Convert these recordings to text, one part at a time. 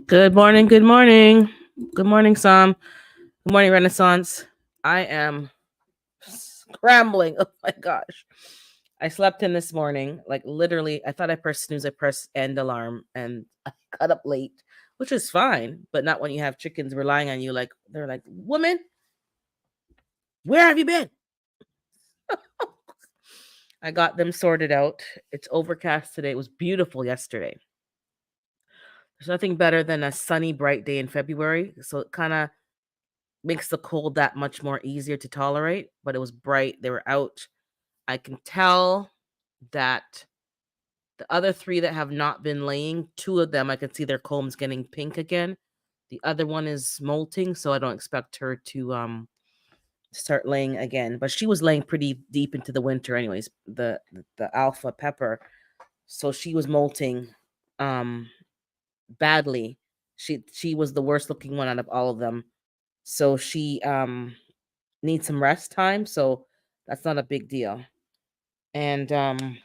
Good morning, good morning. Good morning, Sam. Good morning, Renaissance. I am scrambling. Oh my gosh. I slept in this morning. Like literally, I thought I pressed snooze, I pressed end alarm, and I got up late, which is fine, but not when you have chickens relying on you. Like they're like, woman, where have you been? I got them sorted out. It's overcast today. It was beautiful yesterday. There's nothing better than a sunny, bright day in February. So it kind of makes the cold that much more easier to tolerate. But it was bright. They were out. I can tell that the other three that have not been laying, two of them, I can see their combs getting pink again. The other one is molting, so I don't expect her to start laying again. But she was laying pretty deep into the winter, anyways. The alpha pepper, so she was molting um badly. She was the worst looking one out of all of them. So she needs some rest time, so that's not a big deal. And the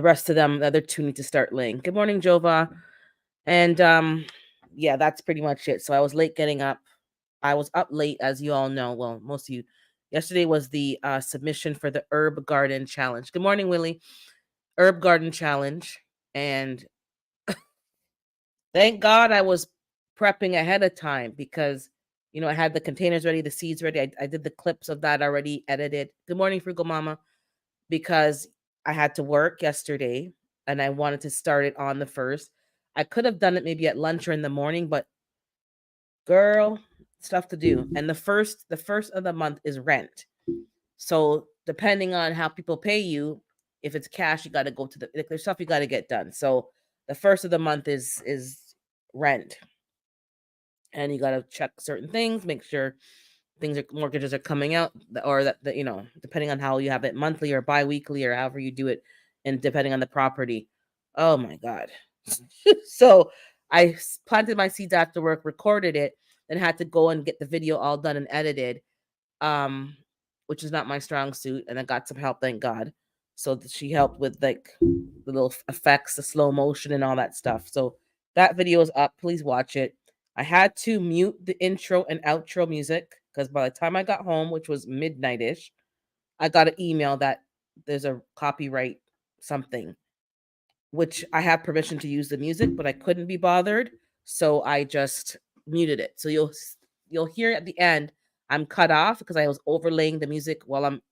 rest of them, the other two need to start laying. Good morning, Jova. And yeah, that's pretty much it. So I was late getting up. I was up late, as you all know. Well, most of you. Yesterday was the submission for the Herb Garden Challenge. Good morning, Willie. Herb Garden Challenge. And thank God I was prepping ahead of time because, I had the containers ready, the seeds ready. I did the clips of that already edited. Good morning, Frugal Mama. Because I had to work yesterday and I wanted to start it on the first. I could have done it maybe at lunch or in the morning, but girl, stuff to do. And the first of the month is rent. So depending on how people pay you, if it's cash, you got to go to like, there's stuff you got to get done. So the first of the month is rent, and you got to check certain things, make sure things are mortgages are coming out, or that depending on how you have it, monthly or bi-weekly or however you do it, and depending on the property. Oh my god. So I planted my seeds after work, recorded it, then had to go and get the video all done and edited, um which is not my strong suit, and I got some help, thank God. So she helped with like the little effects, the slow motion and all that stuff. So that video is up, please watch it. I had to mute the intro and outro music because by the time I got home, which was midnight-ish, I got an email that there's a copyright something, which I have permission to use the music, but I couldn't be bothered, so I just muted it. So you'll hear at the end I'm cut off because I was overlaying the music while I'm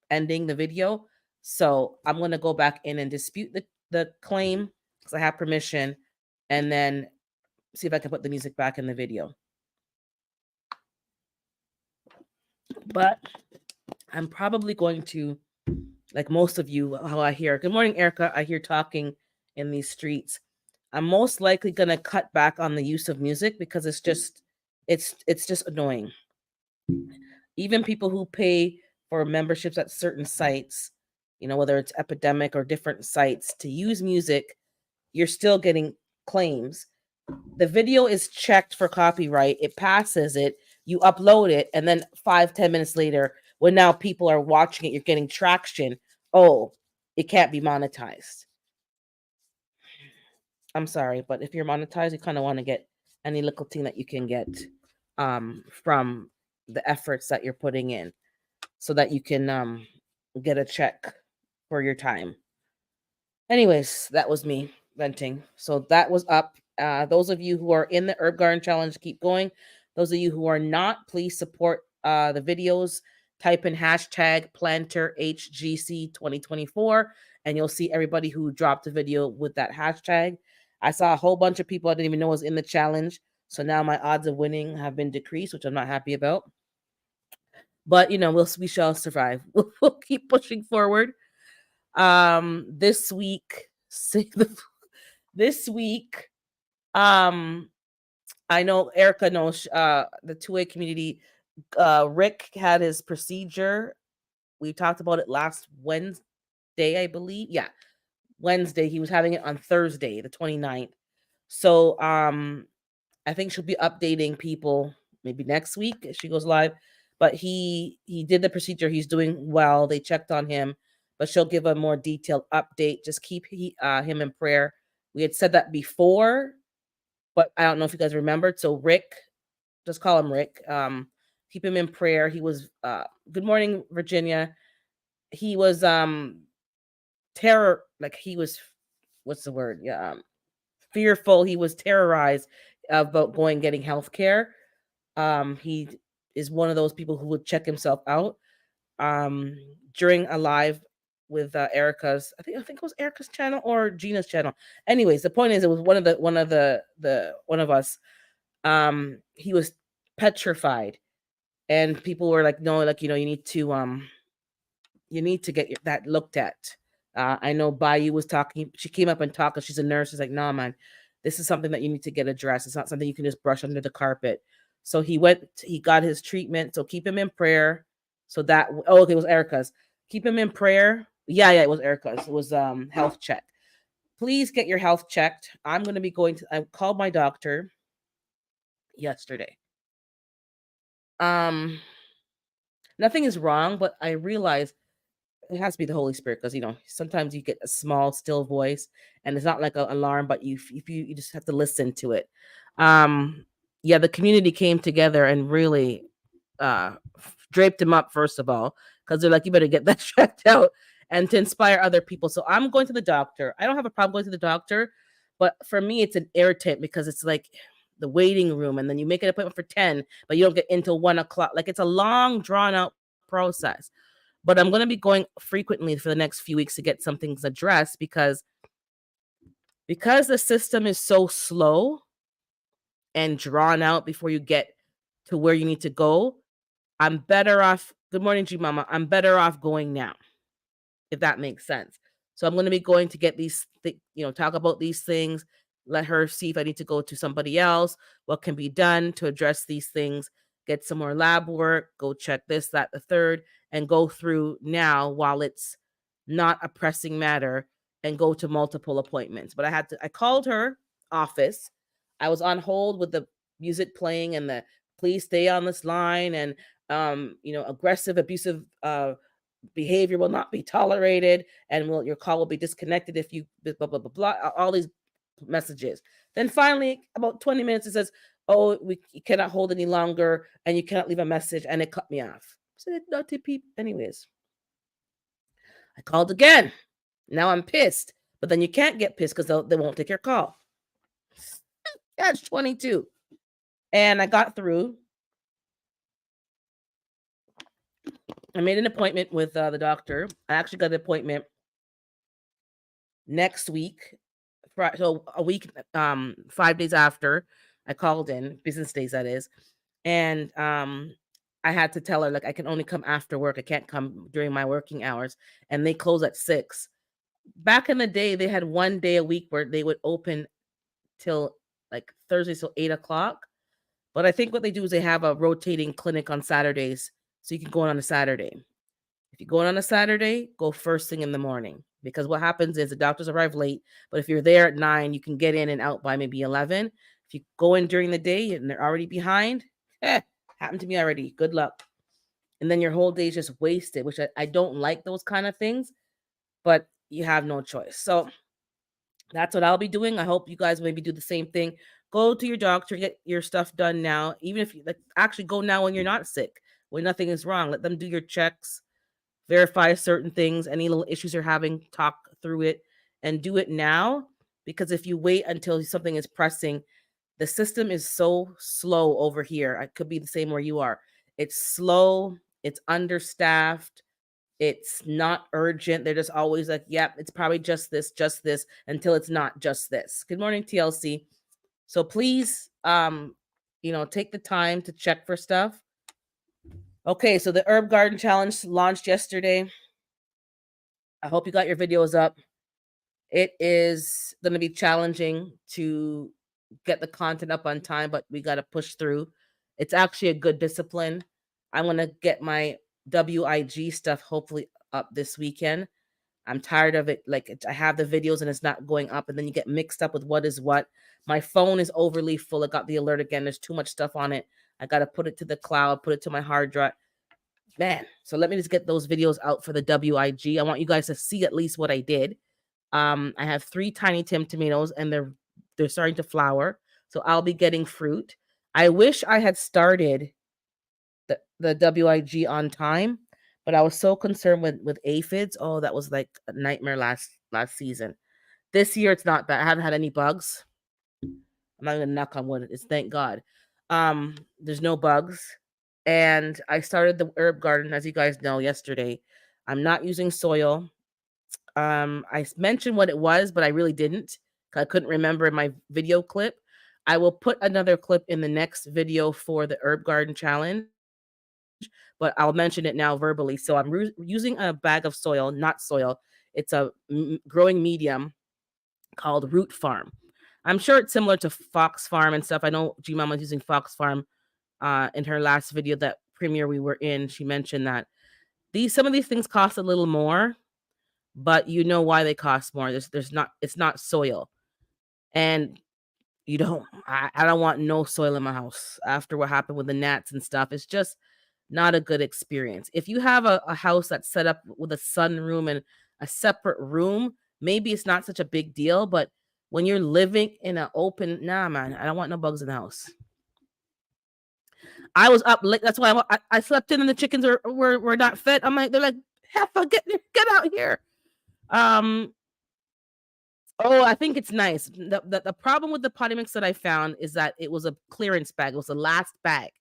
ending the video. So I'm gonna go back in and dispute the claim because I have permission, and then see if I can put the music back in the video. But I'm probably going to, like most of you, how I hear, good morning, Erica, I hear talking in these streets. I'm most likely gonna cut back on the use of music because it's just annoying. Even people who pay for memberships at certain sites, whether it's Epidemic or different sites, to use music, you're still getting claims. The video is checked for copyright, it passes it, you upload it, and then 5-10 minutes later, when now people are watching it, you're getting traction. Oh, it can't be monetized. I'm sorry, but if you're monetized, you kind of want to get any little thing that you can get from the efforts that you're putting in, so that you can get a check for your time. Anyways, that was me venting. So that was up. Those of you who are in the Herb Garden Challenge, keep going. Those of you who are not, please support the videos. Type in hashtag planter HGC 2024, and you'll see everybody who dropped a video with that hashtag. I saw a whole bunch of people I didn't even know was in the challenge. So now my odds of winning have been decreased, which I'm not happy about. But we shall survive. We'll keep pushing forward. This week, this week, um, I know Erica knows the 2A community. Rick had his procedure. We talked about it last Wednesday, I believe. Yeah, Wednesday. He was having it on Thursday, the 29th. So I think she'll be updating people maybe next week if she goes live. But he did the procedure. He's doing well. They checked on him, but she'll give a more detailed update. Just keep him in prayer We had said that before, but I don't know if you guys remembered. So Rick, just call him Rick. Keep him in prayer. He was good morning, Virginia. He was terror, like he was, what's the word? Yeah, fearful. He was terrorized about going getting health care. He is one of those people who would check himself out. Um, During a live with Erica's, I think it was Erica's channel or Gina's channel. Anyways, the point is, it was one of us. He was petrified, and people were like, "No, like you need to get that looked at." I know Bayou was talking. She came up and talked because she's a nurse. She's like, "No, man, this is something that you need to get addressed. It's not something you can just brush under the carpet." So he got his treatment. So keep him in prayer. So that, oh, okay, it was Erica's. Keep him in prayer. Yeah, it was Erica's. It was health check. Please get your health checked. I'm going to be going to, I called my doctor yesterday. Um, Nothing is wrong, but I realized it has to be the Holy Spirit, because sometimes you get a small still voice, and it's not like an alarm, but you just have to listen to it. um yeah, the community came together and really uh draped him up, first of all, because they're like, you better get that checked out, and to inspire other people. So I'm going to the doctor. I don't have a problem going to the doctor, but for me it's an irritant, because it's like the waiting room, and then you make an appointment for 10, but you don't get into 1 o'clock. Like, it's a long drawn out process. But I'm going to be going frequently for the next few weeks to get some things addressed, because the system is so slow and drawn out before you get to where you need to go. I'm better off. Good morning, G Mama. I'm better off going now, if that makes sense. So I'm going to be going to get talk about these things, let her see if I need to go to somebody else, what can be done to address these things, get some more lab work, go check this, that, the third, and go through now while it's not a pressing matter, and go to multiple appointments. But I called her office. I was on hold with the music playing and the please stay on this line, and aggressive, abusive behavior will not be tolerated, and your call will be disconnected if you blah blah blah blah, all these messages. Then finally, about 20 minutes, it says, "Oh, you cannot hold any longer, and you cannot leave a message," and it cut me off. I said, "Not to people." Anyways, I called again. Now I'm pissed, but then you can't get pissed because they won't take your call. Catch 22, and I got through. I made an appointment with the doctor. I actually got an appointment next week. So a week, 5 days after I called in, business days that is, and I had to tell her, like, I can only come after work. I can't come during my working hours, and they close at 6. Back in the day, they had 1 day a week where they would open till like Thursday, so 8 o'clock. But I think what they do is they have a rotating clinic on Saturdays, so you can go in on a Saturday. If you go in on a Saturday, go first thing in the morning, because what happens is the doctors arrive late, but if you're there at 9, you can get in and out by maybe 11. If you go in during the day and they're already behind, happened to me already. Good luck. And then your whole day is just wasted, which I don't like those kind of things, but you have no choice. So that's what I'll be doing. I hope you guys maybe do the same thing. Go to your doctor, get your stuff done now. Even if you actually go now when you're not sick, when nothing is wrong. Let them do your checks, verify certain things, any little issues you're having, talk through it, and do it now. Because if you wait until something is pressing, the system is so slow over here. I could be the same where you are. It's slow, it's understaffed, it's not urgent. They're just always like, yep, it's probably just this, until it's not just this. Good morning, TLC. So please, take the time to check for stuff. Okay, so the Herb Garden Challenge launched yesterday. I hope you got your videos up. It is going to be challenging to get the content up on time, but we got to push through. It's actually a good discipline. I'm going to get my WIG stuff hopefully up this weekend. I'm tired of it. Like, I have the videos and it's not going up, and then you get mixed up with what is what. My phone is overly full. I got the alert again. There's too much stuff on it. I got to put it to the cloud, put it to my hard drive. Man, so let me just get those videos out for the WIG. I want you guys to see at least what I did. I have 3 tiny tomatoes, and they're starting to flower, so I'll be getting fruit. I wish I had started the WIG on time, but I was so concerned with aphids. Oh, that was like a nightmare last season. This year it's not bad. I haven't had any bugs. I'm not gonna knock on wood. It's thank God. There's no bugs. And I started the herb garden, as you guys know, yesterday. I'm not using soil. I mentioned what it was, but I really didn't. I couldn't remember in my video clip. I will put another clip in the next video for the herb garden challenge, but I'll mention it now verbally. So I'm using a bag of soil, not soil. It's a growing medium called Root Farm. I'm sure it's similar to Fox Farm and stuff. I know G Mama's using Fox Farm. In her last video, that premiere we were in, she mentioned that some of these things cost a little more, but you know why they cost more. There's not It's not soil, and I don't want no soil in my house after what happened with the gnats and stuff. It's just not a good experience. If you have a house that's set up with a sunroom and a separate room, maybe it's not such a big deal. But when you're living in an open, nah, man, I don't want no bugs in the house. I was up late. That's why I slept in, and the chickens were not fed. They're like, Heifer, get out here. Oh, I think it's nice. The problem with the potty mix that I found is that it was a clearance bag. It was the last bag.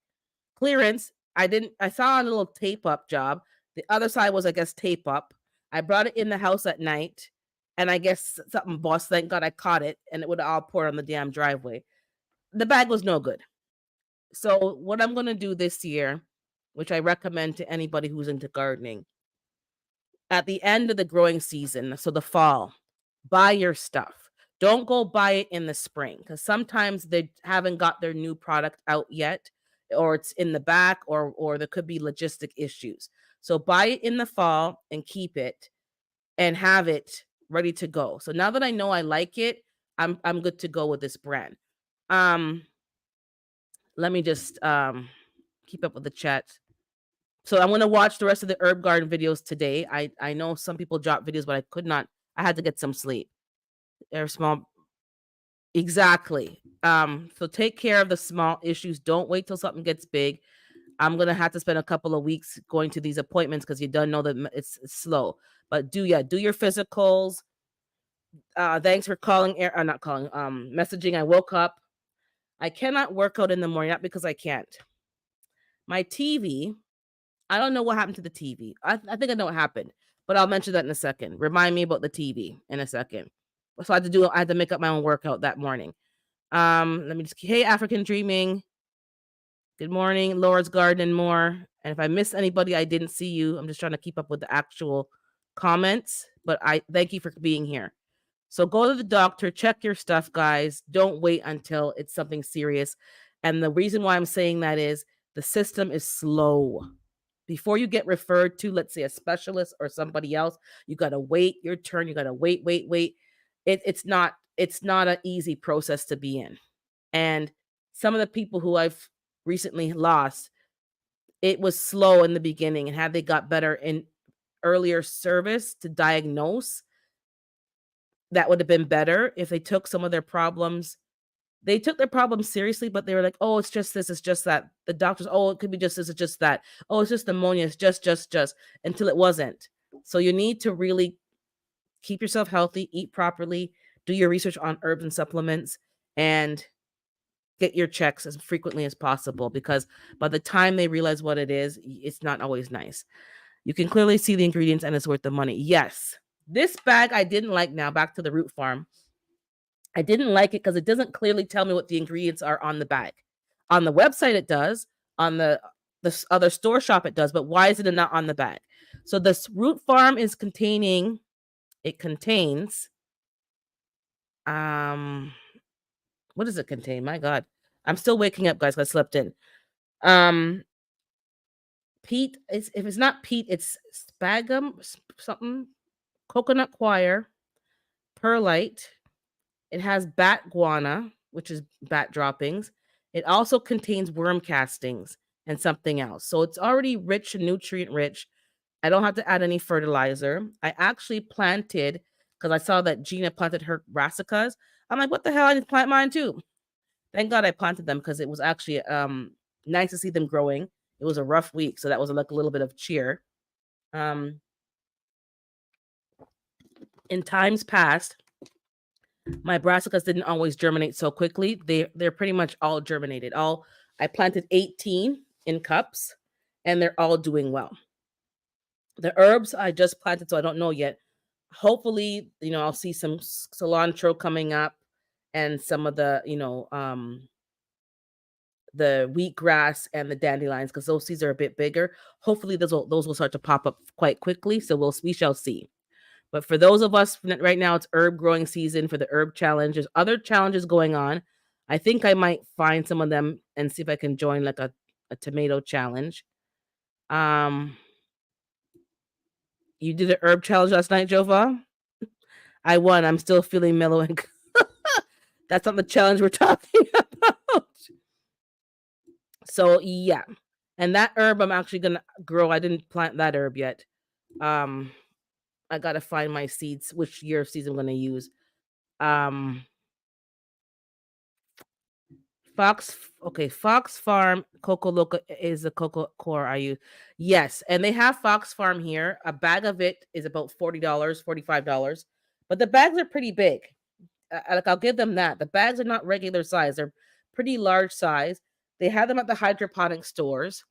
Clearance. I saw a little tape up job. The other side was, I guess, tape up. I brought it in the house at night, and I guess something boss. Thank God I caught it, and it would all pour on the damn driveway. The bag was no good. So what I'm going to do this year, which I recommend to anybody who's into gardening, at the end of the growing season, so the fall, buy your stuff. Don't go buy it in the spring, because sometimes they haven't got their new product out yet, or it's in the back, or there could be logistic issues. So buy it in the fall and keep it and have it ready to go. So now that I know I like it, I'm good to go with this brand. Let me just keep up with the chat. So I'm gonna watch the rest of the herb garden videos today. I know some people drop videos, but I could not. I had to get some sleep. They're small. Exactly. So take care of the small issues. Don't wait till something gets big. I'm gonna have to spend a couple of weeks going to these appointments because you don't know that it's slow. But do your physicals. Thanks for calling. Not calling. Messaging. I woke up. I cannot work out in the morning, not because I can't. My TV. I don't know what happened to the TV. I think I know what happened, but I'll mention that in a second. Remind me about the TV in a second. So I had to make up my own workout that morning. Let me just, hey, African Dreaming. Good morning, Laura's Garden and more. And if I miss anybody, I didn't see you. I'm just trying to keep up with the actual comments, but I thank you for being here. So go to the doctor, check your stuff, guys. Don't wait until it's something serious. And the reason why I'm saying that is the system is slow. Before you get referred to, let's say, a specialist or somebody else, you got to wait your turn. You got to wait. It's not an easy process to be in. And some of the people who I've recently lost, it was slow in the beginning, and had they got better in earlier service to diagnose, that would have been better. If they took some of their problems, they took their problems seriously, but they were like, oh, it's just this, it's just that. The doctors, oh, it could be just this, it's just that. Oh, it's just pneumonia, it's just, until it wasn't. So you need to really keep yourself healthy, eat properly, do your research on herbs and supplements, and get your checks as frequently as possible, because by the time they realize what it is, it's not always nice. You can clearly see the ingredients and it's worth the money. Yes. This bag I didn't like. Now back to the Root Farm. I didn't like it because it doesn't clearly tell me what the ingredients are on the bag. On the website it does. On the other store shop it does. But why is it not on the bag? So this Root Farm contains what does it contain? My God. I'm still waking up, guys, because I slept in. Peat, if it's not peat, it's sphagnum, something, coconut coir, perlite. It has bat guana, which is bat droppings. It also contains worm castings and something else. So it's already rich and nutrient rich. I don't have to add any fertilizer. I actually planted, because I saw that Gina planted her brassicas. I'm like, what the hell? I need to plant mine too. Thank God I planted them because it was actually nice to see them growing. It was a rough week, so that was like a little bit of cheer. Um, in times past, my brassicas didn't always germinate so quickly. They're pretty much all germinated. All I planted 18 in cups, and they're all doing well. The herbs I just planted, so I don't know yet. Hopefully, I'll see some cilantro coming up, and some of the wheatgrass and the dandelions, because those seeds are a bit bigger. Hopefully, those will start to pop up quite quickly. So we shall see. But for those of us right now, it's herb growing season for the herb challenge. There's other challenges going on. I think I might find some of them and see if I can join like a tomato challenge. You did an herb challenge last night, Jova? I won. I'm still feeling mellow and that's not the challenge we're talking about. So yeah. And that herb I'm actually gonna grow. I didn't plant that herb yet. I gotta find my seeds, which year of seeds I'm gonna use. Fox Farm Coco Loco is the cocoa core I use. Yes, and they have Fox Farm here. A bag of it is about $40, $45, but the bags are pretty big. Like I'll give them that. The bags are not regular size; they're pretty large size. They have them at the hydroponic stores.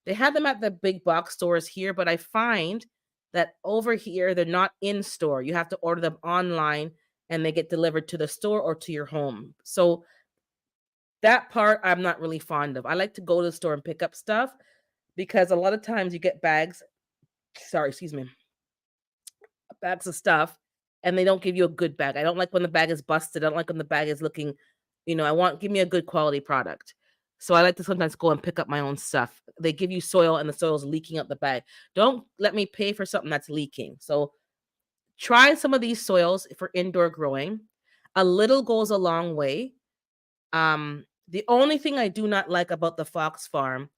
They have them at the big box stores here, but I find that over here they're not in store. You have to order them online, and they get delivered to the store or to your home. So that part I'm not really fond of. I like to go to the store and pick up stuff because a lot of times you get bags of stuff, and they don't give you a good bag. I don't like when the bag is busted. I don't like when the bag is looking, give me a good quality product. So I like to sometimes go and pick up my own stuff. They give you soil and the soil's leaking out the bag. Don't let me pay for something that's leaking. So try some of these soils for indoor growing. A little goes a long way. The only thing I do not like about the Fox Farm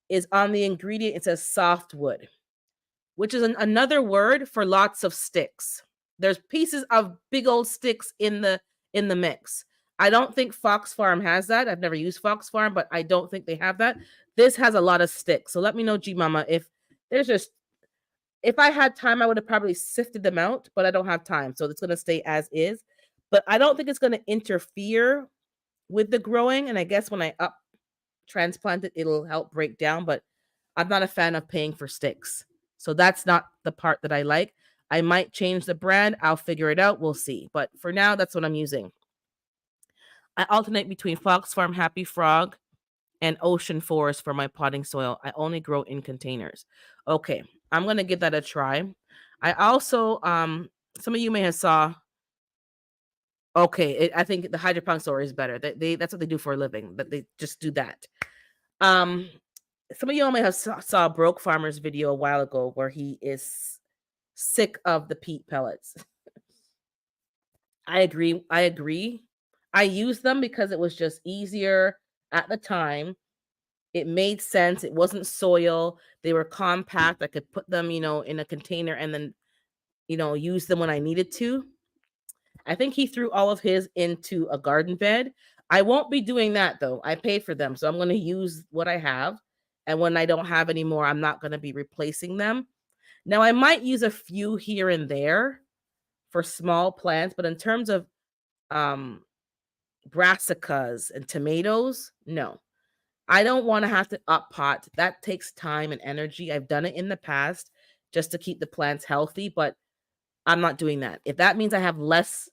is on the ingredient it says softwood, which is another word for lots of sticks. There's pieces of big old sticks in the mix. I don't think Fox Farm has that. I've never used Fox Farm, but I don't think they have that. This has a lot of sticks. So let me know, G Mama, if I had time, I would have probably sifted them out, but I don't have time. So it's going to stay as is. But I don't think it's going to interfere with the growing. And I guess when I transplant it, it'll help break down. But I'm not a fan of paying for sticks. So that's not the part that I like. I might change the brand. I'll figure it out. We'll see. But for now, that's what I'm using. I alternate between Fox Farm Happy Frog and Ocean Forest for my potting soil. I only grow in containers. Okay, I'm gonna give that a try. I also, some of you may have saw. Okay, I think the hydroponic store is better. That's what they do for a living. But they just do that. Some of you may have saw Broke Farmer's video a while ago where he is sick of the peat pellets. I agree. I used them because it was just easier at the time. It made sense. It wasn't soil. They were compact. I could put them, in a container and then, use them when I needed to. I think he threw all of his into a garden bed. I won't be doing that though. I paid for them. So I'm going to use what I have. And when I don't have any more, I'm not going to be replacing them. Now, I might use a few here and there for small plants, but in terms of brassicas and tomatoes, no. I don't want to have to up pot. That takes time and energy. I've done it in the past just to keep the plants healthy, but I'm not doing that. If that means I have less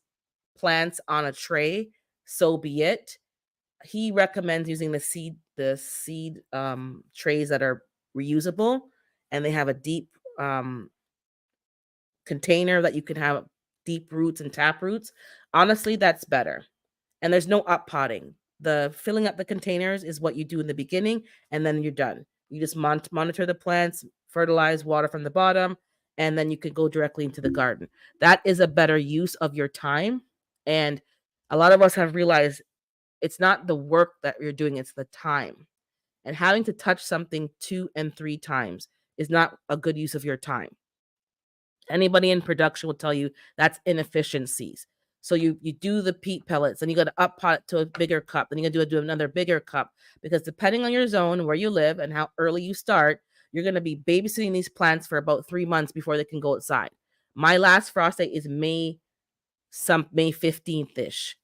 plants on a tray, so be it. He recommends using the seed trays that are reusable, and they have a deep container that you can have deep roots and tap roots. Honestly, that's better. And there's no up potting. The filling up the containers is what you do in the beginning, and then you're done. You just monitor the plants, fertilize, water from the bottom, and then you can go directly into the garden. That is a better use of your time. And a lot of us have realized it's not the work that you're doing, it's the time. And having to touch something 2 and 3 times is not a good use of your time. Anybody in production will tell you that's inefficiencies. So you do the peat pellets, and you got to up pot it to a bigger cup. Then you got to do another bigger cup, because depending on your zone, where you live, and how early you start, you're going to be babysitting these plants for about 3 months before they can go outside. My last frost date is May 15th ish.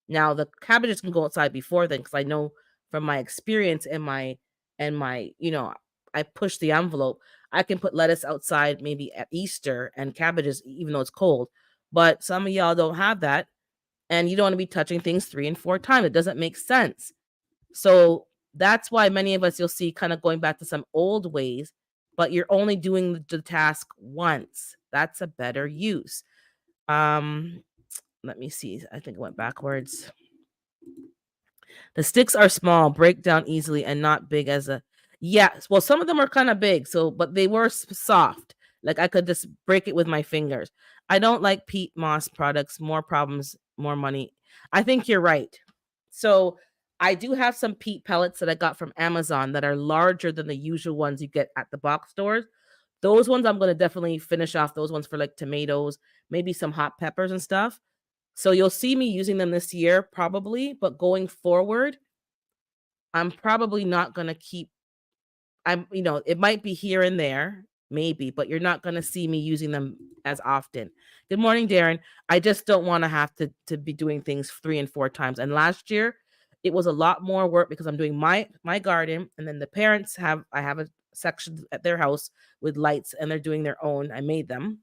Now the cabbages can go outside before then, because I know from my experience and my I push the envelope. I can put lettuce outside maybe at Easter, and cabbages even though it's cold. But some of y'all don't have that, and you don't want to be touching things 3 and 4 times. It doesn't make sense. So that's why many of us, you'll see, kind of going back to some old ways, but you're only doing the task once. That's a better use. Let me see. I think it went backwards. The sticks are small, break down easily, and not big as a. Yes, well, some of them are kind of big, but they were soft. Like I could just break it with my fingers. I don't like peat moss products. More problems, more money. I think you're right. So I do have some peat pellets that I got from Amazon that are larger than the usual ones you get at the box stores. Those ones I'm going to definitely finish off. Those ones for like tomatoes, maybe some hot peppers and stuff. So you'll see me using them this year probably, but going forward, I'm probably not going to keep. It might be here and there, maybe, but you're not going to see me using them as often. Good morning, Darren. I just don't want to have to be doing things 3 and 4 times. And last year, it was a lot more work because I'm doing my garden, and then the parents I have a section at their house with lights, and they're doing their own. I made them,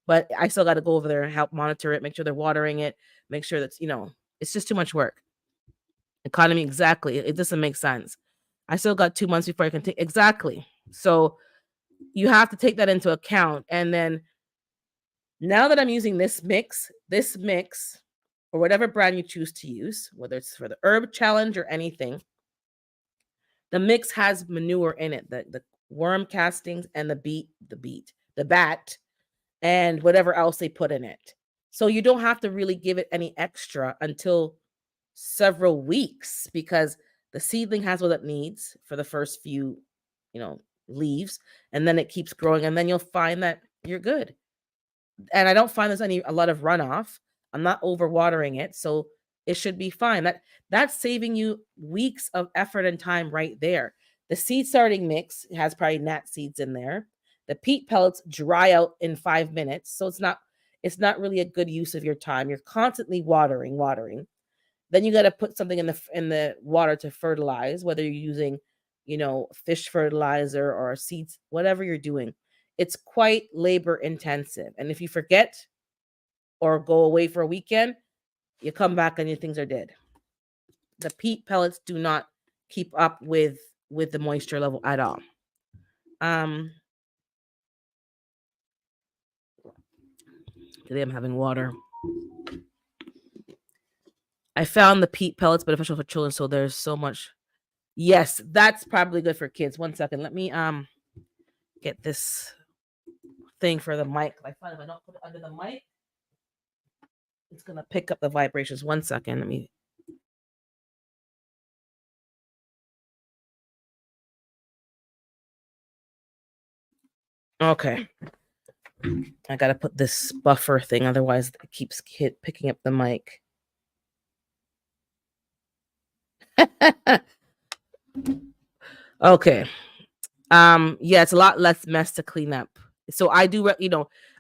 but I still got to go over there and help monitor it, make sure they're watering it, make sure that's, it's just too much work. Economy, exactly. It doesn't make sense. I still got 2 months before I can take, exactly. So you have to take that into account. And then now that I'm using this mix, or whatever brand you choose to use, whether it's for the herb challenge or anything, the mix has manure in it, the worm castings and the bat, and whatever else they put in it. So you don't have to really give it any extra until several weeks, because the seedling has what it needs for the first few, leaves, and then it keeps growing, and then you'll find that you're good. And I don't find there's a lot of runoff. I'm not overwatering it, so it should be fine. That's saving you weeks of effort and time right there. The seed starting mix has probably gnat seeds in there. The peat pellets dry out in 5 minutes, so it's not really a good use of your time. You're constantly watering. Then you got to put something in the water to fertilize, whether you're using, fish fertilizer or seeds, whatever you're doing. It's quite labor intensive. And if you forget or go away for a weekend, you come back and your things are dead. The peat pellets do not keep up with the moisture level at all. Today I'm having water. I found the peat pellets beneficial for children, so there's so much. Yes, that's probably good for kids. 1 second. Let me get this thing for the mic. I find if I don't put it under the mic, it's gonna pick up the vibrations. 1 second. Let me. Okay. I gotta put this buffer thing, otherwise it keeps picking up the mic. Okay. Yeah, it's a lot less mess to clean up. So I do,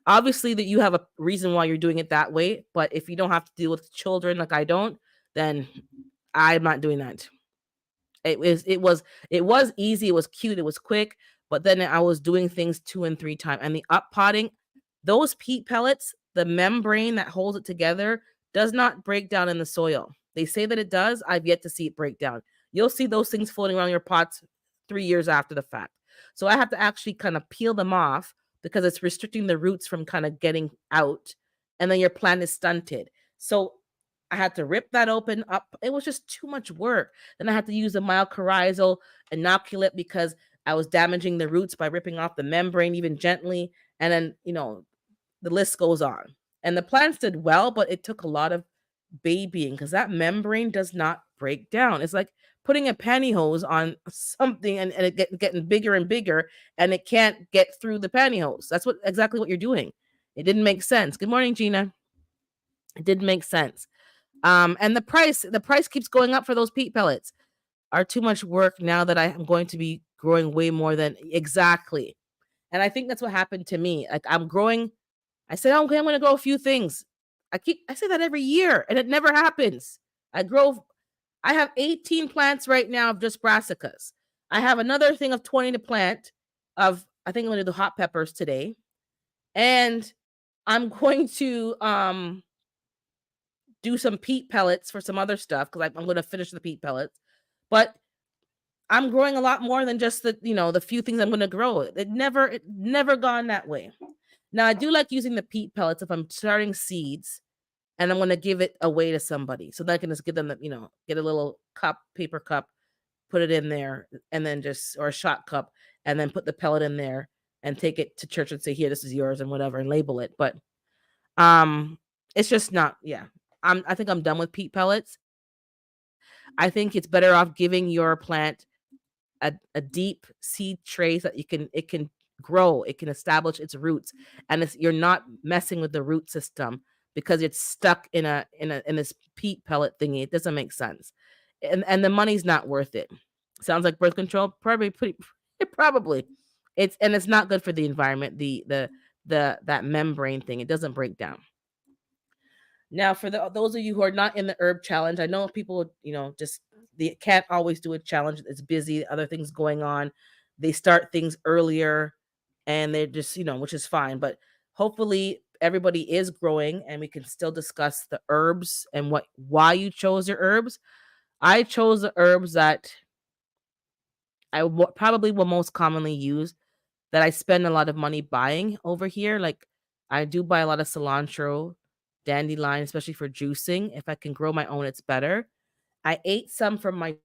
obviously that you have a reason why you're doing it that way, but if you don't have to deal with children like I don't, then I'm not doing that. It was easy, it was cute, it was quick, but then I was doing things 2 and 3 times. And the up potting, those peat pellets, the membrane that holds it together does not break down in the soil. They say that it does. I've yet to see it break down. You'll see those things floating around your pots 3 years after the fact. So I have to actually kind of peel them off, because it's restricting the roots from kind of getting out, and then your plant is stunted. So I had to rip that open up. It was just too much work. Then I had to use a mycorrhizal inoculate, because I was damaging the roots by ripping off the membrane even gently. And then, the list goes on. And the plants did well, but it took a lot of babying, because that membrane does not break down. It's like putting a pantyhose on something, and it getting bigger and bigger, and it can't get through the pantyhose. That's exactly what you're doing. It didn't make sense. Good morning, Gina. It didn't make sense. And the price keeps going up for those peat pellets. Are too much work now that I am going to be growing way more than exactly. And I think that's what happened to me. Like I'm growing. I said, oh, okay, I'm going to grow a few things. I say that every year, and it never happens. I grow. I have 18 plants right now of just brassicas. I have another thing of 20 to plant. Of I think I'm going to do hot peppers today, and I'm going to do some peat pellets for some other stuff because I'm going to finish the peat pellets. But I'm growing a lot more than just the few things I'm going to grow. It never gone that way. Now I do like using the peat pellets if I'm starting seeds and I'm going to give it away to somebody, so that I can just give them get a little paper cup, put it in there, and then just or a shot cup, and then put the pellet in there and take it to church and say, here, this is yours and whatever, and label it. But um, it's just not. Yeah, I think I'm done with peat pellets. I think it's better off giving your plant a deep seed tray so that it can grow, it can establish its roots, and you're not messing with the root system because it's stuck in this peat pellet thingy. It doesn't make sense, and the money's not worth it. Sounds like birth control, probably pretty, probably. It's not good for the environment. The that membrane thing, it doesn't break down. Now, for those of you who are not in the herb challenge, I know people, just they can't always do a challenge. It's busy, other things going on. They start things earlier, and they're just, which is fine. But hopefully, everybody is growing, and we can still discuss the herbs and why you chose your herbs. I chose the herbs that probably will most commonly use, that I spend a lot of money buying over here. Like I do buy a lot of cilantro, dandelion, especially for juicing. If I can grow my own, it's better. I ate some from my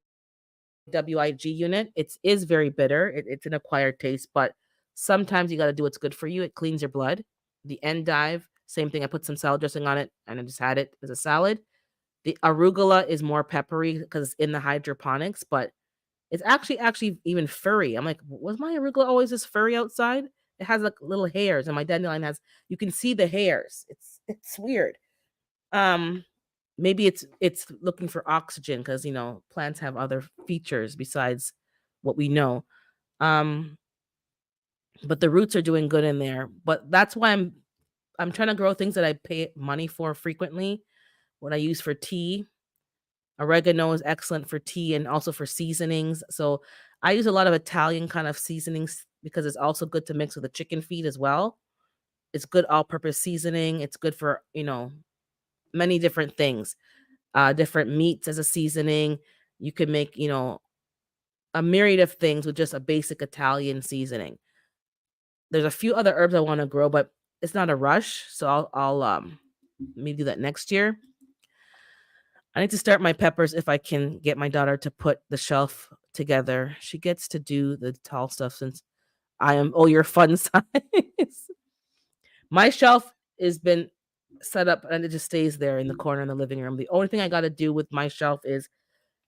WIG unit. It is very bitter. It's an acquired taste, but sometimes you got to do what's good for you. It cleans your blood. The endive, same thing. I put some salad dressing on it and I just had it as a salad. The arugula is more peppery because it's in the hydroponics, but it's actually even furry. I'm like, was my arugula always this furry outside? It has like little hairs, and my dandelion has. You can see the hairs. It's weird. Um, Maybe it's looking for oxygen because plants have other features besides what we know. Um, but the roots are doing good in there. But that's why I'm trying to grow things that I pay money for frequently. What I use for tea. Oregano is excellent for tea and also for seasonings. So I use a lot of Italian kind of seasonings because it's also good to mix with the chicken feed as well. It's good all-purpose seasoning. It's good for, many different things. Different meats as a seasoning. You can make, a myriad of things with just a basic Italian seasoning. There's a few other herbs I want to grow, but it's not a rush. So I'll maybe do that next year. I need to start my peppers if I can get my daughter to put the shelf together. She gets to do the tall stuff since I am your fun size. My shelf has been set up and it just stays there in the corner in the living room. The only thing I got to do with my shelf is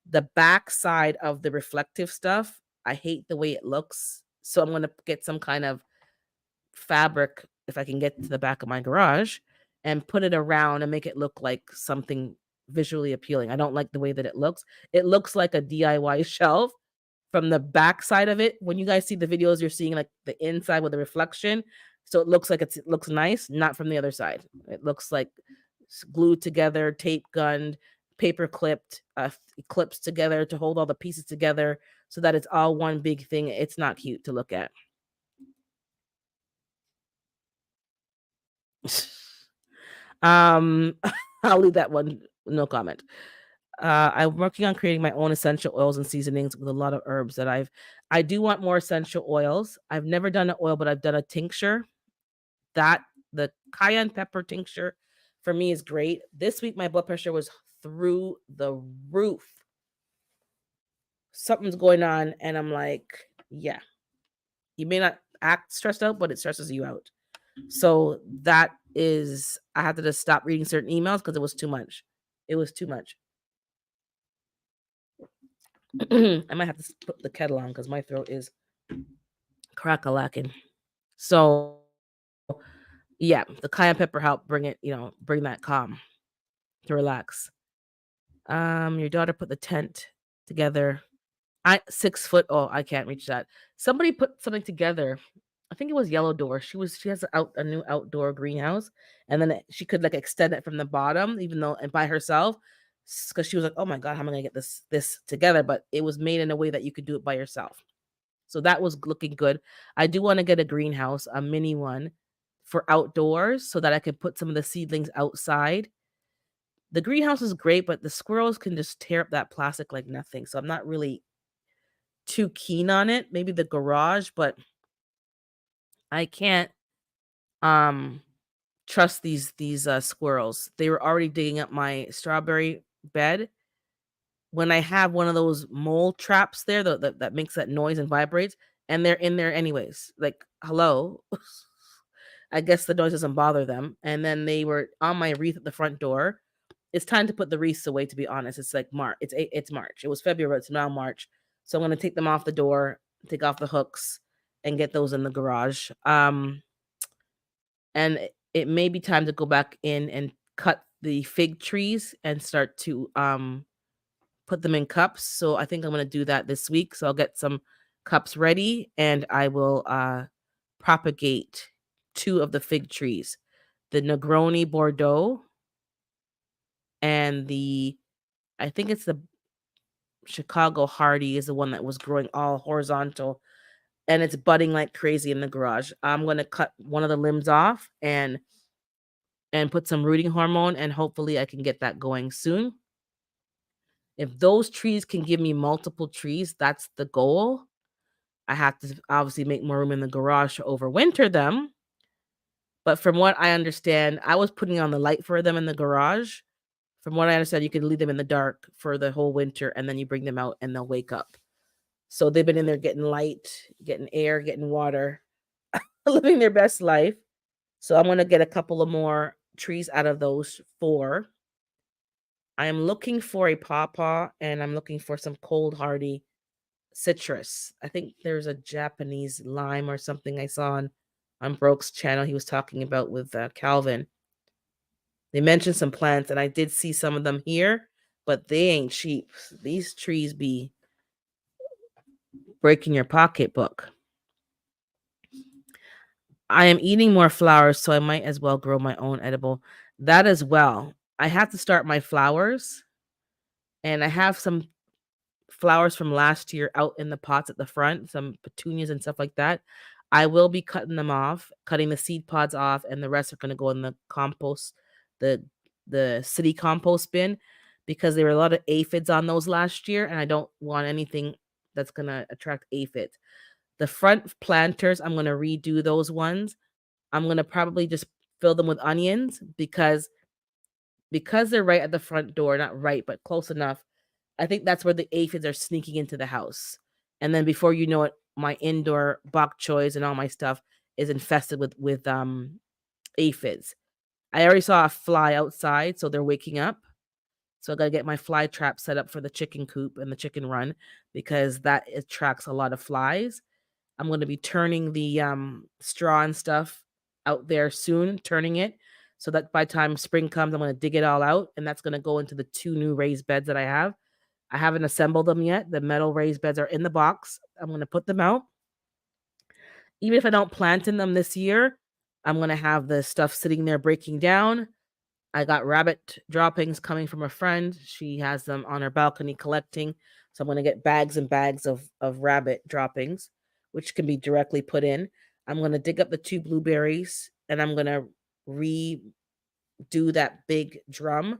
the back side of the reflective stuff. I hate the way it looks. So I'm going to get some kind of fabric if I can get to the back of my garage and put it around and make it look like something visually appealing. I don't like the way that it looks. It looks like a DIY shelf from the back side of it. When you guys see the videos, you're seeing like the inside with the reflection. So it looks like it looks nice, not from the other side. It looks like glued together, tape gunned, paper clipped, clips together to hold all the pieces together so that it's all one big thing. It's not cute to look at. um, I'll leave that one. No comment. I'm working on creating my own essential oils and seasonings with a lot of herbs that I do want more essential oils. I've never done an oil, but I've done a tincture. That the cayenne pepper tincture for me is great. This week my blood pressure was through the roof. Something's going on, and I'm like, yeah. You may not act stressed out, but it stresses you out. So that is, I had to just stop reading certain emails because it was too much. It was too much. I might have to put the kettle on because my throat is crack-a-lacking. So Yeah, the cayenne pepper helped bring it, bring that calm to relax. Your daughter put the tent together. 6 foot. Oh, I can't reach that. Somebody put something together. I think it was Yellow Door. She has a new outdoor greenhouse, and then she could like extend it from the bottom, even though and by herself, because she was like, "Oh my god, how am I gonna get this together?" But it was made in a way that you could do it by yourself. So that was looking good. I do want to get a greenhouse, a mini one, for outdoors, so that I could put some of the seedlings outside. The greenhouse is great, but the squirrels can just tear up that plastic like nothing. So I'm not really too keen on it. Maybe the garage, but I can't um trust these squirrels. They were already digging up my strawberry bed. When I have one of those mole traps there that makes that noise and vibrates, and they're in there anyways. Like, hello. I guess the noise doesn't bother them. And then they were on my wreath at the front door. It's time to put the wreaths away, to be honest. It's like March. It's March. It was February, it's now March. So I'm gonna take them off the door, take off the hooks, and get those in the garage. And it may be time to go back in and cut the fig trees and start to put them in cups. So I think I'm gonna do that this week. So I'll get some cups ready and I will propagate 2 of the fig trees, the Negroni Bordeaux and I think it's the Chicago Hardy is the one that was growing all horizontal and it's budding like crazy in the garage. I'm gonna cut one of the limbs off and put some rooting hormone and hopefully I can get that going soon. If those trees can give me multiple trees, that's the goal. I have to obviously make more room in the garage to overwinter them. But from what I understand, I was putting on the light for them in the garage. From what I understand, you can leave them in the dark for the whole winter and then you bring them out and they'll wake up. So they've been in there getting light, getting air, getting water, living their best life. So I'm going to get a couple of more trees out of those 4. I am looking for a pawpaw and I'm looking for some cold hardy citrus. I think there's a Japanese lime or something I saw on Broke's channel he was talking about with Calvin. They mentioned some plants and I did see some of them here, but they ain't cheap. These trees be breaking your pocketbook. I am eating more flowers, so I might as well grow my own edible. That as well. I have to start my flowers, and I have some flowers from last year out in the pots at the front, some petunias and stuff like that. I will be cutting them off, cutting the seed pods off, and the rest are going to go in the compost, the the city compost bin, because there were a lot of aphids on those last year, and I don't want anything that's going to attract aphids. The front planters, I'm going to redo those ones. I'm going to probably just fill them with onions because they're right at the front door, not right, but close enough. I think that's where the aphids are sneaking into the house. And then before you know it, my indoor bok choys and all my stuff is infested with aphids. I already saw a fly outside, so they're waking up. So I gotta get my fly trap set up for the chicken coop and the chicken run because that attracts a lot of flies. I'm gonna be turning the straw and stuff out there soon, turning it so that by the time spring comes, I'm gonna dig it all out, and that's gonna go into the 2 new raised beds that I have. I haven't assembled them yet. The metal raised beds are in the box. I'm gonna put them out. Even if I don't plant in them this year, I'm gonna have the stuff sitting there breaking down. I got rabbit droppings coming from a friend. She has them on her balcony collecting. So I'm gonna get bags and bags of rabbit droppings, which can be directly put in. I'm gonna dig up the 2 blueberries and I'm gonna redo that big drum.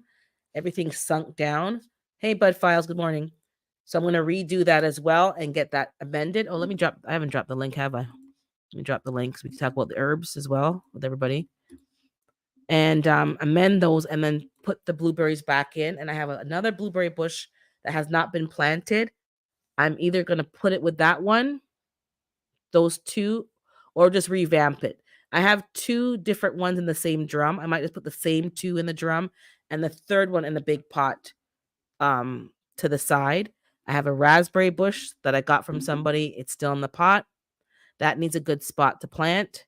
Everything's sunk down. Hey, Bud Files, good morning. So I'm gonna redo that as well and get that amended. Oh, let me drop. I haven't dropped the link, have I? Let me drop the link so we can talk about the herbs as well with everybody. And amend those and then put the blueberries back in. And I have another blueberry bush that has not been planted. I'm either going to put it with that one, those 2, or just revamp it. I have 2 different ones in the same drum. I might just put the same 2 in the drum and the third one in the big pot to the side. I have a raspberry bush that I got from somebody. It's still in the pot. That needs a good spot to plant.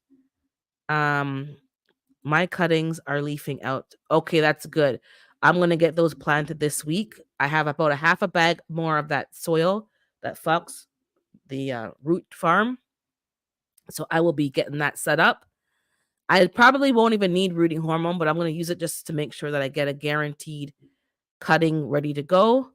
My cuttings are leafing out. Okay, that's good. I'm going to get those planted this week. I have about a half a bag more of that soil, that Fox, the root farm. So I will be getting that set up. I probably won't even need rooting hormone, but I'm going to use it just to make sure that I get a guaranteed cutting ready to go.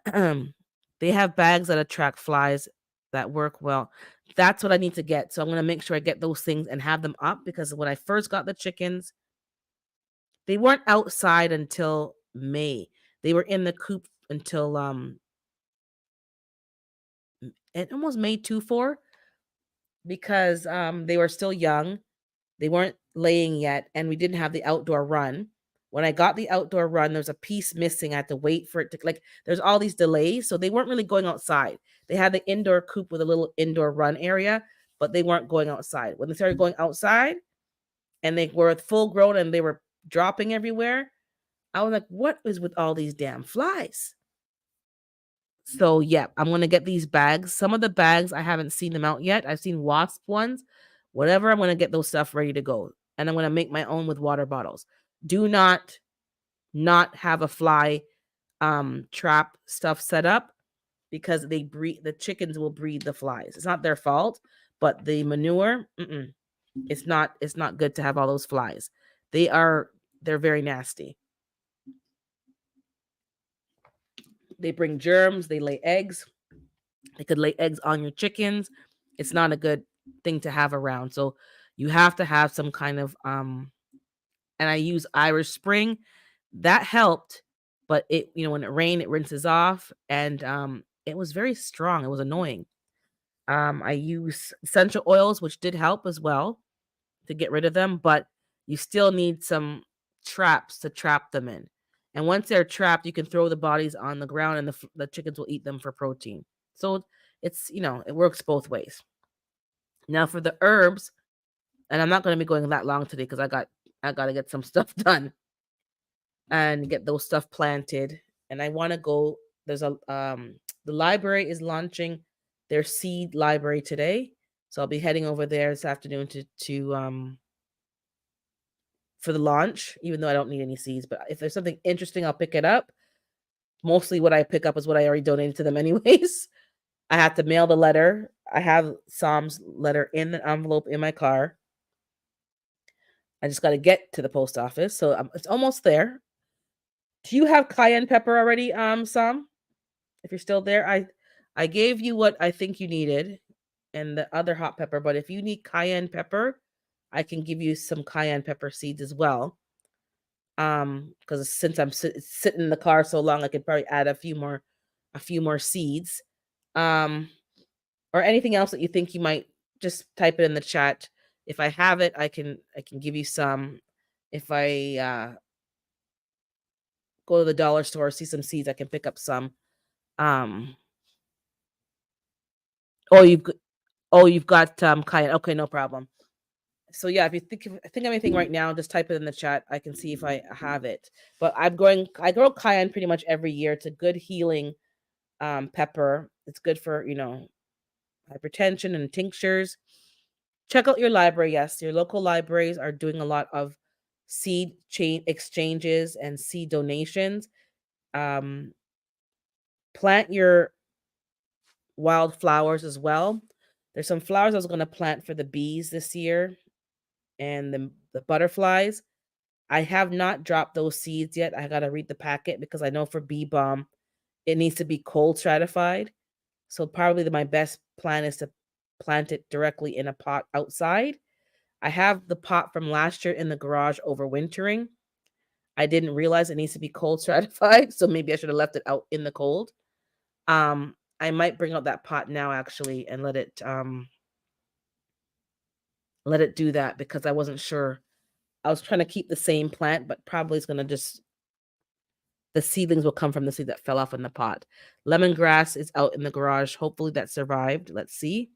They have bags that attract flies that work well. That's what I need to get. So I'm going to make sure I get those things and have them up, because when I first got the chickens, they weren't outside until May. They were in the coop until it almost May 24, because they were still young. They weren't laying yet, and we didn't have the outdoor run. When I got the outdoor run, there's a piece missing. I had to wait for it to, like, there's all these delays. So they weren't really going outside. They had the indoor coop with a little indoor run area, but they weren't going outside. When they started going outside and they were full grown and they were dropping everywhere, I was like, what is with all these damn flies? So yeah, I'm gonna get these bags. Some of the bags I haven't seen them out yet. I've seen wasp ones. Whatever, I'm gonna get those stuff ready to go. And I'm gonna make my own with water bottles. Do not have a fly trap stuff set up, because they breed, the chickens will breed the flies. It's not their fault, but the manure, it's not good to have all those flies. They're very nasty. They bring germs, they lay eggs. They could lay eggs on your chickens. It's not a good thing to have around. So you have to have some kind of and I use Irish Spring. That helped, but it, when it rained, it rinses off, and it was very strong. It was annoying. I use essential oils, which did help as well to get rid of them, but you still need some traps to trap them in. And once they're trapped, you can throw the bodies on the ground, and the chickens will eat them for protein. So it's, it works both ways. Now for the herbs, and I'm not going to be going that long today because I got to get some stuff done and get those stuff planted. And I want to go. There's a the library is launching their seed library today, so I'll be heading over there this afternoon to for the launch. Even though I don't need any seeds, but if there's something interesting, I'll pick it up. Mostly, what I pick up is what I already donated to them, anyways. I have to mail the letter. I have Sam's letter in the envelope in my car. I just got to get to the post office, so it's almost there. Do you have cayenne pepper already, Sam? If you're still there, I gave you what I think you needed, and the other hot pepper. But if you need cayenne pepper, I can give you some cayenne pepper seeds as well. Because since I'm sitting in the car so long, I could probably add a few more seeds. Or anything else that you think you might, just type it in the chat. If I have it, I can give you some. If I go to the dollar store, see some seeds, I can pick up some. Um, oh, you've got cayenne. Okay, no problem. So yeah, if you think of anything right now, just type it in the chat. I can see if I have it. But I grow cayenne pretty much every year. It's a good healing pepper. It's good for, hypertension and tinctures. Check out your library. Yes, your local libraries are doing a lot of seed chain exchanges and seed donations. Um, Plant your wildflowers as well. There's some flowers I was going to plant for the bees this year and the butterflies. I have not dropped those seeds yet. I got to read the packet because I know for bee balm, it needs to be cold stratified. So probably my best plan is to plant it directly in a pot outside. I have the pot from last year in the garage overwintering. I didn't realize it needs to be cold stratified, so maybe I should have left it out in the cold. I might bring out that pot now actually and let it do that, because I wasn't sure. I was trying to keep the same plant, but probably it's gonna just the seedlings will come from the seed that fell off in the pot. Lemongrass is out in the garage. Hopefully that survived. Let's see.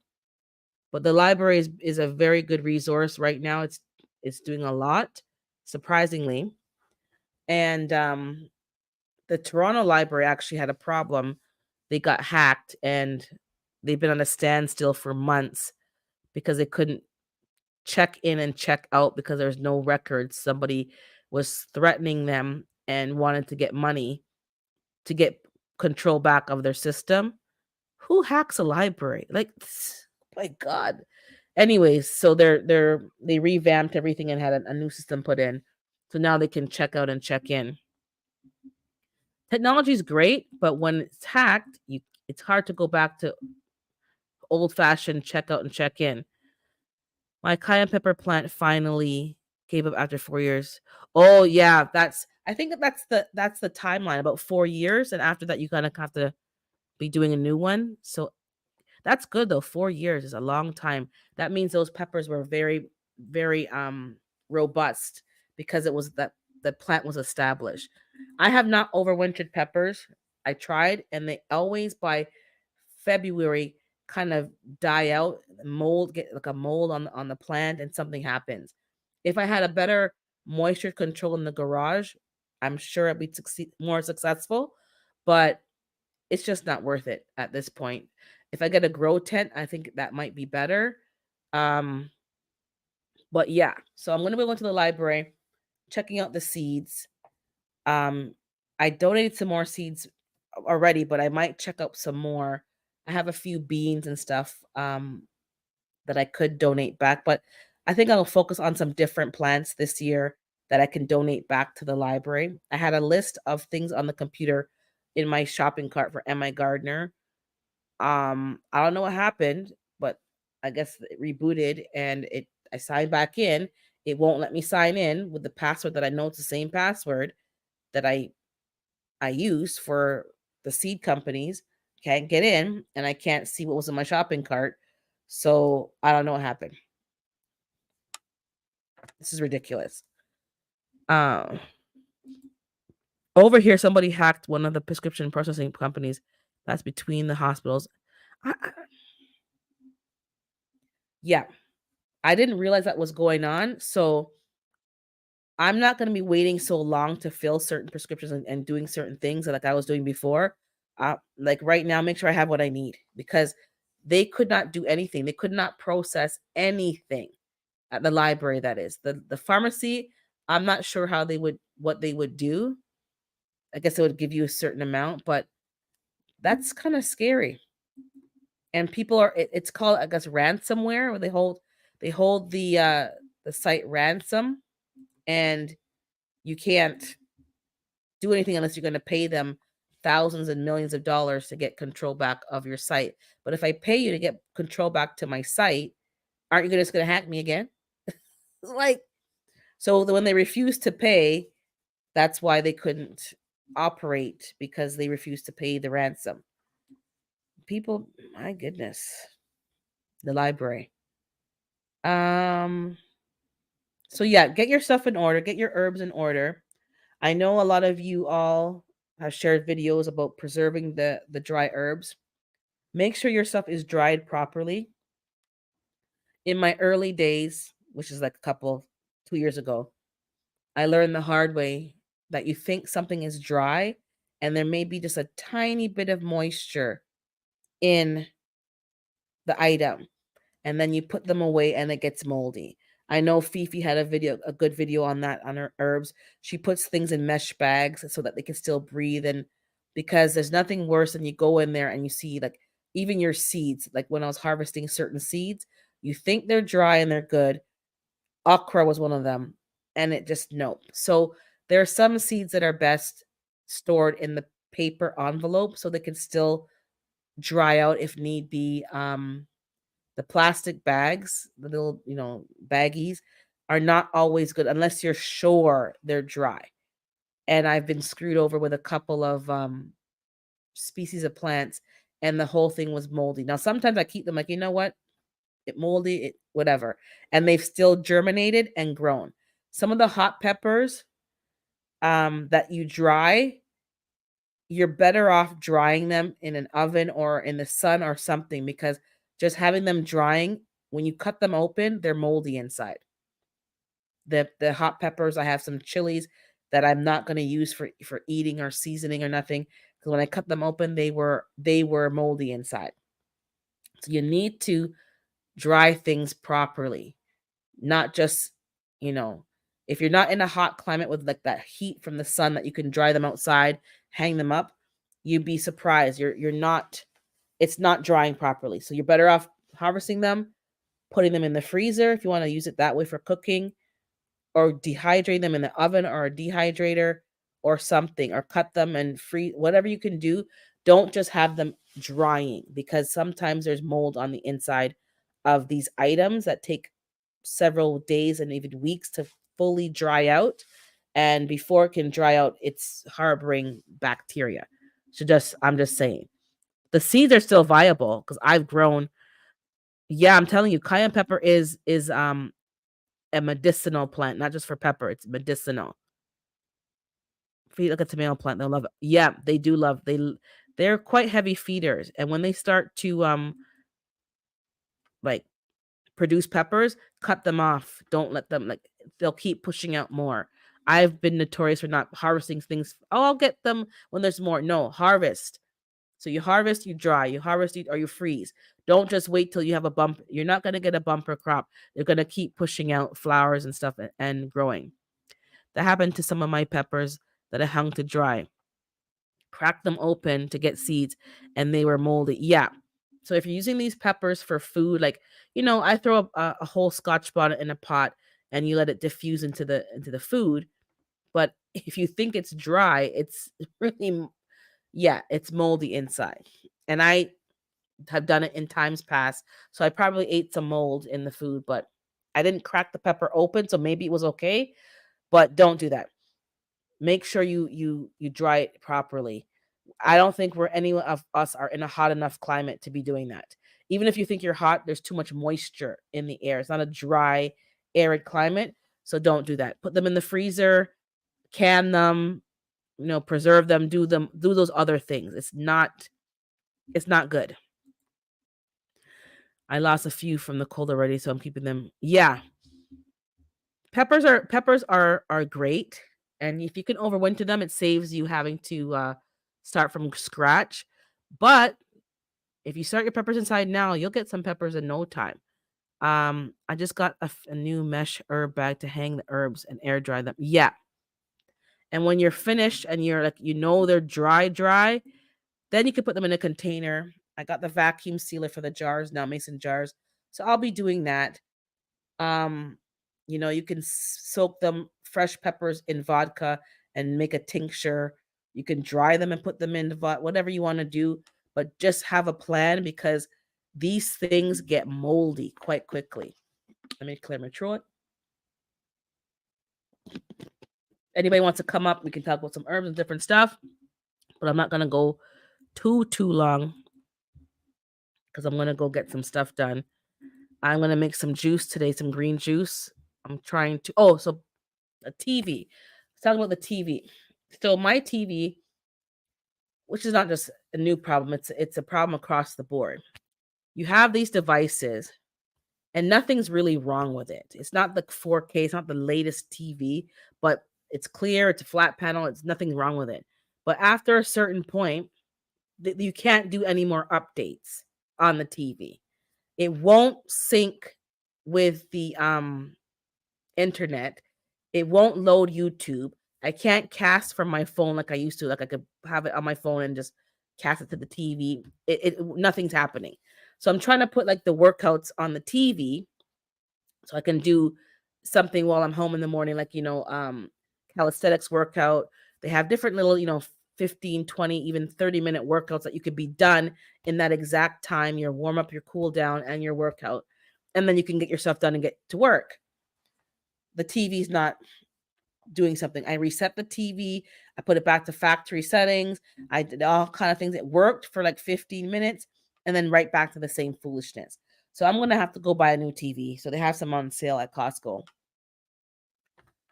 But the library is a very good resource right now. It's doing a lot, surprisingly. And the Toronto library actually had a problem. They got hacked, and they've been on a standstill for months because they couldn't check in and check out because there's no records. Somebody was threatening them and wanted to get money to get control back of their system. Who hacks a library? Like, my God. Anyways, so they revamped everything and had a new system put in. So now they can check out and check in. Technology is great, but when it's hacked, it's hard to go back to old fashioned check out and check in. My cayenne pepper plant finally gave up after 4 years. Oh yeah, I think that's the timeline, about 4 years, and after that you kind of have to be doing a new one. So that's good though. 4 years is a long time. That means those peppers were very, very robust because it was that the plant was established. I have not overwintered peppers. I tried, and they always by February kind of die out, mold, get like a mold on the plant, and something happens. If I had a better moisture control in the garage, I'm sure I'd be more successful, but it's just not worth it at this point. If I get a grow tent, I think that might be better. Um, but yeah, so I'm gonna be going to the library, checking out the seeds. Um, I donated some more seeds already, but I might check out some more. I have a few beans and stuff that I could donate back, but I think I'll focus on some different plants this year that I can donate back to the library. I had a list of things on the computer in my shopping cart for MI Gardner. I don't know what happened, but I guess it rebooted and I signed back in. It won't let me sign in with the password that I know it's the same password that I use for the seed companies. Can't get in, and I can't see what was in my shopping cart. So I don't know what happened. This is ridiculous. Um, Over here, somebody hacked one of the prescription processing companies that's between the hospitals. Yeah, I didn't realize that was going on. So I'm not going to be waiting so long to fill certain prescriptions and doing certain things like I was doing before. Like right now, make sure I have what I need because they could not do anything. They could not process anything at the library. That is the pharmacy. I'm not sure what they would do. I guess it would give you a certain amount, but that's kind of scary. And people it's called, I guess, ransomware, where they hold the site ransom, and you can't do anything unless you're going to pay them thousands and millions of dollars to get control back of your site. But if I pay you to get control back to my site, aren't you just going to hack me again? Like, so when they refused to pay, that's why they couldn't operate, because they refused to pay the ransom. People, my goodness, the library. Um, so yeah, get your stuff in order, get your herbs in order. I know a lot of you all have shared videos about preserving the dry herbs. Make sure your stuff is dried properly. In my early days, which is like 2 years ago, I learned the hard way that you think something is dry and there may be just a tiny bit of moisture in the item, and then you put them away and it gets moldy. I know Fifi had a good video on that on her herbs. She puts things in mesh bags so that they can still breathe, and because there's nothing worse than you go in there and you see, like, even your seeds, like when I was harvesting certain seeds, you think they're dry and they're good. Okra was one of them, and it just nope. So there are some seeds that are best stored in the paper envelope so they can still dry out if need be. The plastic bags, the little, baggies, are not always good unless you're sure they're dry. And I've been screwed over with a couple of species of plants, and the whole thing was moldy. Now, sometimes I keep them like, you know what? It moldy, it whatever. And they've still germinated and grown. Some of the hot peppers that you dry, you're better off drying them in an oven or in the sun or something, because just having them drying, when you cut them open, they're moldy inside. The hot peppers, I have some chilies that I'm not going to use for eating or seasoning or nothing, because when I cut them open, they were moldy inside. So you need to dry things properly. not just, you know, if you're not in a hot climate with like that heat from the sun that you can dry them outside, hang them up, you'd be surprised. You're not, it's not drying properly. So you're better off harvesting them, putting them in the freezer if you want to use it that way for cooking, or dehydrate them in the oven or a dehydrator or something, or cut them and free, whatever you can do. Don't just have them drying, because sometimes there's mold on the inside of these items that take several days and even weeks to fully dry out. And before it can dry out, it's harboring bacteria. So I'm just saying, the seeds are still viable because I've grown. Yeah, I'm telling you, cayenne pepper is a medicinal plant, not just for pepper. It's medicinal. If you look at tomato plant, they'll love it. Yeah, they do love. They're quite heavy feeders, and when they start to like produce peppers, cut them off. Don't let them, like, they'll keep pushing out more. I've been notorious for not harvesting things. Oh, I'll get them when there's more. No, harvest. So you harvest, you dry, you harvest, or you freeze. Don't just wait till you have a bump. You're not going to get a bumper crop. They're going to keep pushing out flowers and stuff and growing. That happened to some of my peppers that I hung to dry. Cracked them open to get seeds, and they were moldy. Yeah. So if you're using these peppers for food, like, I throw a whole Scotch bonnet in a pot and you let it diffuse into the food. But if you think it's dry, it's really, yeah, it's moldy inside. And I have done it in times past. So I probably ate some mold in the food, but I didn't crack the pepper open, so maybe it was okay. But don't do that. Make sure you dry it properly. I don't think any of us are in a hot enough climate to be doing that. Even if you think you're hot, there's too much moisture in the air. It's not a dry, arid climate. So don't do that. Put them in the freezer, can them, preserve them, do those other things. It's not good. I lost a few from the cold already, so I'm keeping them. Yeah. Peppers are great. And if you can overwinter them, it saves you having to start from scratch. But if you start your peppers inside now, you'll get some peppers in no time. I just got a new mesh herb bag to hang the herbs and air dry them. Yeah. And when you're finished and you're like, they're dry, then you can put them in a container. I got the vacuum sealer for the jars now, mason jars. So I'll be doing that. Um, you can soak them, fresh peppers, in vodka and make a tincture. You can dry them and put them in whatever you want to do, but just have a plan, because these things get moldy quite quickly. Let me clear my throat. Anybody wants to come up, we can talk about some herbs and different stuff, but I'm not going to go too long because I'm going to go get some stuff done. I'm going to make some juice today, some green juice. I'm trying to, so a TV. Let's talk about the TV. So my TV, which is not just a new problem, it's a problem across the board. You have these devices and nothing's really wrong with it. It's not the 4K, it's not the latest TV, but it's clear, it's a flat panel, it's nothing wrong with it. But after a certain point, you can't do any more updates on the TV. It won't sync with the internet. It won't load YouTube. I can't cast from my phone like I used to. Like I could have it on my phone and just cast it to the TV. Nothing's happening. So I'm trying to put like the workouts on the TV so I can do something while I'm home in the morning, like, calisthenics workout. They have different little, 15, 20, even 30-minute workouts that you could be done in that exact time, your warm up, your cool down, and your workout. And then you can get yourself done and get to work. The TV's not doing something. I reset the TV. I put it back to factory settings. I did all kind of things. It worked for like 15 minutes and then right back to the same foolishness. So I'm going to have to go buy a new TV. So they have some on sale at Costco.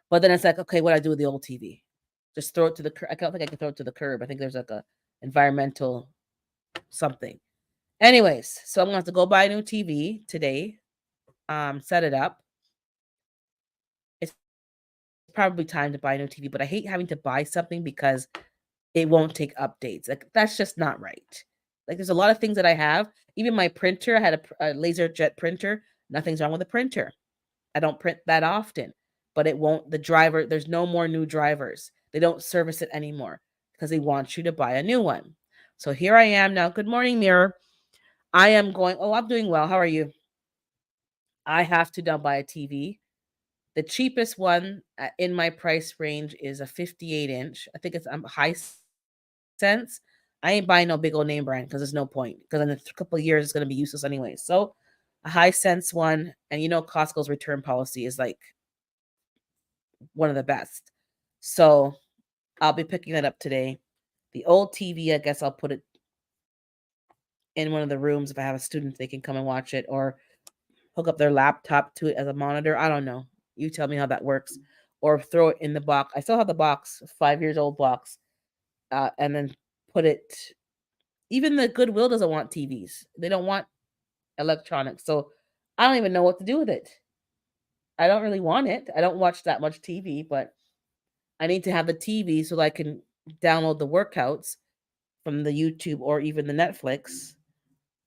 But then it's like, okay, what do I do with the old TV? Just throw it to the curb. I don't think I can throw it to the curb. I think there's like a environmental something. Anyways, so I'm going to have to go buy a new TV today. Set it up. It's probably time to buy a new TV, but I hate having to buy something because it won't take updates. Like, that's just not right. Like, there's a lot of things that I have. Even my printer, I had a laser jet printer. Nothing's wrong with the printer. I don't print that often, but it won't, the driver, there's no more new drivers. They don't service it anymore because they want you to buy a new one. So here I am now. Good morning, Mirror. I am going, oh, I'm doing well. How are you? I have to now buy a TV. The cheapest one in my price range is a 58 inch. I think it's high sense. I ain't buying no big old name brand because there's no point. Because in a couple of years, it's going to be useless anyway. So a high sense one, and Costco's return policy is like one of the best. So I'll be picking that up today. The old TV, I guess I'll put it in one of the rooms if I have a student, they can come and watch it, or hook up their laptop to it as a monitor. I don't know. You tell me how that works. Or throw it in the box. I still have the box, 5 years old box, and then put it. Even the Goodwill doesn't want TVs. They don't want electronics. So I don't even know what to do with it. I don't really want it. I don't watch that much TV, but I need to have the TV so that I can download the workouts from the YouTube or even the Netflix,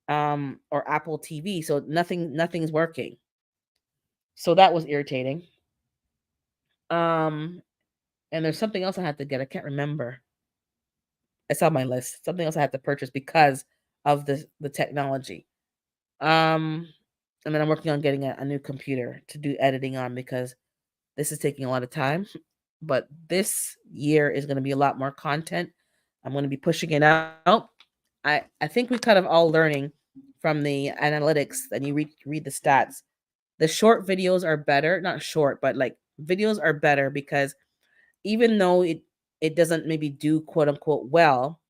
or Apple TV. So nothing's working. So that was irritating. And there's something else I had to get. I can't remember. It's on my list. Something else I had to purchase because of the technology. And then I'm working on getting a new computer to do editing on because this is taking a lot of time. But this year is going to be a lot more content. I'm going to be pushing it out. I think we kind of all learning from the analytics, and you read the stats. The short videos are better, not short, but like videos are better because even though it doesn't maybe do quote unquote well,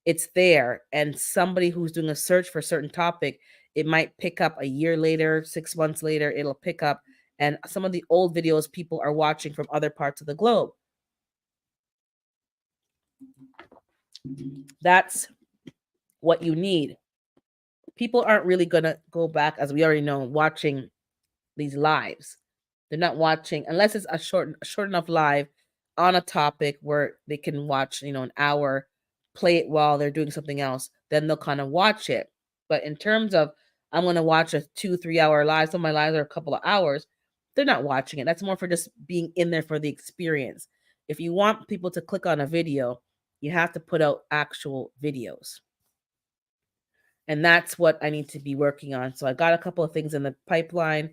it's there, and somebody who's doing a search for a certain topic, it might pick up a year later, 6 months later, it'll pick up, and some of the old videos people are watching from other parts of the globe. That's what you need. People aren't really going to go back, as we already know, watching these lives. They're not watching unless it's a short enough live on a topic where they can watch, an hour, play it while they're doing something else. Then they'll kind of watch it. But in terms of I'm going to watch a 2-3 hour live, some of my lives are a couple of hours, they're not watching it. That's more for just being in there for the experience. If you want people to click on a video, you have to put out actual videos. And that's what I need to be working on. So I got a couple of things in the pipeline.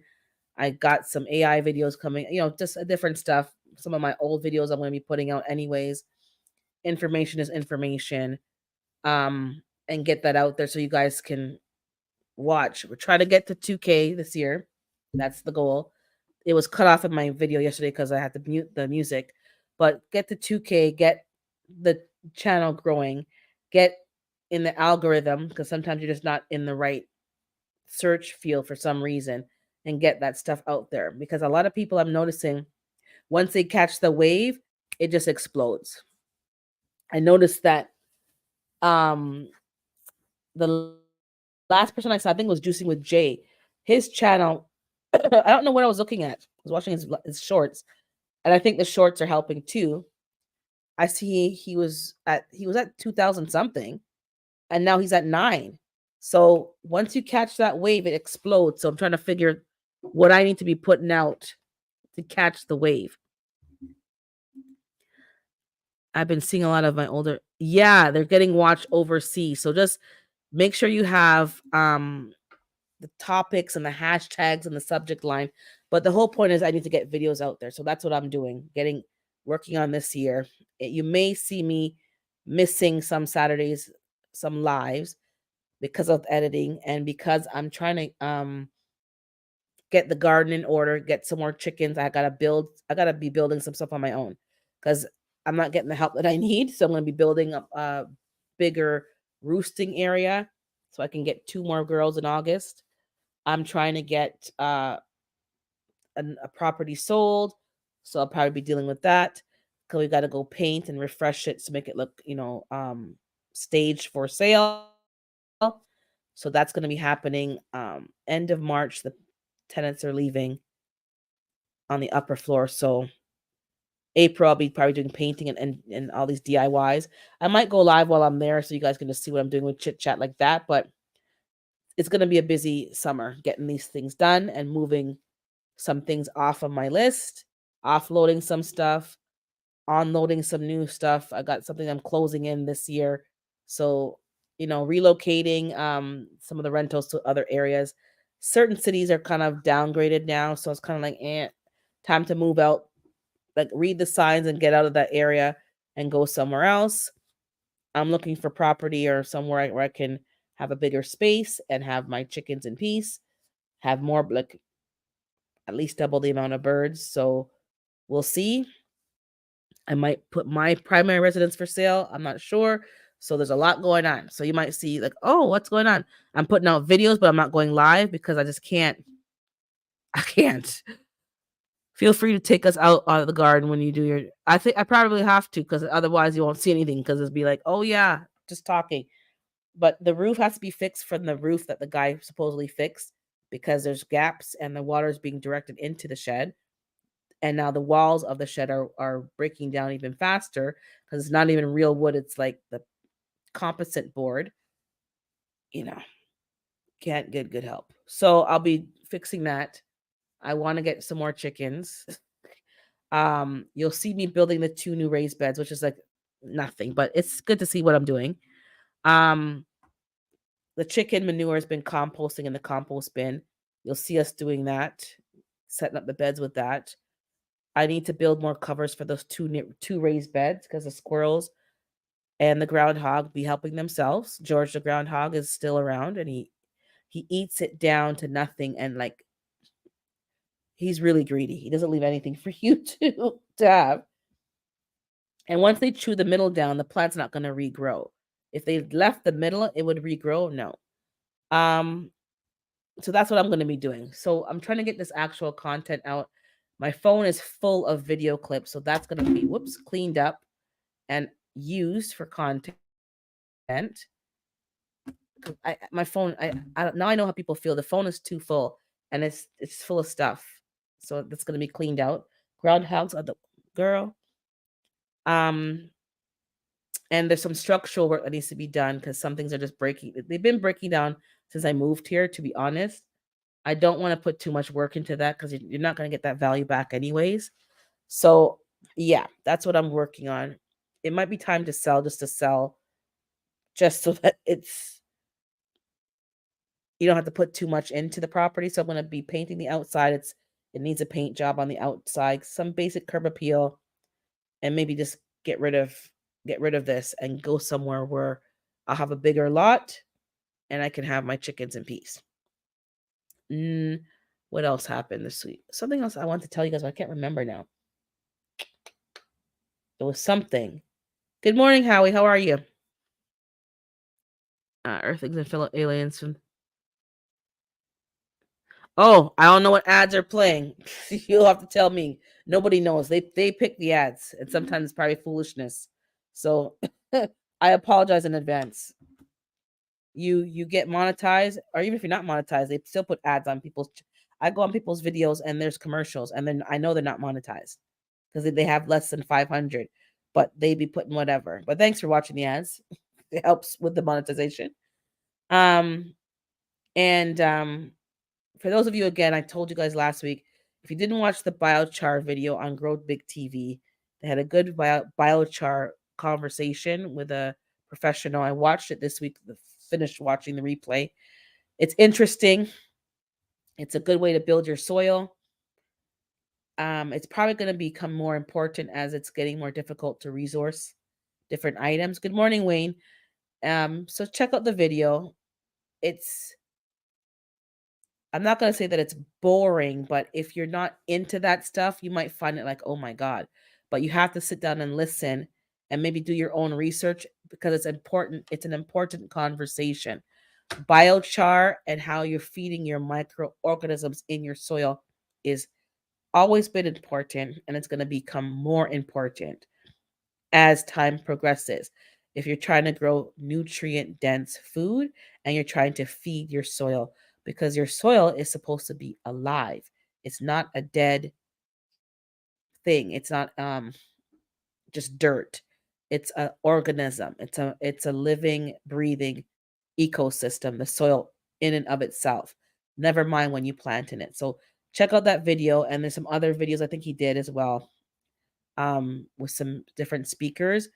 I got some AI videos coming, just a different stuff. Some of my old videos I'm going to be putting out anyways. Information is information. And get that out there so you guys can watch. We're trying to get to 2K this year. That's the goal. It was cut off in my video yesterday because I had to mute the music. But get to 2K, get the channel growing, get in the algorithm, because sometimes you're just not in the right search field for some reason, and get that stuff out there. Because a lot of people I'm noticing, once they catch the wave, it just explodes. I noticed that the last person I saw, I think, was Juicing with Jay. His channel, I don't know what I was looking at. I was watching his shorts, and I think the shorts are helping too. I see he was at 2,000 something, and now he's at 9. So once you catch that wave, it explodes. So I'm trying to figure what I need to be putting out to catch the wave. I've been seeing a lot of my older, they're getting watched overseas. So just make sure you have the topics and the hashtags and the subject line. But the whole point is I need to get videos out there. So that's what I'm doing, working on this year. You may see me missing some Saturdays, some lives, because of editing and because I'm trying to get the garden in order, get some more chickens. I gotta be building some stuff on my own because I'm not getting the help that I need. So I'm gonna be building up a bigger roosting area so I can get 2 more girls in August. I'm trying to get a property sold, so I'll probably be dealing with that because we got to go paint and refresh it to make it look, staged for sale. So that's going to be happening end of March. The tenants are leaving on the upper floor, so April I'll be probably doing painting and all these DIYs. I might go live while I'm there so you guys can just see what I'm doing with chit chat like that, but it's going to be a busy summer getting these things done and moving some things off of my list, offloading some stuff, onloading some new stuff. I got something I'm closing in this year. So, relocating some of the rentals to other areas. Certain cities are kind of downgraded now, so it's kind of like, time to move out. Like, read the signs and get out of that area and go somewhere else. I'm looking for property or somewhere where I can have a bigger space and have my chickens in peace, have more, like, at least double the amount of birds. So we'll see. I might put my primary residence for sale. I'm not sure. So there's a lot going on. So you might see, like, oh, what's going on? I'm putting out videos, but I'm not going live because I just can't. I can't. Feel free to take us out of the garden when you do your. I think I probably have to, because otherwise you won't see anything, because it'll be like, oh yeah, just talking. But the roof has to be fixed from the roof that the guy supposedly fixed, because there's gaps and the water is being directed into the shed. And now the walls of the shed are breaking down even faster, because it's not even real wood. It's like the composite board. You know, can't get good help. So I'll be fixing that. I want to get some more chickens. You'll see me building the 2 new raised beds, which is like nothing, but it's good to see what I'm doing. Um, the chicken manure has been composting in the compost bin. You'll see us doing that, setting up the beds with that. I need to build more covers for those two raised beds, because the squirrels and the groundhog be helping themselves. George the groundhog is still around, and he eats it down to nothing, and like, he's really greedy. He doesn't leave anything for you to have. And once they chew the middle down, the plant's not going to regrow. If they left the middle, it would regrow. No. Um, so that's what I'm going to be doing. So I'm trying to get this actual content out. My phone is full of video clips, so that's going to be cleaned up and used for content. My phone, I now I know how people feel. The phone is too full, and it's full of stuff. So that's going to be cleaned out. Groundhogs are the girl. Um, and there's some structural work that needs to be done, because some things are just breaking. They've been breaking down since I moved here, to be honest. I don't want to put too much work into that, because you're not going to get that value back anyways. So yeah, that's what I'm working on. It might be time to sell, just so that you don't have to put too much into the property. So I'm going to be painting the outside. It needs a paint job on the outside, some basic curb appeal, and maybe just get rid of this and go somewhere where I'll have a bigger lot and I can have my chickens in peace. What else happened this week? Something else I want to tell you guys, but I can't remember now. It was something. Good morning, Howie. How are you? Earthlings and fellow aliens from. Oh, I don't know what ads are playing. You'll have to tell me. Nobody knows. They pick the ads, and sometimes it's probably foolishness. So I apologize in advance. You get monetized, or even if you're not monetized, they still put ads on people's. I go on people's videos and there's commercials, and then I know they're not monetized because they have less than 500, but they be putting whatever. But thanks for watching the ads. It helps with the monetization. And for those of you, again, I told you guys last week, if you didn't watch the biochar video on Grow Big TV, they had a good biochar conversation with a professional. I watched it this week, finished watching the replay. It's interesting. It's a good way to build your soil. It's probably going to become more important as it's getting more difficult to resource different items. Good morning, Wayne. So check out the video. I'm not going to say that it's boring, but if you're not into that stuff, you might find it like, oh my God. But you have to sit down and listen and maybe do your own research, because it's important. It's an important conversation. Biochar and how you're feeding your microorganisms in your soil is always been important, and it's going to become more important as time progresses. If you're trying to grow nutrient dense food and you're trying to feed your soil, because your soil is supposed to be alive. It's not a dead thing. It's not just dirt. It's an organism. It's a living, breathing ecosystem, the soil in and of itself. Never mind when you plant in it. So check out that video. And there's some other videos I think he did as well, with some different speakers.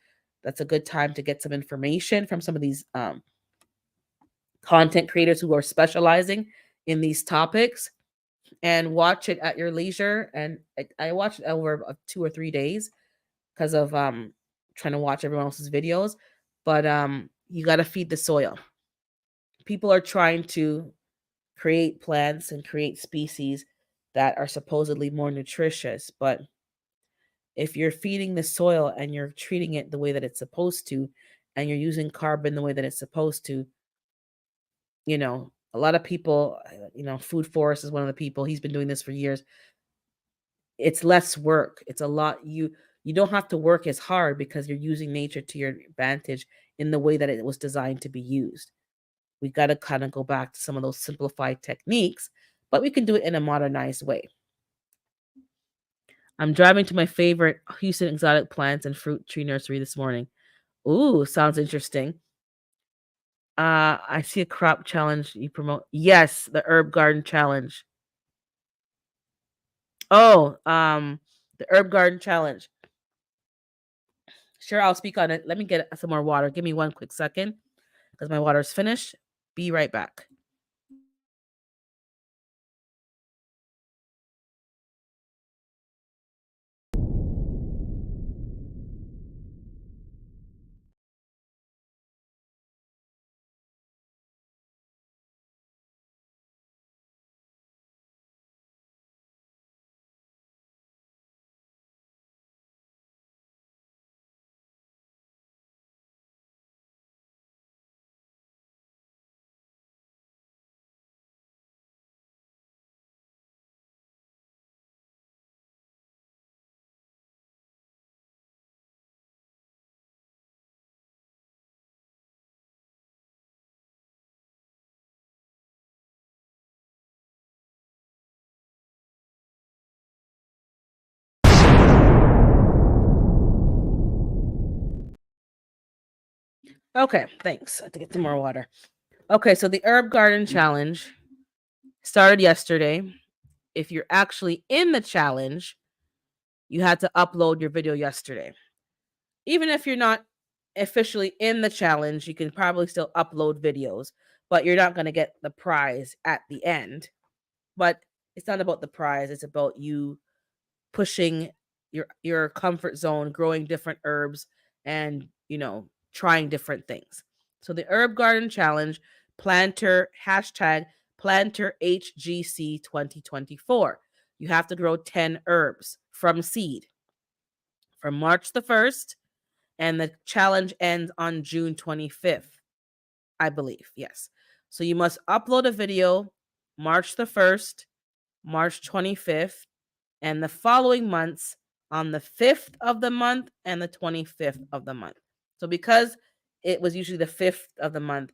That's a good time to get some information from some of these content creators who are specializing in these topics, and watch it at your leisure. And I watched it over 2 or 3 days because of trying to watch everyone else's videos. But you got to feed the soil. People are trying to create plants and create species that are supposedly more nutritious, but if you're feeding the soil and you're treating it the way that it's supposed to, and you're using carbon the way that it's supposed to, a lot of people, Food Forest is one of the people, he's been doing this for years. It's less work. It's a lot. You don't have to work as hard because you're using nature to your advantage in the way that it was designed to be used. We got to kind of go back to some of those simplified techniques, but we can do it in a modernized way. I'm driving to my favorite Houston exotic plants and fruit tree nursery this morning. Ooh, sounds interesting. I see a crop challenge you promote. Yes, the herb garden challenge. Oh, the herb garden challenge. Sure, I'll speak on it. Let me get some more water. Give me one quick second because my water's finished. Be right back. Okay, thanks. I have to get some more water. Okay, so the herb garden challenge started yesterday. If you're actually in the challenge, you had to upload your video yesterday. Even if you're not officially in the challenge, you can probably still upload videos, but you're not going to get the prize at the end. But it's not about the prize, it's about you pushing your comfort zone, growing different herbs, and trying different things. So the herb garden challenge, planter hashtag planter HGC 2024. You have to grow 10 herbs from seed from March the 1st, and the challenge ends on June 25th, I believe. Yes. So you must upload a video March the 1st, March 25th, and the following months on the 5th of the month and the 25th of the month. So because it was usually the 5th of the month,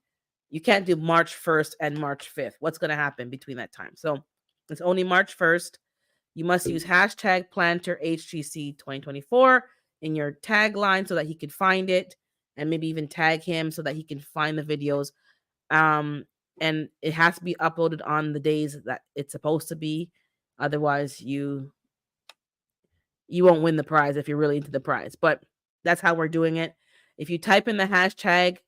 you can't do March 1st and March 5th. What's going to happen between that time? So it's only March 1st. You must use hashtag planter HGC 2024 in your tagline so that he can find it, and maybe even tag him so that he can find the videos. And it has to be uploaded on the days that it's supposed to be. Otherwise, you won't win the prize if you're really into the prize. But that's how we're doing it. If you type in the hashtag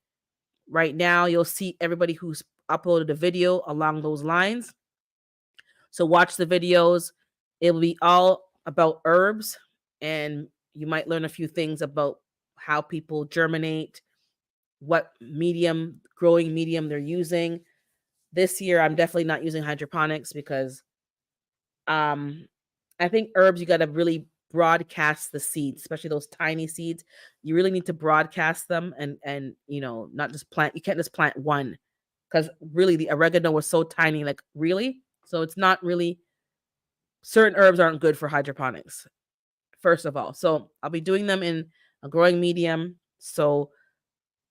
right now, you'll see everybody who's uploaded a video along those lines. So watch the videos. It will be all about herbs, and you might learn a few things about how people germinate, what growing medium they're using. This year, I'm definitely not using hydroponics because I think herbs, you got to really broadcast the seeds, especially those tiny seeds. You really need to broadcast them, and not just plant. You can't just plant one, because really the oregano was so tiny. Like, really, so it's not really. Certain herbs aren't good for hydroponics, first of all. So I'll be doing them in a growing medium. So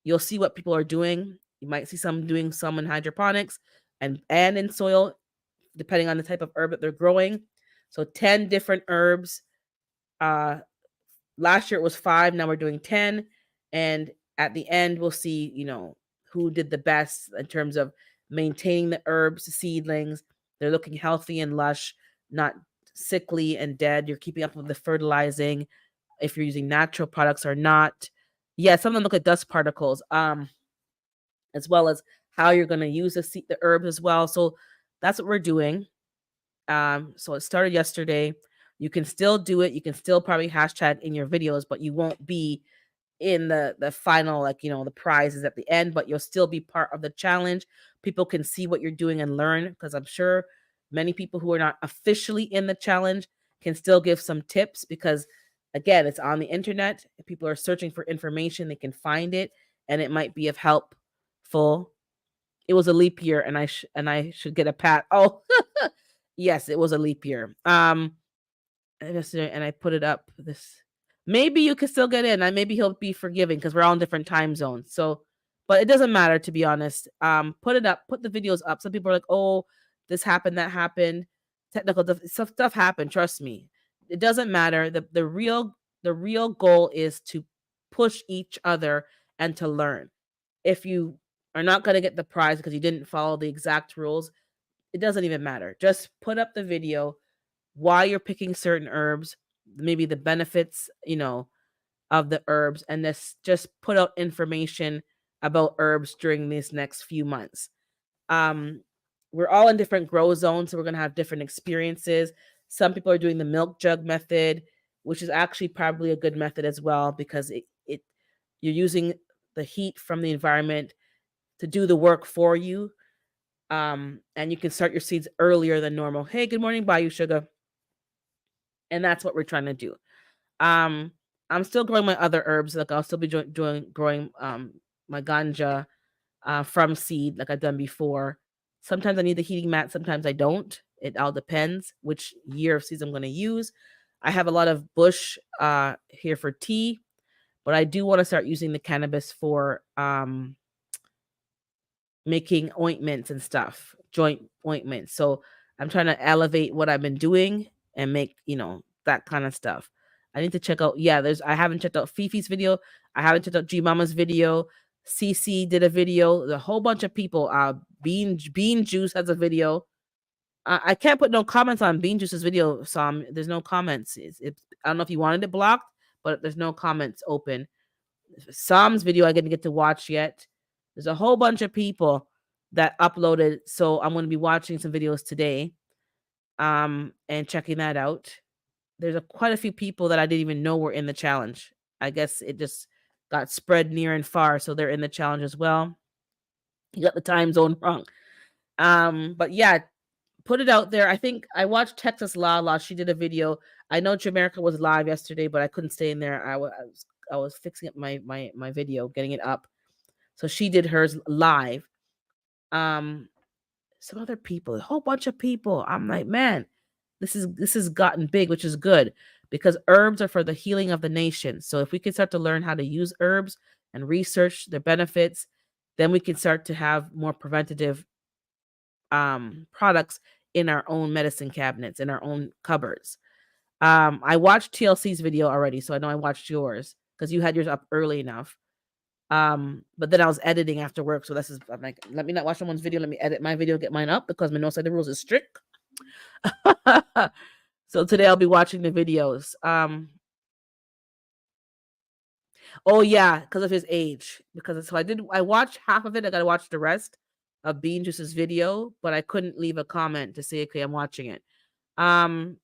you'll see what people are doing. You might see some doing some in hydroponics and in soil, depending on the type of herb that they're growing. So 10 different herbs. Last year it was 5, now we're doing 10. And at the end, we'll see, who did the best in terms of maintaining the herbs, the seedlings. They're looking healthy and lush. not sickly and dead. You're keeping up with the fertilizing, if you're using natural products or not. Yeah, some of them look at dust particles, as well as how you're going to use the herbs as well. So that's what we're doing. So it started yesterday. You can still do it. You can still probably hashtag in your videos, but you won't be in the final, like, the prizes at the end, but you'll still be part of the challenge. People can see what you're doing and learn, because I'm sure many people who are not officially in the challenge can still give some tips, because again, it's on the internet. If people are searching for information, they can find it, and it might be of helpful. It was a leap year, and I should get a pat. Oh, yes, it was a leap year. And I put it up. Maybe you could still get in. And maybe he'll be forgiving, because we're all in different time zones. So, but it doesn't matter, to be honest. Put it up. Put the videos up. Some people are like, "Oh, this happened, that happened." Technical stuff happened. Trust me, it doesn't matter. The real goal is to push each other and to learn. If you are not going to get the prize because you didn't follow the exact rules, it doesn't even matter. Just put up the video, why you're picking certain herbs, maybe the benefits, of the herbs, and this just put out information about herbs during these next few months. Um, we're all in different grow zones, so we're gonna have different experiences. Some people are doing the milk jug method, which is actually probably a good method as well, because it you're using the heat from the environment to do the work for you. And you can start your seeds earlier than normal. Hey, good morning, Bayou Sugar. And that's what we're trying to do. Um, I'm still growing my other herbs. Like, I'll still be doing growing my ganja from seed, like I've done before. Sometimes I need the heating mat, sometimes I don't. It all depends which year of seeds I'm going to use. I have a lot of bush here for tea, but I do want to start using the cannabis for making ointments and stuff, joint ointments. So I'm trying to elevate what I've been doing and make, that kind of stuff. I need to check out, yeah, I haven't checked out Fifi's video. I haven't checked out G Mama's video. CC did a video. There's a whole bunch of people. Bean Juice has a video. I can't put no comments on Bean Juice's video, Sam. There's no comments. I don't know if you wanted it blocked, but there's no comments open. Sam's video I didn't get to watch yet. There's a whole bunch of people that uploaded, so I'm going to be watching some videos today, and checking that out. There's quite a few people that I didn't even know were in the challenge. I guess it just got spread near and far, so they're in the challenge as well. You got the time zone wrong. But yeah, put it out there. I think I watched Texas Lala. She did a video. I know Jamaica was live yesterday, but I couldn't stay in there. I was fixing up my video, getting it up. So she did hers live. Um, some other people, a whole bunch of people. I'm like, man, this has gotten big, which is good, because herbs are for the healing of the nation. So if we can start to learn how to use herbs and research their benefits, then we can start to have more preventative products in our own medicine cabinets, in our own cupboards. I watched TLC's video already, so I know I watched yours because you had yours up early enough. But then I was editing after work, so I'm like, let me not watch someone's video. Let me edit my video, get mine up, because my no side the rules is strict. So today I'll be watching the videos. Oh yeah, because of his age. I watched half of it. I gotta watch the rest of Bean Juice's video, but I couldn't leave a comment to say, okay, I'm watching it. Um,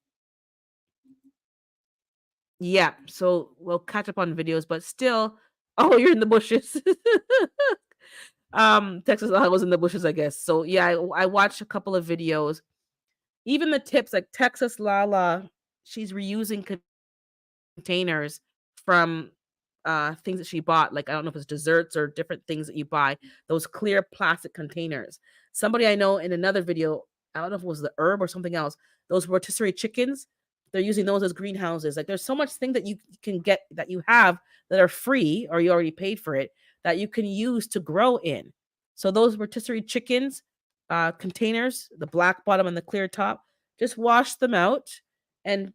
yeah, so we'll catch up on videos, but still, oh, you're in the bushes. Texas I was in the bushes, I guess. So yeah, I watched a couple of videos. Even the tips, like Texas Lala, she's reusing containers from things that she bought. Like, I don't know if it's desserts or different things that you buy, those clear plastic containers. Somebody I know in another video, I don't know if it was the herb or something else, those rotisserie chickens, they're using those as greenhouses. Like, there's so much thing that you can get, that you have, that are free or you already paid for it, that you can use to grow in. So those rotisserie chickens containers, the black bottom and the clear top, just wash them out, and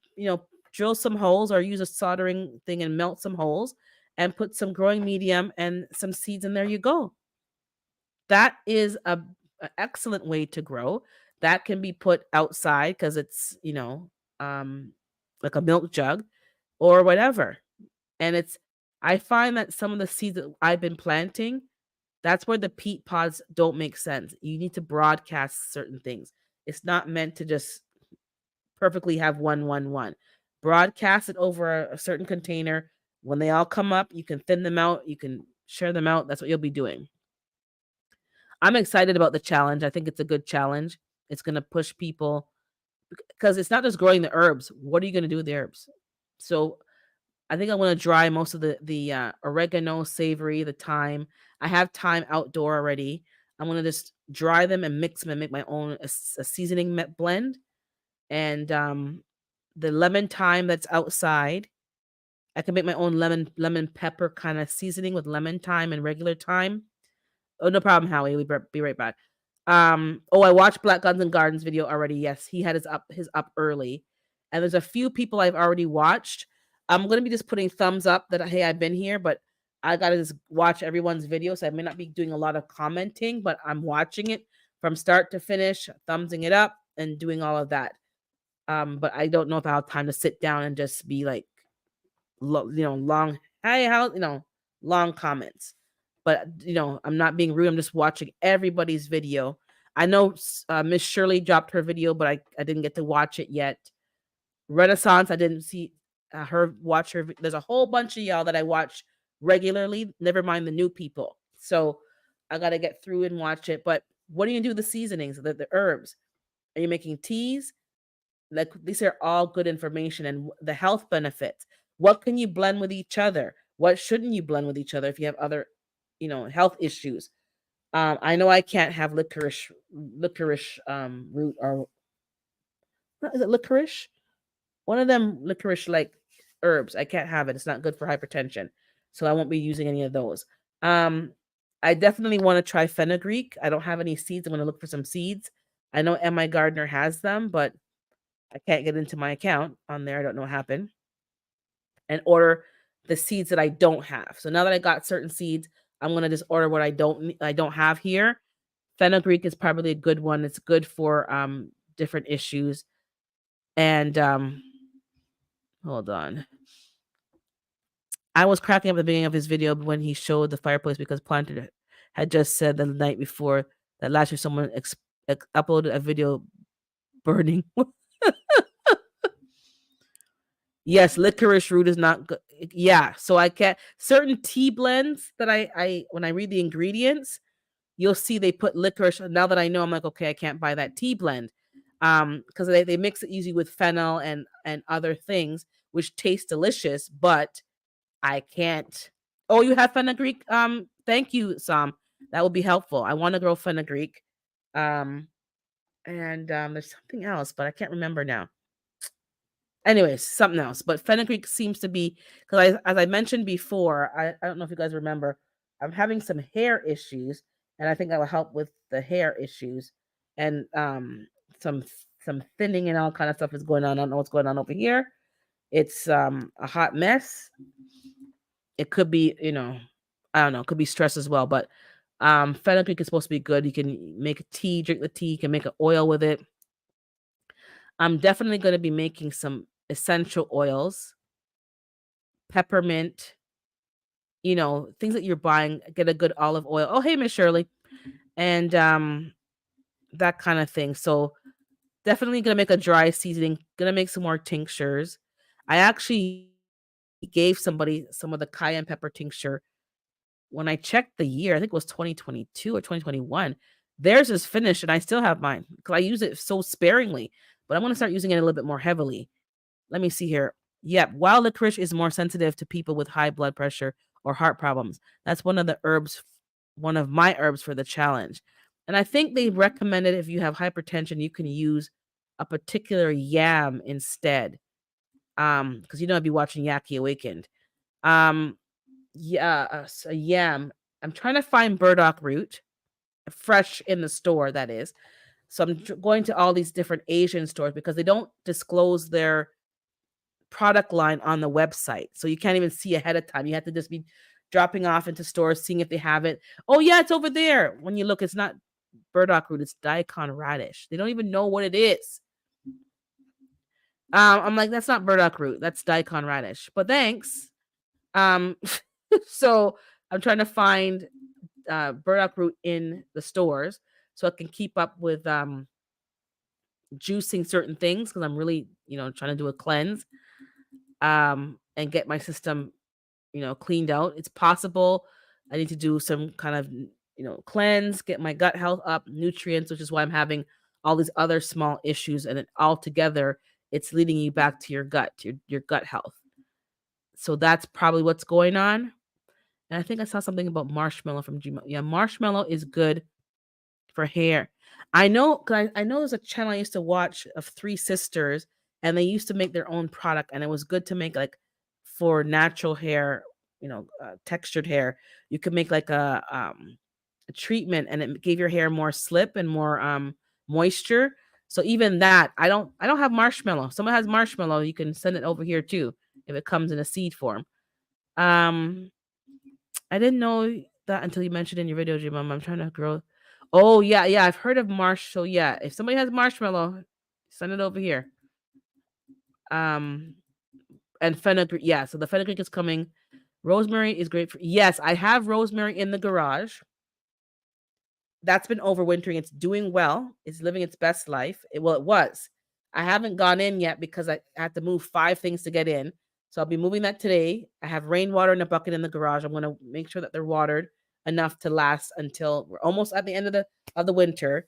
drill some holes or use a soldering thing and melt some holes, and put some growing medium and some seeds in there. You go. That is a excellent way to grow. that can be put outside because it's, like a milk jug or whatever. And I find that some of the seeds that I've been planting, that's where the peat pods don't make sense. You need to broadcast certain things. It's not meant to just perfectly have one, one, one. Broadcast it over a certain container. When they all come up, you can thin them out. You can share them out. That's what you'll be doing. I'm excited about the challenge. I think it's a good challenge. It's going to push people because it's not just growing the herbs. What are you going to do with the herbs? So I think I want to dry most of the oregano, savory, the thyme. I have thyme outdoor already. I'm gonna just dry them and mix them and make my own a seasoning blend. And the lemon thyme that's outside, I can make my own lemon pepper kind of seasoning with lemon thyme and regular thyme. Oh, no problem, Howie. We'll be right back. Oh, I watched Black Guns and Gardens video already. Yes, he had his up early, and there's a few people I've already watched. I'm gonna be just putting thumbs up that hey, I've been here, but I gotta just watch everyone's video, so I may not be doing a lot of commenting, but I'm watching it from start to finish, thumbsing it up, and doing all of that. But I don't know if I have time to sit down and just be like, long, hey, how, long comments. But I'm not being rude. I'm just watching everybody's video. I know Miss Shirley dropped her video, but I didn't get to watch it yet. Renaissance, I didn't see her watch her. There's a whole bunch of y'all that I watch regularly. Never mind the new people. So I got to get through and watch it. But what do you do with the seasonings, the herbs? Are you making teas? Like these are all good information and the health benefits. What can you blend with each other? What shouldn't you blend with each other if you have other, health issues? I know I can't have licorice root, or is it licorice? One of them licorice like herbs. I can't have it. It's not good for hypertension. So I won't be using any of those. I definitely want to try fenugreek. I don't have any seeds. I'm going to look for some seeds. I know M.I. Gardner has them, but I can't get into my account on there. I don't know what happened. And order the seeds that I don't have. So now that I got certain seeds, I'm going to just order what I don't have here. Fenugreek is probably a good one. It's good for different issues. And hold on. I was cracking up at the beginning of his video when he showed the fireplace because Planted had just said the night before that last year someone uploaded a video burning. Yes, licorice root is not good. Yeah, so I can't. Certain tea blends that I when I read the ingredients, you'll see they put licorice. Now that I know, I'm like, okay, I can't buy that tea blend, because they mix it usually with fennel and other things, which taste delicious, but I can't. Oh, you have fenugreek? Thank you, Sam. That would be helpful. I want to grow fenugreek. And there's something else, but I can't remember now. Anyways, something else. But fenugreek seems to be because as I mentioned before, I don't know if you guys remember, I'm having some hair issues, and I think that will help with the hair issues. And some some thinning and all kind of stuff is going on. I don't know what's going on over here. It's a hot mess. It could be, I don't know, it could be stress as well. But fenugreek is supposed to be good. You can make a tea, drink the tea, you can make an oil with it. I'm definitely going to be making some essential oils, peppermint, things that you're buying, get a good olive oil. Oh, hey, Miss Shirley. And that kind of thing. So definitely going to make a dry seasoning, going to make some more tinctures. I actually gave somebody some of the cayenne pepper tincture. When I checked the year, I think it was 2022 or 2021. Theirs is finished and I still have mine because I use it so sparingly, but I'm going to start using it a little bit more heavily. Let me see here. Yep, wild licorice is more sensitive to people with high blood pressure or heart problems. That's one of my herbs for the challenge. And I think they recommended if you have hypertension, you can use a particular yam instead. Because I'd be watching Yaki Awakened. Yeah, a yam. I'm trying to find burdock root, fresh in the store, that is. So I'm going to all these different Asian stores because they don't disclose their product line on the website. So you can't even see ahead of time. You have to just be dropping off into stores, seeing if they have it. Oh, yeah, it's over there. When you look, it's not. burdock root. It's daikon radish. They don't even know what it is. I'm like, that's not burdock root. That's daikon radish. But thanks. Um, so I'm trying to find burdock root in the stores so I can keep up with juicing certain things because I'm really, trying to do a cleanse and get my system, cleaned out. It's possible I need to do some kind of, cleanse, get my gut health up, nutrients, which is why I'm having all these other small issues. And it all together, it's leading you back to your gut, to your gut health. So that's probably what's going on. And I think I saw something about marshmallow from Gmail. Yeah, marshmallow is good for hair. I know, cause I know there's a channel I used to watch of three sisters, and they used to make their own product, and it was good to make like for natural hair, textured hair. You could make like a treatment, and it gave your hair more slip and more moisture. So even that, I don't have marshmallow. If someone has marshmallow, you can send it over here too if it comes in a seed form. Um, I didn't know that until you mentioned in your video, G Mom. I'm trying to grow. Oh yeah, yeah. I've heard of marsh. So yeah, if somebody has marshmallow, send it over here. Um, and fenugreek. Yeah, so the fenugreek is coming. Rosemary is great for. Yes, I have rosemary in the garage. That's been overwintering. It's doing well. It's living its best life. It was. I haven't gone in yet because I had to move 5 things to get in. So I'll be moving that today. I have rainwater in a bucket in the garage. I'm going to make sure that they're watered enough to last until we're almost at the end of the winter.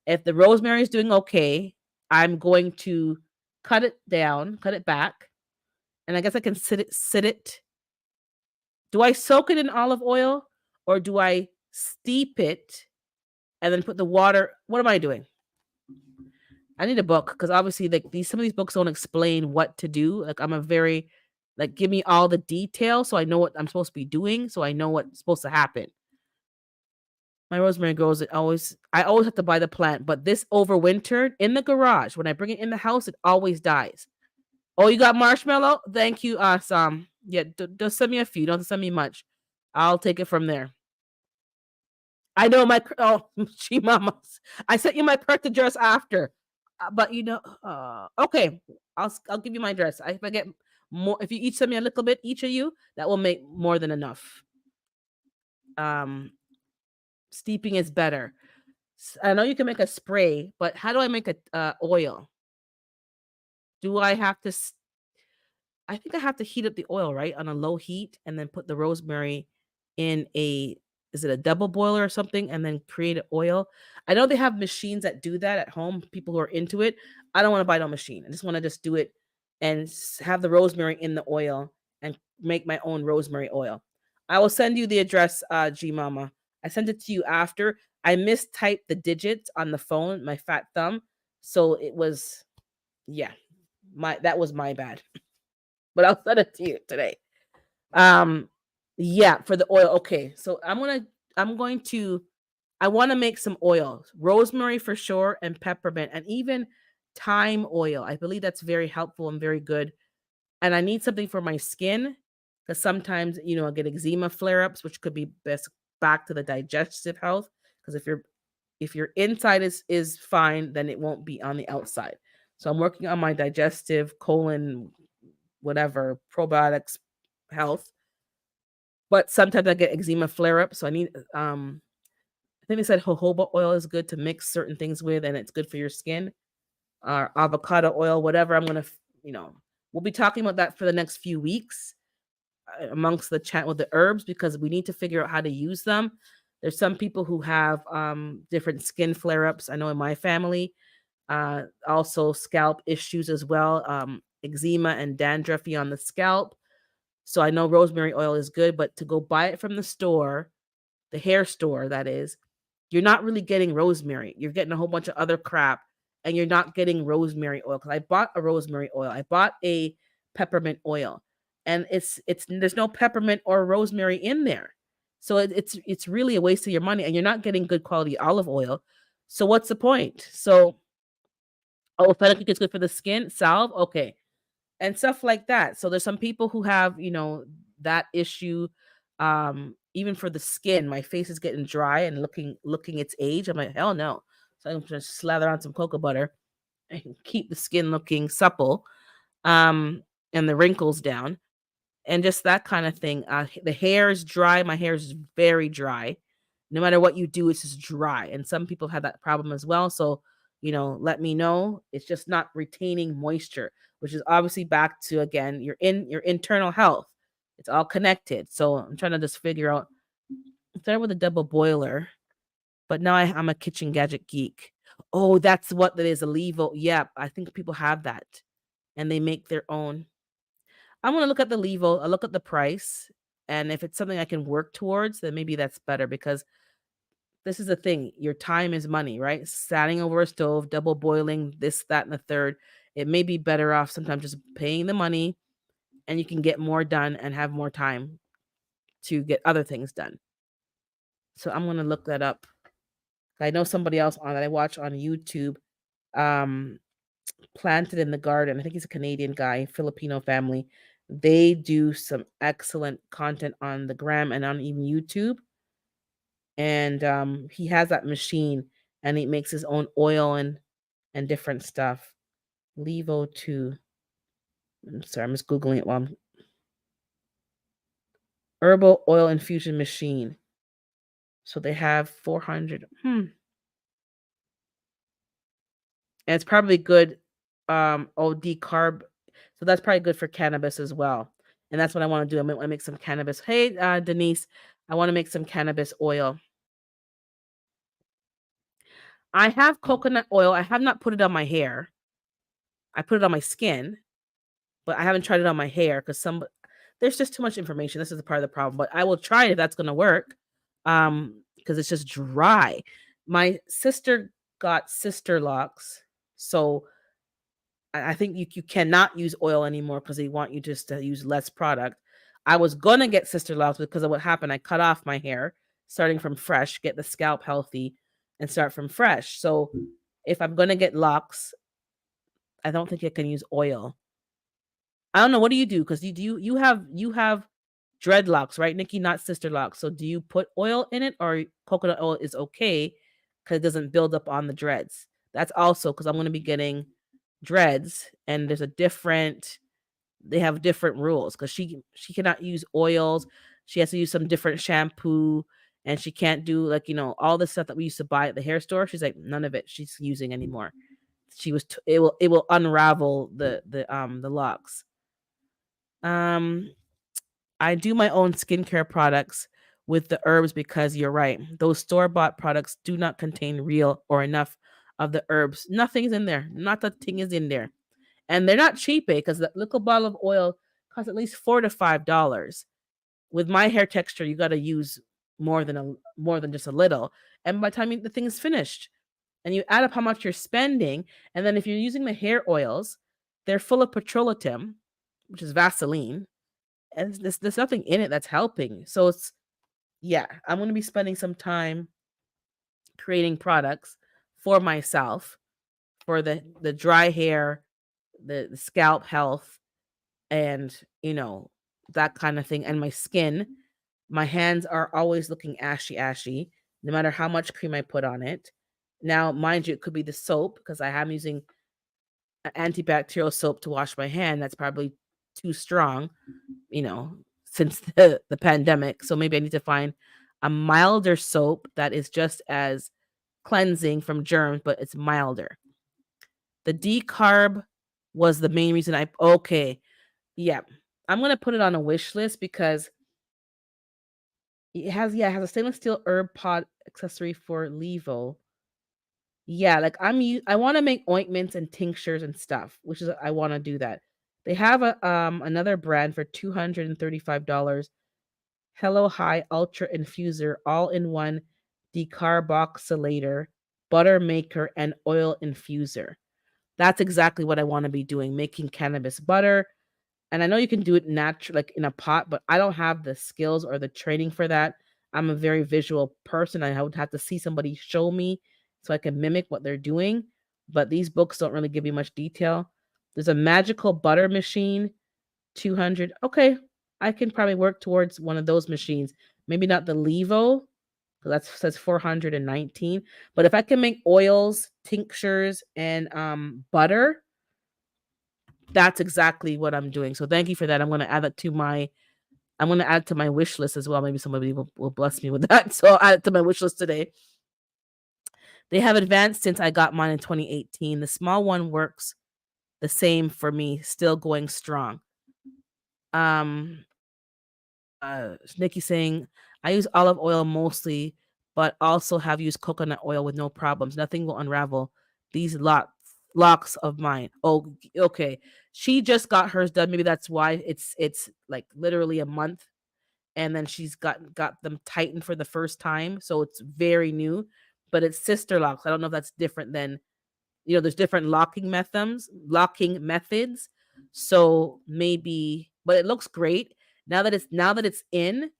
If the rosemary is doing okay, I'm going to cut it down, cut it back, and I guess I can sit it. Do I soak it in olive oil or do I steep it and then put the water? What am I doing? I need a book because obviously, like some of these books don't explain what to do. Like I'm a very like give me all the details so I know what I'm supposed to be doing, so I know what's supposed to happen. My rosemary grows. I always have to buy the plant, but this overwintered in the garage. When I bring it in the house, it always dies. Oh, you got marshmallow? Thank you, Sam. Yeah, just send me a few. Don't send me much. I'll take it from there. I know she mamas. I sent you my birth address after, but okay. I'll give you my address. If I get more, if you each send me a little bit, each of you, that will make more than enough. Um, Steeping is better. I know you can make a spray, but how do I make a oil? Do I have to? I think I have to heat up the oil, right, on a low heat, and then put the rosemary in a is it a double boiler or something, and then create an oil. I know they have machines that do that at home. People who are into it. I don't want to buy no machine. I just want to just do it and have the rosemary in the oil and make my own rosemary oil. I will send you the address, G Mama. I sent it to you after. I mistyped the digits on the phone, my fat thumb, so it was yeah, that was my bad. But I'll send it to you today. Um, yeah, for the oil. Okay, so I'm going to I want to make some oils, rosemary for sure, and peppermint, and even thyme oil. I believe that's very helpful and very good. And I need something for my skin because sometimes I get eczema flare ups, which could be best back to the digestive health. Because if your inside is fine, then it won't be on the outside. So I'm working on my digestive colon whatever probiotics health. But sometimes I get eczema flare up, so I need I think they said jojoba oil is good to mix certain things with, and it's good for your skin. Avocado oil, whatever. We'll be talking about that for the next few weeks amongst the chat with the herbs because we need to figure out how to use them. There's some people who have different skin flare ups. I know in my family, also scalp issues as well, eczema and dandruffy on the scalp. So I know rosemary oil is good, but to go buy it from the store, the hair store, that is, you're not really getting rosemary. You're getting a whole bunch of other crap, and you're not getting rosemary oil. Because I bought a rosemary oil, I bought a peppermint oil, and it's there's no peppermint or rosemary in there. So it's really a waste of your money, and you're not getting good quality olive oil. So what's the point? So fenugreek is good for the skin. Salve, okay, and stuff like that. So there's some people who have, that issue. even for the skin, my face is getting dry and looking its age. I'm like, hell no. So I'm just slather on some cocoa butter and keep the skin looking supple, um, and the wrinkles down, and just that kind of thing. The hair is dry. My hair is very dry. No matter what you do, it's just dry. And some people have that problem as well. So, let me know. It's just not retaining moisture, which is obviously back to, again, your internal health. It's all connected. So I'm trying to just figure out. I started with a double boiler, but now I'm a kitchen gadget geek. Oh, that's what that is, a Levo. Yep, I think people have that, and they make their own. I'm gonna look at the Levo. I look at the price, and if it's something I can work towards, then maybe that's better because this is the thing. Your time is money, right? Standing over a stove, double boiling this, that, and the third. It may be better off sometimes just paying the money, and you can get more done and have more time to get other things done. So I'm gonna look that up. I know somebody else on that I watch on YouTube. Um, Planted in the Garden. I think he's a Canadian guy, Filipino family. They do some excellent content on the gram and on even YouTube. And he has that machine, and he makes his own oil and different stuff. Levo 2. I'm sorry, I'm just Googling it while I'm herbal oil infusion machine. So they have 400. And it's probably good, decarb. So that's probably good for cannabis as well. And that's what I wanna do. I wanna make some cannabis. Hey, Denise, I wanna make some cannabis oil. I have coconut oil. I have not put it on my hair. I put it on my skin, but I haven't tried it on my hair because there's just too much information. This is a part of the problem, but I will try it if that's gonna work, because it's just dry. My sister got sister locks, so I think you cannot use oil anymore because they want you just to use less product. I was gonna get sister locks because of what happened. I cut off my hair, starting from fresh, get the scalp healthy, and start from fresh. So if I'm gonna get locks, I don't think I can use oil. I don't know. What do you do? Because you have dreadlocks, right, Nikki? Not sister locks. So do you put oil in it, or coconut oil is okay because it doesn't build up on the dreads? That's also because I'm gonna be getting dreads, and they have different rules because she cannot use oils. She has to use some different shampoo, and she can't do, like, all the stuff that we used to buy at the hair store. She's like, none of it she's using anymore. It will unravel the locks. um I do my own skincare products with the herbs because you're right, those store-bought products do not contain real or enough of the herbs. Nothing's in there, not a thing is in there. And they're not cheap, because the little bottle of oil costs at least $4 to $5. With my hair texture, you gotta use more than just a little, and by the time the thing is finished, and you add up how much you're spending, and then if you're using the hair oils, they're full of petroleum, which is Vaseline, and there's nothing in it that's helping. So yeah, I'm gonna be spending some time creating products for myself, for the dry hair, the scalp health, and that kind of thing, and my skin. My hands are always looking ashy, no matter how much cream I put on it. Now, mind you, it could be the soap because I am using antibacterial soap to wash my hand. That's probably too strong, since the pandemic. So maybe I need to find a milder soap that is just as cleansing from germs, but it's milder. The decarb was the main reason okay. Yeah. I'm gonna put it on a wish list because it has a stainless steel herb pot accessory for Levo. Yeah, like I wanna make ointments and tinctures and stuff, which is I wanna do that. They have another brand for $235. Hello High Ultra Infuser all-in-one decarboxylator, butter maker, and oil infuser. That's exactly what I wanna be doing, making cannabis butter. And I know you can do it natural, like in a pot, but I don't have the skills or the training for that. I'm a very visual person. I would have to see somebody show me so I can mimic what they're doing. But these books don't really give you much detail. There's a magical butter machine, 200. Okay, I can probably work towards one of those machines. Maybe not the Levo, because that says 419. But if I can make oils, tinctures, and butter, that's exactly what I'm doing. So thank you for that. I'm gonna add that to my wish list as well. Maybe somebody will bless me with that. So I'll add it to my wish list today. They have advanced since I got mine in 2018. The small one works the same for me, still going strong. Um, Nikki saying, I use olive oil mostly, but also have used coconut oil with no problems. Nothing will unravel these locks of mine. Oh, okay. She just got hers done. Maybe that's why it's like literally a month, and then she's got them tightened for the first time, so it's very new. But it's sister locks. I don't know if that's different than, there's different locking methods. So maybe, but it looks great now that it's in,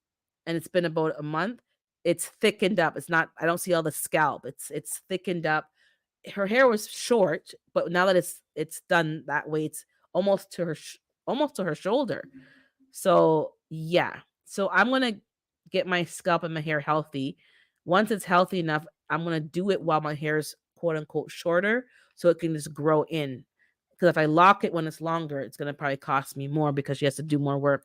and it's been about a month. It's thickened up. It's not. I don't see all the scalp. It's thickened up. Her hair was short, but now that it's done that way, it's almost to her shoulder. So yeah. So I'm gonna get my scalp and my hair healthy. Once it's healthy enough, I'm gonna do it while my hair is quote unquote shorter, so it can just grow in. Because if I lock it when it's longer, it's gonna probably cost me more because she has to do more work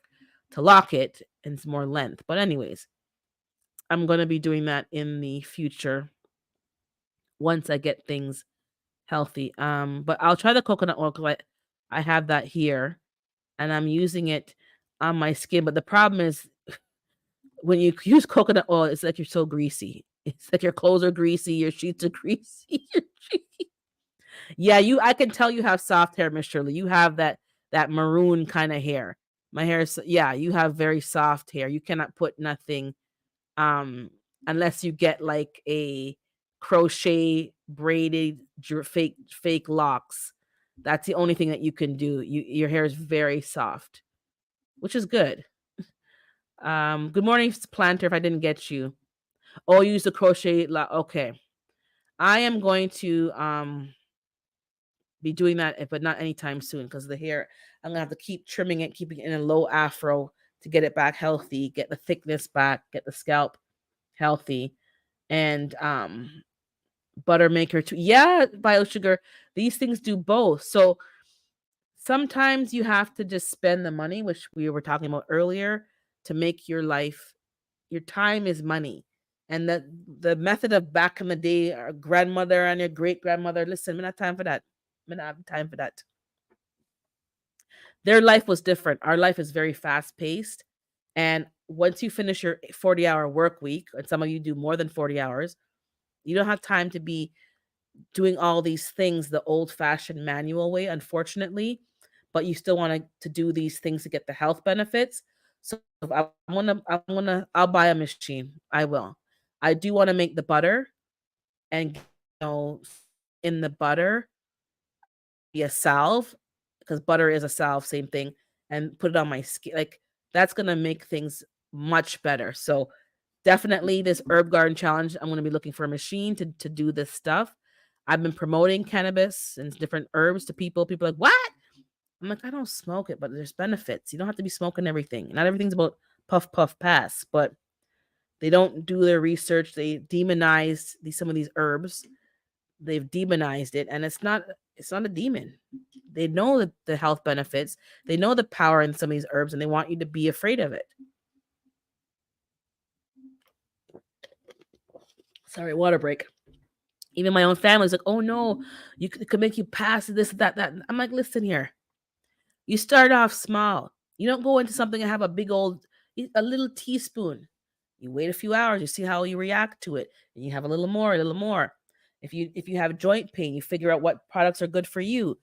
to lock it, and it's more length. But anyways, I'm gonna be doing that in the future once I get things healthy. But I'll try the coconut oil because I have that here, and I'm using it on my skin. But the problem is when you use coconut oil, it's like you're so greasy. It's like your clothes are greasy, your sheets are greasy. Yeah, I can tell you have soft hair, Miss Shirley. You have that maroon kind of hair. My hair is, yeah, you have very soft hair. You cannot put nothing um unless you get like a crochet braided fake locks. That's the only thing that you can do. Your hair is very soft, which is good. Good morning, planter. If I didn't get you, oh, use the crochet okay. I am going to be doing that, but not anytime soon because the hair, I'm gonna have to keep trimming it, keeping it in a low afro to get it back healthy, get the thickness back, get the scalp healthy, and butter maker too. Yeah, bio sugar. These things do both. So sometimes you have to just spend the money, which we were talking about earlier, to make your time is money. And the method of back in the day, our grandmother and your great grandmother, listen, we not time for that. We not have time for that. Their life was different. Our life is very fast paced. And once you finish your 40-hour work week, and some of you do more than 40 hours, you don't have time to be doing all these things the old fashioned manual way, unfortunately. But you still want to do these things to get the health benefits. So if I'll buy a machine. I will. I do want to make the butter and, in the butter be a salve, because butter is a salve, same thing, and put it on my skin. Like, that's gonna make things much better. So definitely this herb garden challenge, I'm gonna be looking for a machine to do this stuff. I've been promoting cannabis and different herbs to people. People are like, what? I'm like, I don't smoke it, but there's benefits. You don't have to be smoking everything. Not everything's about puff puff pass, but they don't do their research. They demonize some of these herbs. They've demonized it, and it's not a demon. They know the health benefits. They know the power in some of these herbs, and they want you to be afraid of it. Sorry, water break. Even my own family's like, oh no, it could make you pass this, that. I'm like, listen here. You start off small. You don't go into something and have a little teaspoon. You wait a few hours, you see how you react to it, and you have a little more, a little more. If you have joint pain, you figure out what products are good for you.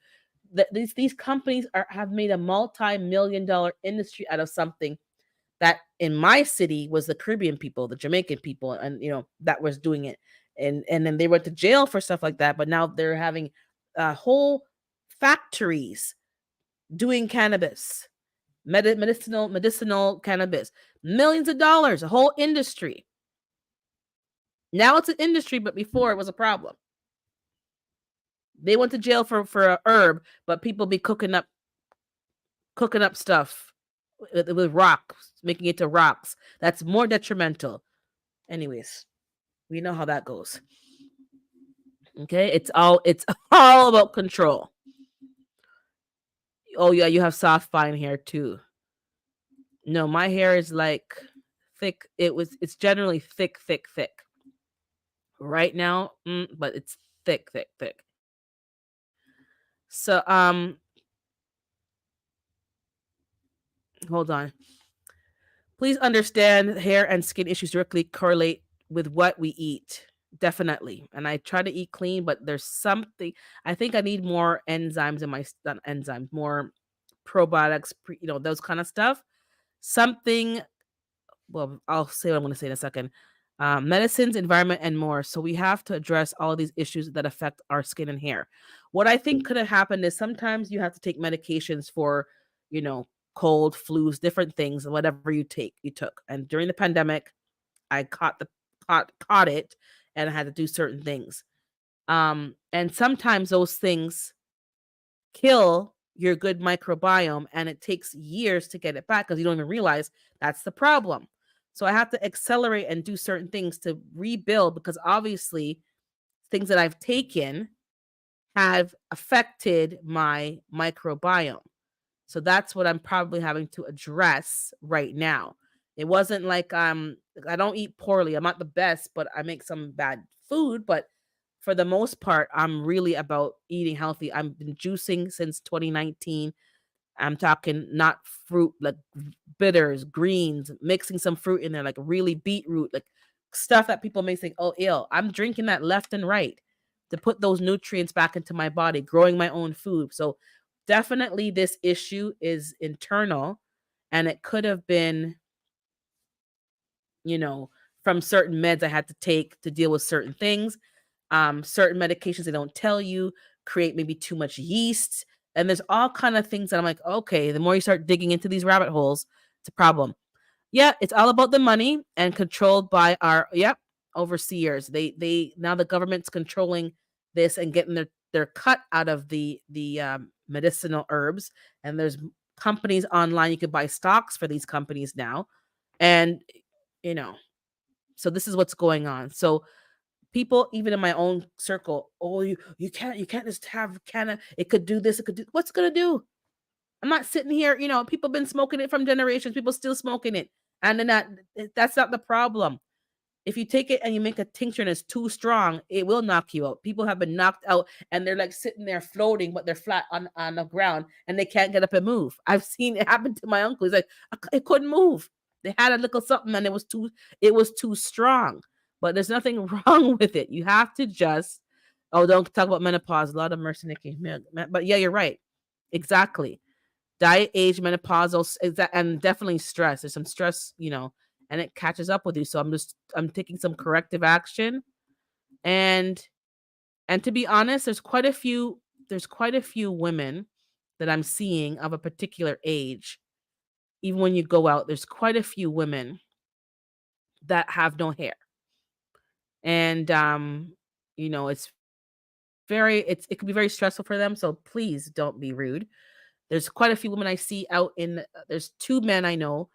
These companies have made a multi-million-dollar industry out of something that in my city was the Caribbean people, the Jamaican people, and that was doing it. And then they went to jail for stuff like that, but now they're having whole factories doing cannabis, medicinal cannabis, millions of dollars, a whole industry. Now it's an industry, but before it was a problem. They went to jail for a herb, but people be cooking up stuff with rocks, making it to rocks. That's more detrimental. Anyways, we know how that goes. Okay, it's all about control. Oh yeah, you have soft fine hair too. No, my hair is like thick. It's generally thick, thick, thick. Right now, but it's thick, thick, thick. So hold on. Please understand hair and skin issues directly correlate with what we eat. Definitely. And I try to eat clean, but there's something I think I need more enzymes in my not enzymes, more probiotics, those kind of stuff. Something, well, I'll say what I'm going to say in a second. Medicines, environment, and more. So we have to address all of these issues that affect our skin and hair. What I think could have happened is sometimes you have to take medications for, you know, cold, flus, different things, whatever you took. And during the pandemic, I caught it, and I had to do certain things. And sometimes those things kill your good microbiome, and it takes years to get it back because you don't even realize that's the problem. So I have to accelerate and do certain things to rebuild, because obviously things that I've taken have affected my microbiome. So that's what I'm probably having to address right now. It wasn't like I don't eat poorly. I'm not the best, but I make some bad food, but for the most part, I'm really about eating healthy. I've been juicing since 2019. I'm talking not fruit, like bitters, greens, mixing some fruit in there, like really beetroot, like stuff that people may think, oh, ill. I'm drinking that left and right to put those nutrients back into my body, growing my own food. So definitely this issue is internal, and it could have been, you know, from certain meds I had to take to deal with certain things. Certain medications they don't tell you create maybe too much yeast, and there's all kind of things that I'm like, okay, the more you start digging into these rabbit holes, it's a problem. Yeah, it's all about the money and controlled by our overseers. They now the government's controlling this and getting their cut out of the medicinal herbs. And there's companies online, you could buy stocks for these companies now, and you know, so this is what's going on. So people even in my own circle, oh, you can't just have canna, it could do this, it could do, what's it gonna do? I'm not sitting here, people been smoking it from generations, people still smoking it. And then that's not the problem. If you take it and you make a tincture and it's too strong, it will knock you out. People have been knocked out and they're like sitting there floating, but they're flat on the ground and they can't get up and move. I've seen it happen to my uncle. He's like, it couldn't move. They had a little something and it was too strong. But there's nothing wrong with it. You have to just, oh, don't talk about menopause. A lot of mercy, Nikki. But yeah, you're right. Exactly. Diet, age, menopausal, and definitely stress. There's some stress, and it catches up with you. So I'm taking some corrective action, and to be honest, there's quite a few women that I'm seeing of a particular age. Even when you go out, there's quite a few women that have no hair, and it can be very stressful for them. So please don't be rude. There's quite a few women I see out there's two men I know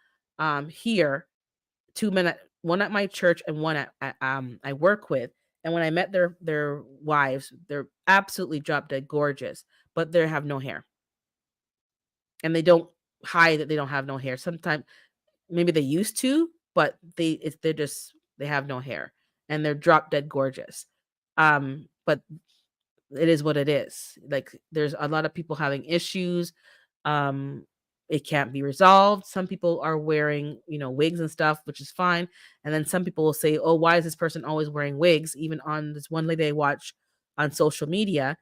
here, two men one at my church and one I work with. And when I met their wives, they're absolutely drop dead gorgeous, but they have no hair. And they don't hide that they don't have no hair. Sometimes maybe they used to, but they have no hair and they're drop dead gorgeous. But it is what it is. Like, there's a lot of people having issues. Um, it can't be resolved. Some people are wearing, wigs and stuff, which is fine. And then some people will say, "Oh, why is this person always wearing wigs?" Even on this one lady I watch on social media,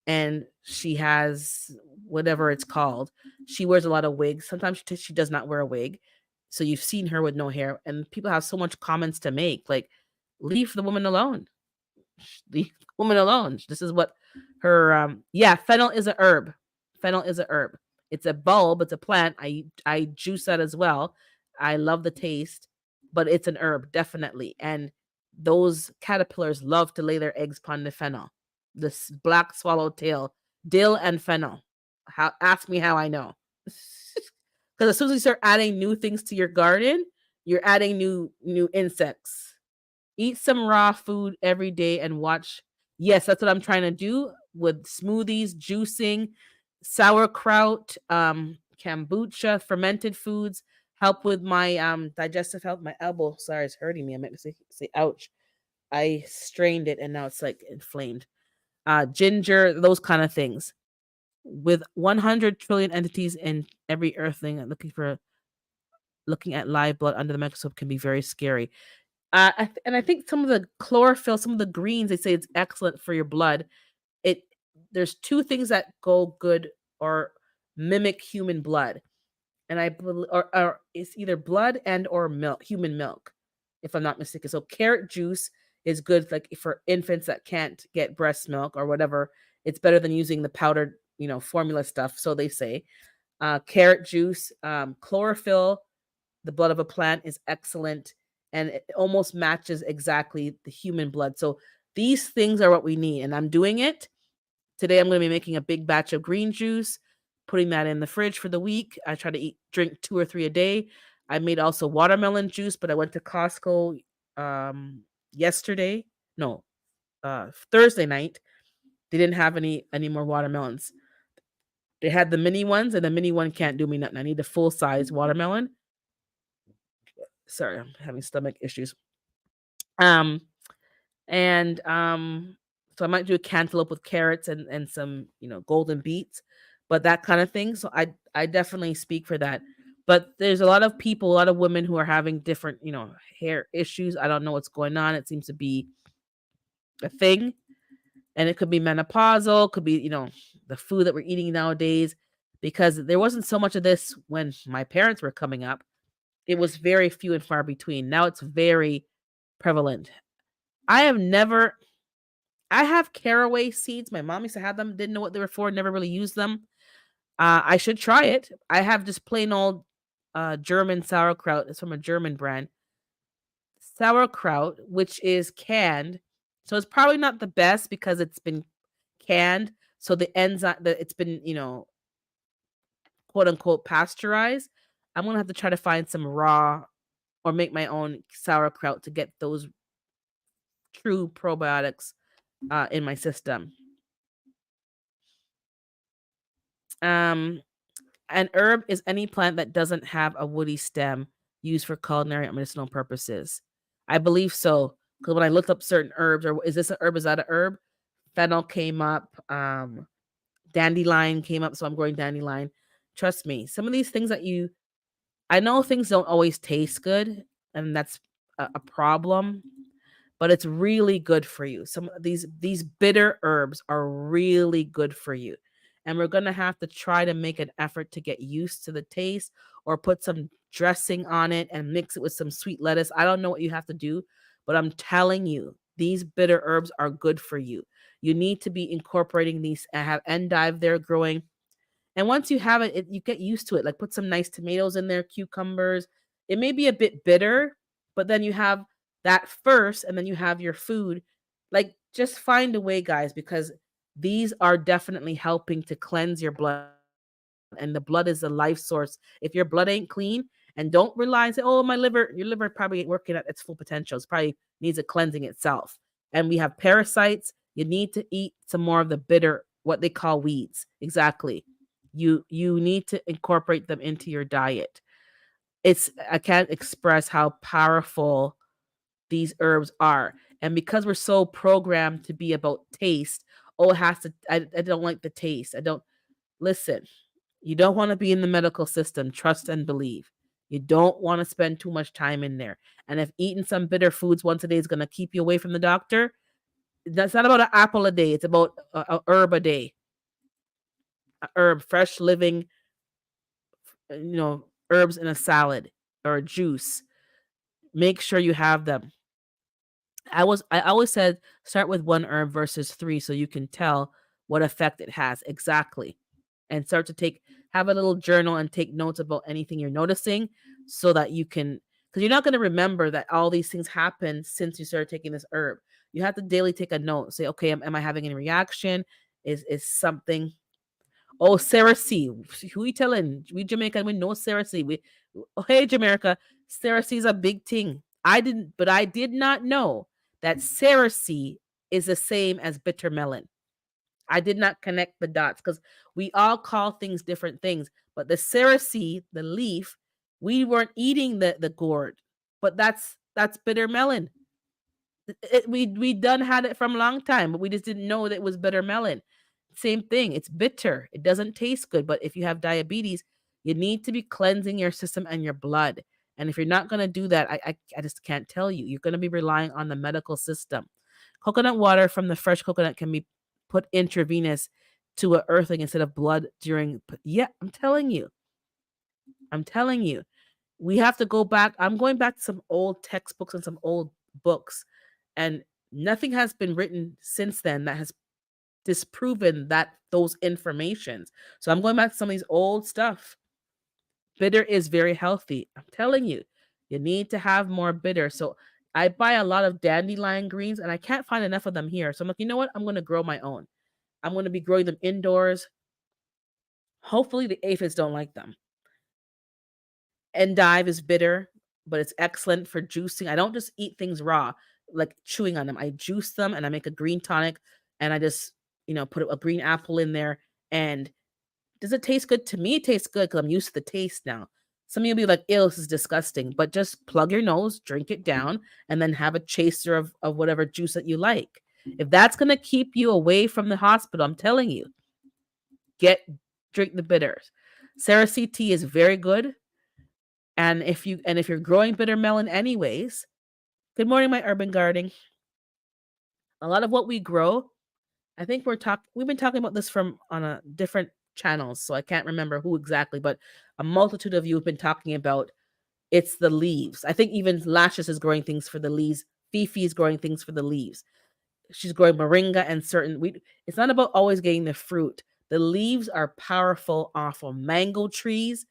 and she has whatever it's called. She wears a lot of wigs. Sometimes she does not wear a wig. So you've seen her with no hair, and people have so much comments to make. Like, leave the woman alone. Leave the woman alone. This is what fennel is a herb. Fennel is a herb. It's a bulb, it's a plant. I juice that as well. I love the taste, but it's an herb, definitely. And those caterpillars love to lay their eggs upon the fennel. This black swallowtail, dill and fennel. How Ask me how I know. Because as soon as you start adding new things to your garden, you're adding new insects. Eat some raw food every day and watch. Yes, that's what I'm trying to do with smoothies, juicing, sauerkraut, kombucha, fermented foods help with my digestive health. My elbow, sorry, is hurting me. I meant to say ouch. I strained it and now it's like inflamed. Ginger, those kind of things. With 100 trillion entities in every earthling, looking at live blood under the microscope can be very scary. And I think some of the chlorophyll, some of the greens, they say it's excellent for your blood. It There's two things that go good or mimic human blood, and or it's either blood and or milk, human milk, if I'm not mistaken. So carrot juice is good, like for infants that can't get breast milk or whatever. It's better than using the powdered, formula stuff. So they say, carrot juice, chlorophyll, the blood of a plant is excellent, and it almost matches exactly the human blood. So these things are what we need, and I'm doing it. Today I'm going to be making a big batch of green juice, putting that in the fridge for the week. I try to drink 2 or 3 a day. I made also watermelon juice, but I went to Costco yesterday. No, Thursday night. They didn't have any more watermelons. They had the mini ones, and the mini one can't do me nothing. I need the full size watermelon. Sorry, I'm having stomach issues. Um, and so I might do a cantaloupe with carrots and some, golden beets, but that kind of thing. So I definitely speak for that. But there's a lot of people, a lot of women who are having different, hair issues. I don't know what's going on. It seems to be a thing, and it could be menopausal, could be, the food that we're eating nowadays, because there wasn't so much of this when my parents were coming up. It was very few and far between. Now it's very prevalent. I have never I have caraway seeds. My mom used to have them, didn't know what they were for, never really used them. I should try it. I have just plain old German sauerkraut. It's from a German brand. Sauerkraut, which is canned. So it's probably not the best because it's been canned. So the enzyme that it's been, quote unquote pasteurized. I'm gonna have to try to find some raw or make my own sauerkraut to get those true probiotics in my system. Um, an herb is any plant that doesn't have a woody stem used for culinary or medicinal purposes. I believe so because when I looked up certain herbs, or is this a herb? Is that a herb? Fennel came up. Dandelion came up, so I'm growing dandelion. Trust me, some of these things I know things don't always taste good, and that's a problem, but it's really good for you. Some of these bitter herbs are really good for you. And we're going to have to try to make an effort to get used to the taste or put some dressing on it and mix it with some sweet lettuce. I don't know what you have to do, but I'm telling you, these bitter herbs are good for you. You need to be incorporating these. I have endive there growing, and once you have it, you get used to it. Like put some nice tomatoes in there, cucumbers. It may be a bit bitter, but then you have that first, and then you have your food. Like just find a way, guys, because these are definitely helping to cleanse your blood, and the blood is the life source. If your blood ain't clean, and don't rely and say, "Oh, your liver probably ain't working at its full potential. It probably needs a cleansing itself." And we have parasites. You need to eat some more of the bitter, what they call weeds. Exactly. You need to incorporate them into your diet. I can't express how powerful these herbs are. And because we're so programmed to be about taste, oh, it has to I don't like the taste. I don't listen. You don't want to be in the medical system, trust and believe. You don't want to spend too much time in there. And if eating some bitter foods once a day is going to keep you away from the doctor, that's not about an apple a day. It's about a herb a day. A herb, fresh living, herbs in a salad or a juice. Make sure you have them. I always said start with one herb versus three so you can tell what effect it has exactly. And start to have a little journal and take notes about anything you're noticing so that you can, because you're not going to remember that all these things happened since you started taking this herb. You have to daily take a note. Say, okay, am I having any reaction? Is something, Oh, Sarah C. Who you telling? We Jamaican, we know Sarah C. Oh, hey, Jamaica. Sarah C is a big thing. But I did not know that Sarah C is the same as bitter melon. I did not connect the dots because we all call things different things. But the Sarah C, the leaf, we weren't eating the gourd, but that's bitter melon. We done had it from a long time, but we just didn't know that it was bitter melon. Same thing. It's bitter. It doesn't taste good. But if you have diabetes, you need to be cleansing your system and your blood. And if you're not going to do that, I just can't tell you. You're going to be relying on the medical system. Coconut water from the fresh coconut can be put intravenous to a earthing instead of blood during. Yeah, I'm telling you. I'm telling you. We have to go back. I'm going back to some old textbooks and some old books, and nothing has been written since then that has disproven that those informations. So I'm going back to some of these old stuff. Bitter is very healthy. I'm telling you, you need to have more bitter. So I buy a lot of dandelion greens, and I can't find enough of them here. So I'm like, you know what? I'm going to grow my own. I'm going to be growing them indoors. Hopefully, the aphids don't like them. Endive is bitter, but it's excellent for juicing. I don't just eat things raw, like chewing on them. I juice them and I make a green tonic, and I just, put a green apple in there. And does it taste good? To me, it tastes good because I'm used to the taste now. Some of you will be like, ew, this is disgusting. But just plug your nose, drink it down, and then have a chaser of whatever juice that you like. If that's going to keep you away from the hospital, I'm telling you, drink the bitters. Sarah C tea is very good. And if you're growing bitter melon anyways, good morning, my urban gardening. A lot of what we grow, I think we've been talking about this from on a different channels, so I can't remember who exactly, but a multitude of you have been talking about it's the leaves. I think even Lashes is growing things for the leaves. Fifi is growing things for the leaves. She's growing moringa and it's not about always getting the fruit. The leaves are powerful off of mango trees.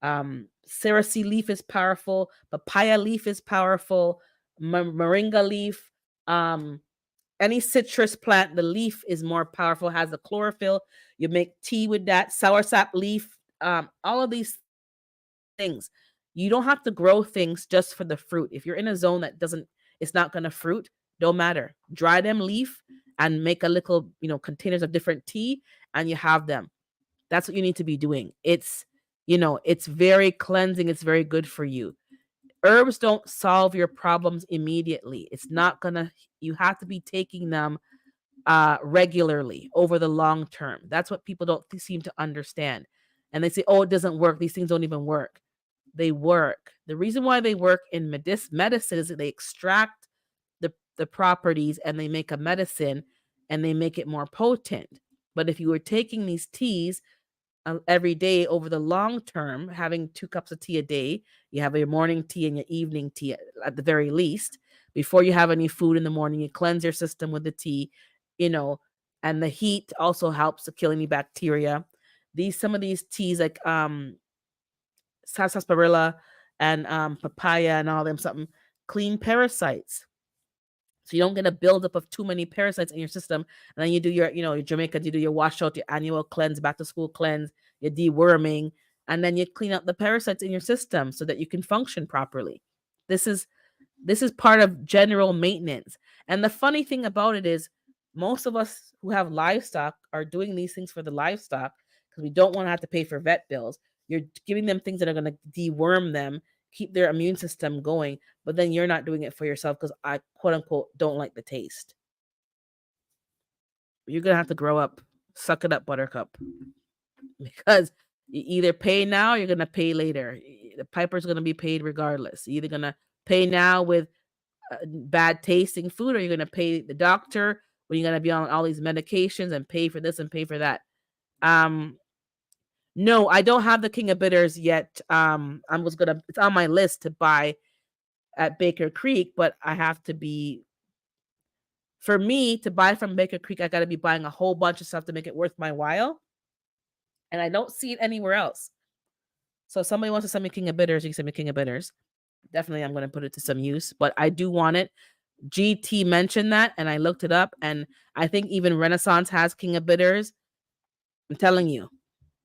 Cerasee leaf is powerful. Papaya leaf is powerful. Moringa leaf. Any citrus plant, the leaf is more powerful, has the chlorophyll. You make tea with that. Soursop leaf. All of these things. You don't have to grow things just for the fruit. If you're in a zone that it's not going to fruit, don't matter. Dry them leaf and make a little, containers of different tea, and you have them. That's what you need to be doing. It's very cleansing. It's very good for you. Herbs don't solve your problems immediately. You have to be taking them regularly over the long term. That's what people don't seem to understand. And they say, oh, it doesn't work. These things don't even work. They work. The reason why they work in medicine is that they extract the properties and they make a medicine and they make it more potent. But if you were taking these teas every day over the long term, having 2 cups of tea a day, you have your morning tea and your evening tea at the very least. Before you have any food in the morning, you cleanse your system with the tea, and the heat also helps to kill any bacteria. Some of these teas like sarsaparilla and papaya and all them something clean parasites. So you don't get a buildup of too many parasites in your system. And then you do your Jamaica, you do your washout, your annual cleanse, back to school cleanse, your deworming, and then you clean out the parasites in your system so that you can function properly. This is part of general maintenance. And the funny thing about it is most of us who have livestock are doing these things for the livestock because we don't want to have to pay for vet bills. You're giving them things that are going to deworm them, keep their immune system going, but then you're not doing it for yourself because I, quote unquote, don't like the taste. You're going to have to grow up. Suck it up, Buttercup. Because you either pay now or you're going to pay later. The piper's going to be paid regardless. You're either going to pay now with bad tasting food, or you're going to pay the doctor when you're going to be on all these medications and pay for this and pay for that. No, I don't have the King of Bitters yet. It's on my list to buy at Baker Creek, but for me to buy from Baker Creek, I got to be buying a whole bunch of stuff to make it worth my while. And I don't see it anywhere else. So if somebody wants to send me King of Bitters, you can send me King of Bitters. Definitely, I'm going to put it to some use, but I do want it. GT mentioned that, and I looked it up, and I think even Renaissance has King of Bitters. I'm telling you,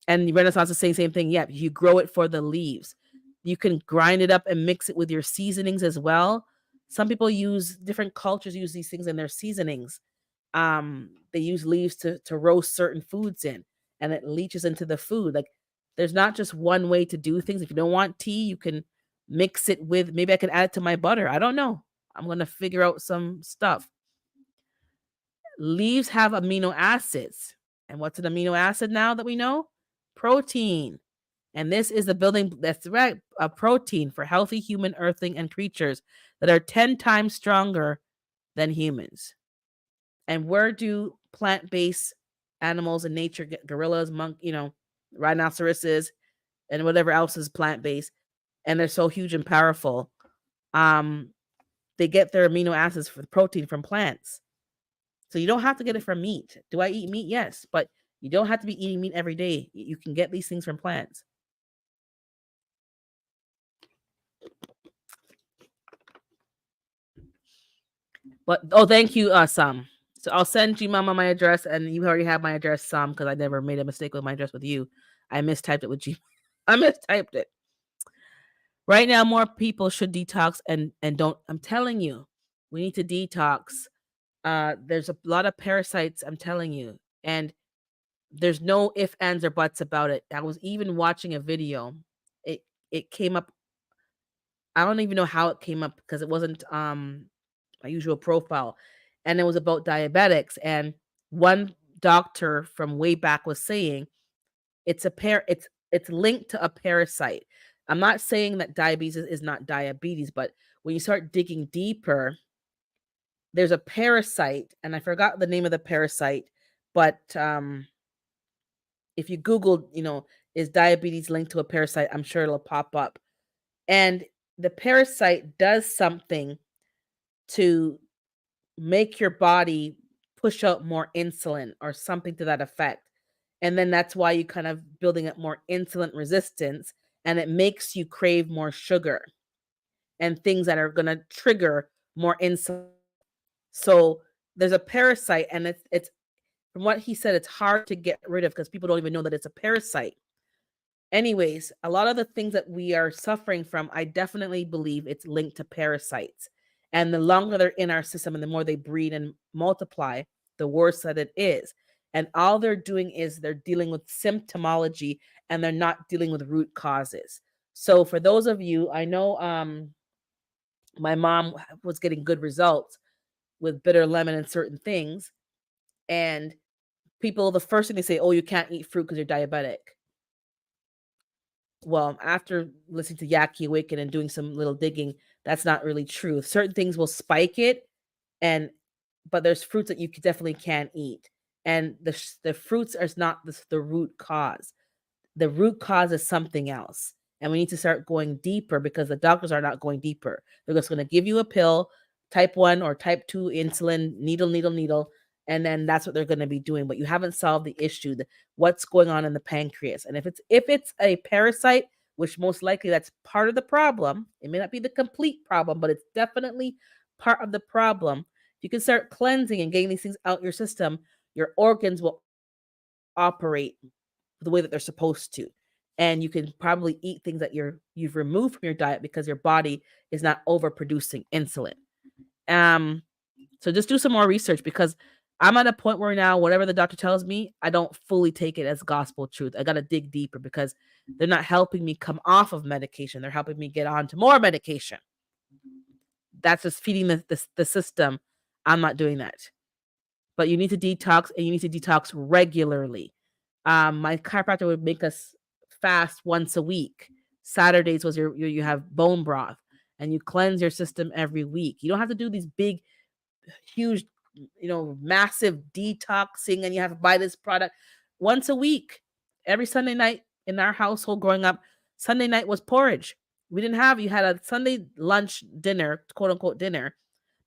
And Renaissance is saying the same thing. Yeah, you grow it for the leaves. You can grind it up and mix it with your seasonings as well. Some people use different cultures use these things in their seasonings. They use leaves to roast certain foods in, and it leaches into the food. Like there's not just one way to do things. If you don't want tea, you can mix it with, maybe I can add it to my butter. I don't know. I'm gonna figure out some stuff. Leaves have amino acids. And what's an amino acid now that we know? Protein. And this is the building that's right, a protein for healthy human earthling and creatures that are 10 times stronger than humans. And where do plant-based animals in nature get? Gorillas, rhinoceroses, and whatever else is plant-based, and they're so huge and powerful. Um, they get their amino acids for the protein from plants. So you don't have to get it from meat. Do I eat meat? Yes, but you don't have to be eating meat every day. You can get these things from plants. But thank you, Sam. So I'll send you, Mama, my address, and you already have my address, Sam, because I never made a mistake with my address with you. I mistyped it with G. I mistyped it. Right now, more people should detox and don't. I'm telling you, we need to detox. There's a lot of parasites. I'm telling you, and there's no if, ands, or buts about it. I was even watching a video. It came up. I don't even know how it came up because it wasn't my usual profile, and it was about diabetics. And one doctor from way back was saying it's linked to a parasite. I'm not saying that diabetes is not diabetes, but when you start digging deeper, there's a parasite, and I forgot the name of the parasite, but if you Google, is diabetes linked to a parasite, I'm sure it'll pop up. And the parasite does something to make your body push out more insulin or something to that effect. And then that's why you kind of building up more insulin resistance, and it makes you crave more sugar and things that are going to trigger more insulin. So there's a parasite, and it's from what he said, it's hard to get rid of because people don't even know that it's a parasite. Anyways, a lot of the things that we are suffering from, I definitely believe it's linked to parasites. And the longer they're in our system and the more they breed and multiply, the worse that it is. And all they're doing is they're dealing with symptomology, and they're not dealing with root causes. So for those of you, I know my mom was getting good results with bitter lemon and certain things. And people, the first thing they say, oh, you can't eat fruit because you're diabetic. Well, after listening to Yaki Awaken and doing some little digging, that's not really true. Certain things will spike it, and but there's fruits that you definitely can't eat, and the fruits are not the root cause. The root cause is something else, and we need to start going deeper because the doctors are not going deeper. They're just going to give you a pill, type 1 or type 2 insulin, needle, and then that's what they're going to be doing. But you haven't solved the issue, what's going on in the pancreas. And if it's a parasite, which most likely that's part of the problem, it may not be the complete problem, but it's definitely part of the problem. If you can start cleansing and getting these things out your system, your organs will operate the way that they're supposed to. And you can probably eat things that you've removed from your diet because your body is not overproducing insulin. So just do some more research, because I'm at a point where now whatever the doctor tells me, I don't fully take it as gospel truth. I got to dig deeper because they're not helping me come off of medication. They're helping me get on to more medication. That's just feeding the system. I'm not doing that. But you need to detox, and you need to detox regularly. My chiropractor would make us fast once a week. Saturdays was you have bone broth, and you cleanse your system every week. You don't have to do these big, huge, massive detoxing, and you have to buy this product once a week. Every Sunday night in our household growing up, Sunday night was porridge. You had a Sunday lunch dinner, quote unquote dinner,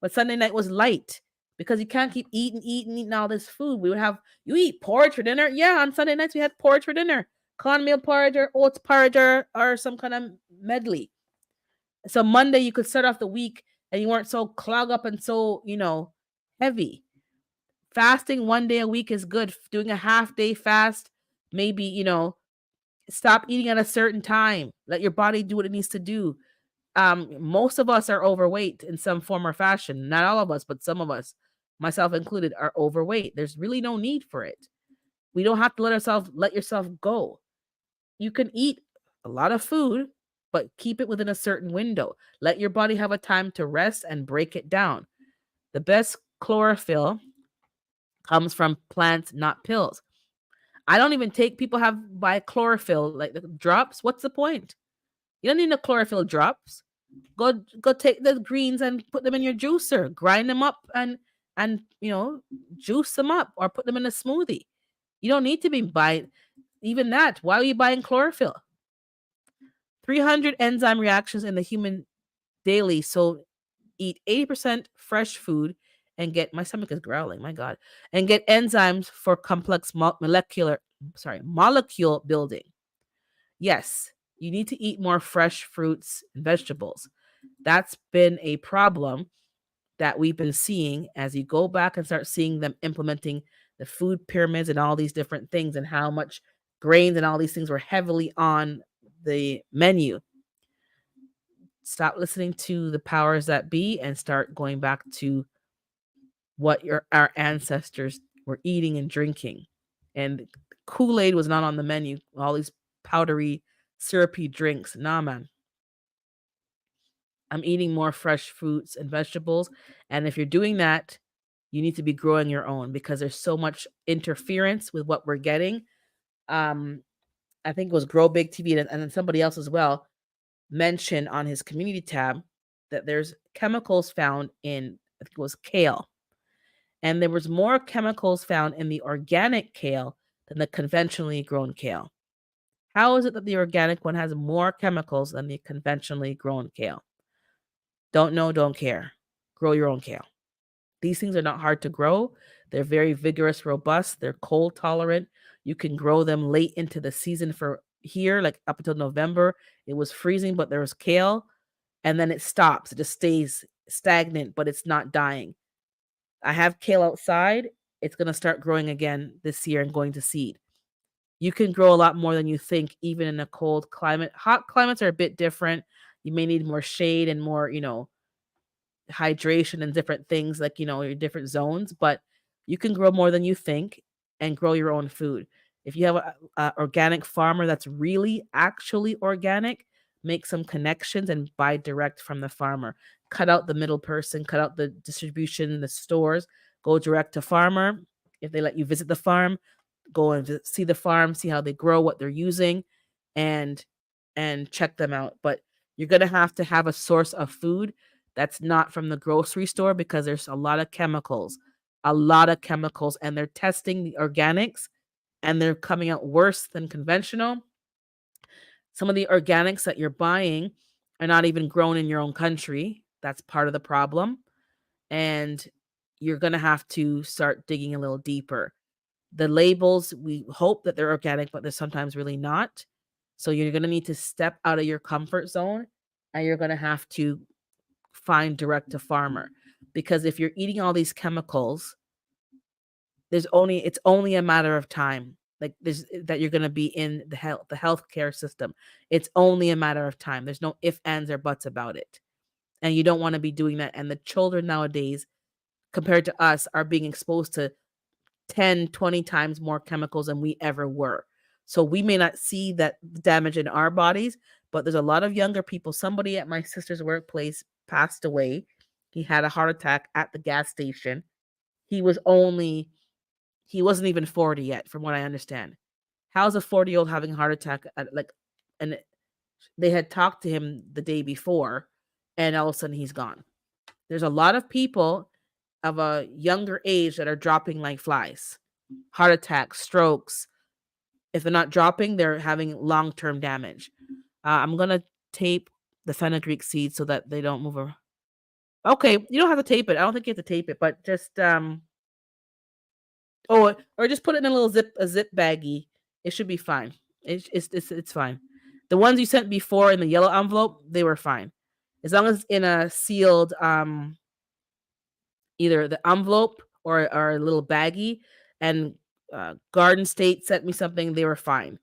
but Sunday night was light because you can't keep eating all this food. You eat porridge for dinner. Yeah, on Sunday nights we had porridge for dinner, cornmeal porridge or oats porridge or some kind of medley. So Monday you could start off the week and you weren't so clogged up and so, heavy. Fasting one day a week is good. Doing a half day fast, maybe, Stop eating at a certain time. Let your body do what it needs to do. Most of us are overweight in some form or fashion. Not all of us, but some of us, myself included, are overweight. There's really no need for it. We don't have to let yourself go. You can eat a lot of food, but keep it within a certain window. Let your body have a time to rest and break it down. The best chlorophyll comes from plants, not pills. I don't even take people have buy chlorophyll like the drops. What's the point? You don't need no chlorophyll drops. Go take the greens and put them in your juicer, grind them up and juice them up or put them in a smoothie. You don't need to be buying even that. Why are you buying chlorophyll? 300 enzyme reactions in the human daily. So eat 80% fresh food and get my stomach is growling, my god. And get enzymes for complex molecule building. Yes, you need to eat more fresh fruits and vegetables. That's been a problem that we've been seeing as you go back and start seeing them implementing the food pyramids and all these different things and how much grains and all these things were heavily on the menu. Stop listening to the powers that be and start going back to what our ancestors were eating and drinking. And Kool-Aid was not on the menu. All these powdery, syrupy drinks. Nah, man. I'm eating more fresh fruits and vegetables. And if you're doing that, you need to be growing your own because there's so much interference with what we're getting. Um, I think it was Grow Big TV and then somebody else as well mentioned on his community tab that there's chemicals found in, I think it was kale. And there was more chemicals found in the organic kale than the conventionally grown kale. How is it that the organic one has more chemicals than the conventionally grown kale? Don't know, don't care. Grow your own kale. These things are not hard to grow. They're very vigorous, robust. They're cold tolerant. You can grow them late into the season for here, like up until November. It was freezing, but there was kale. And then it stops. It just stays stagnant, but it's not dying. I have kale outside. It's going to start growing again this year and going to seed. You can grow a lot more than you think, even in a cold climate. Hot climates are a bit different. You may need more shade and more, hydration and different things like, your different zones, but you can grow more than you think and grow your own food. If you have a organic farmer that's really actually organic, make some connections and buy direct from the farmer. Cut out the middle person, cut out the distribution, the stores, go direct to farmer. If they let you visit the farm, go and see the farm, see how they grow, what they're using, and check them out. But you're gonna have to have a source of food that's not from the grocery store because there's a lot of chemicals, and they're testing the organics and they're coming out worse than conventional. Some of the organics that you're buying are not even grown in your own country. That's part of the problem. And you're going to have to start digging a little deeper. The labels, we hope that they're organic, but they're sometimes really not. So you're going to need to step out of your comfort zone and you're going to have to find direct to farmer, because if you're eating all these chemicals, it's only a matter of time. Like there's that you're going to be in the healthcare system. It's only a matter of time. There's no ifs, ands, or buts about it. And you don't want to be doing that. And the children nowadays, compared to us, are being exposed to 10, 20 times more chemicals than we ever were. So we may not see that damage in our bodies, but there's a lot of younger people. Somebody at my sister's workplace passed away. He had a heart attack at the gas station. He was only he wasn't even 40 yet, from what I understand. How's a 40-year-old having a heart attack and they had talked to him the day before and all of a sudden he's gone. There's a lot of people of a younger age that are dropping like flies. Heart attacks, strokes. If they're not dropping, they're having long-term damage. I'm gonna tape the fenugreek seeds so that they don't move around. Okay, you don't have to tape it. I don't think you have to tape it, but just or just put it in a little zip baggie. It should be fine. It's fine. The ones you sent before in the yellow envelope, they were fine. As long as it's in a sealed either the envelope or a little baggie, and Garden State sent me something, they were fine.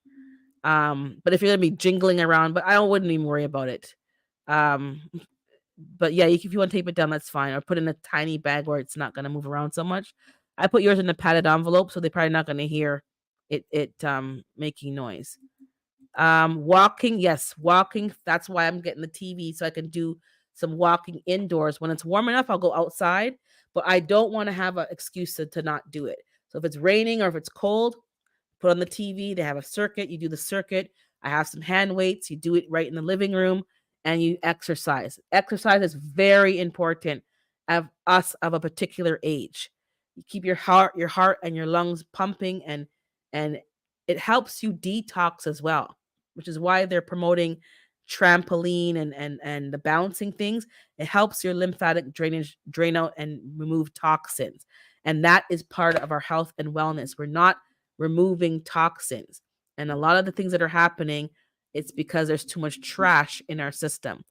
But if you're gonna be jingling around, but I wouldn't even worry about it. Um, but yeah, if you want to tape it down, that's fine. Or put in a tiny bag where it's not gonna move around so much. I put yours in a padded envelope, so they're probably not gonna hear it making noise. Walking, yes, walking. That's why I'm getting the TV so I can do some walking indoors. When it's warm enough, I'll go outside, but I don't want to have an excuse to not do it. So if it's raining or if it's cold, put on the TV. They have a circuit. You do the circuit. I have some hand weights. You do it right in the living room and you exercise. Exercise is very important of us of a particular age. You keep your heart and your lungs pumping and it helps you detox as well, which is why they're promoting trampoline and the bouncing things. It helps your lymphatic drainage drain out and remove toxins. And that is part of our health and wellness. We're not removing toxins. And a lot of the things that are happening, it's because there's too much trash in our system.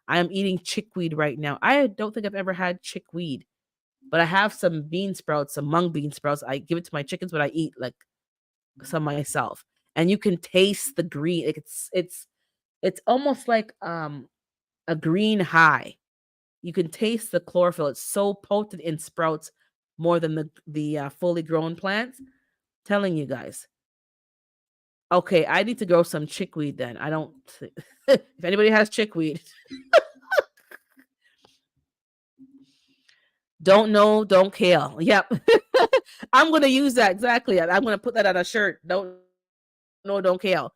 I am eating chickweed right now. I don't think I've ever had chickweed, but I have some bean sprouts, some mung bean sprouts. I give it to my chickens, but I eat like some myself. And you can taste the green. It's almost like a green high. You can taste the chlorophyll. It's so potent in sprouts more than the fully grown plants. Telling you guys. Okay, I need to grow some chickweed then. I don't if anybody has chickweed, don't know, don't kale. Yep. I'm gonna use that exactly. I'm gonna put that on a shirt. Don't know, don't kale.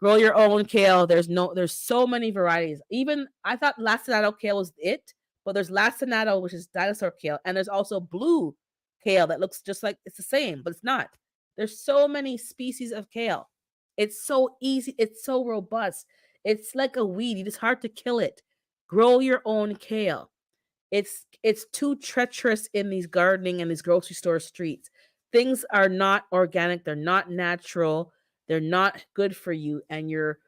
Grow your own kale. There's so many varieties. Even I thought lacinato kale was it, but there's lacinato, which is dinosaur kale, and there's also blue kale that looks just like it's the same, but it's not. There's so many species of kale. It's so easy, it's so robust. It's like a weed. It's hard to kill it. Grow your own kale. It's too treacherous in these gardening and these grocery store streets. Things are not organic, they're not natural, they're not good for you, and your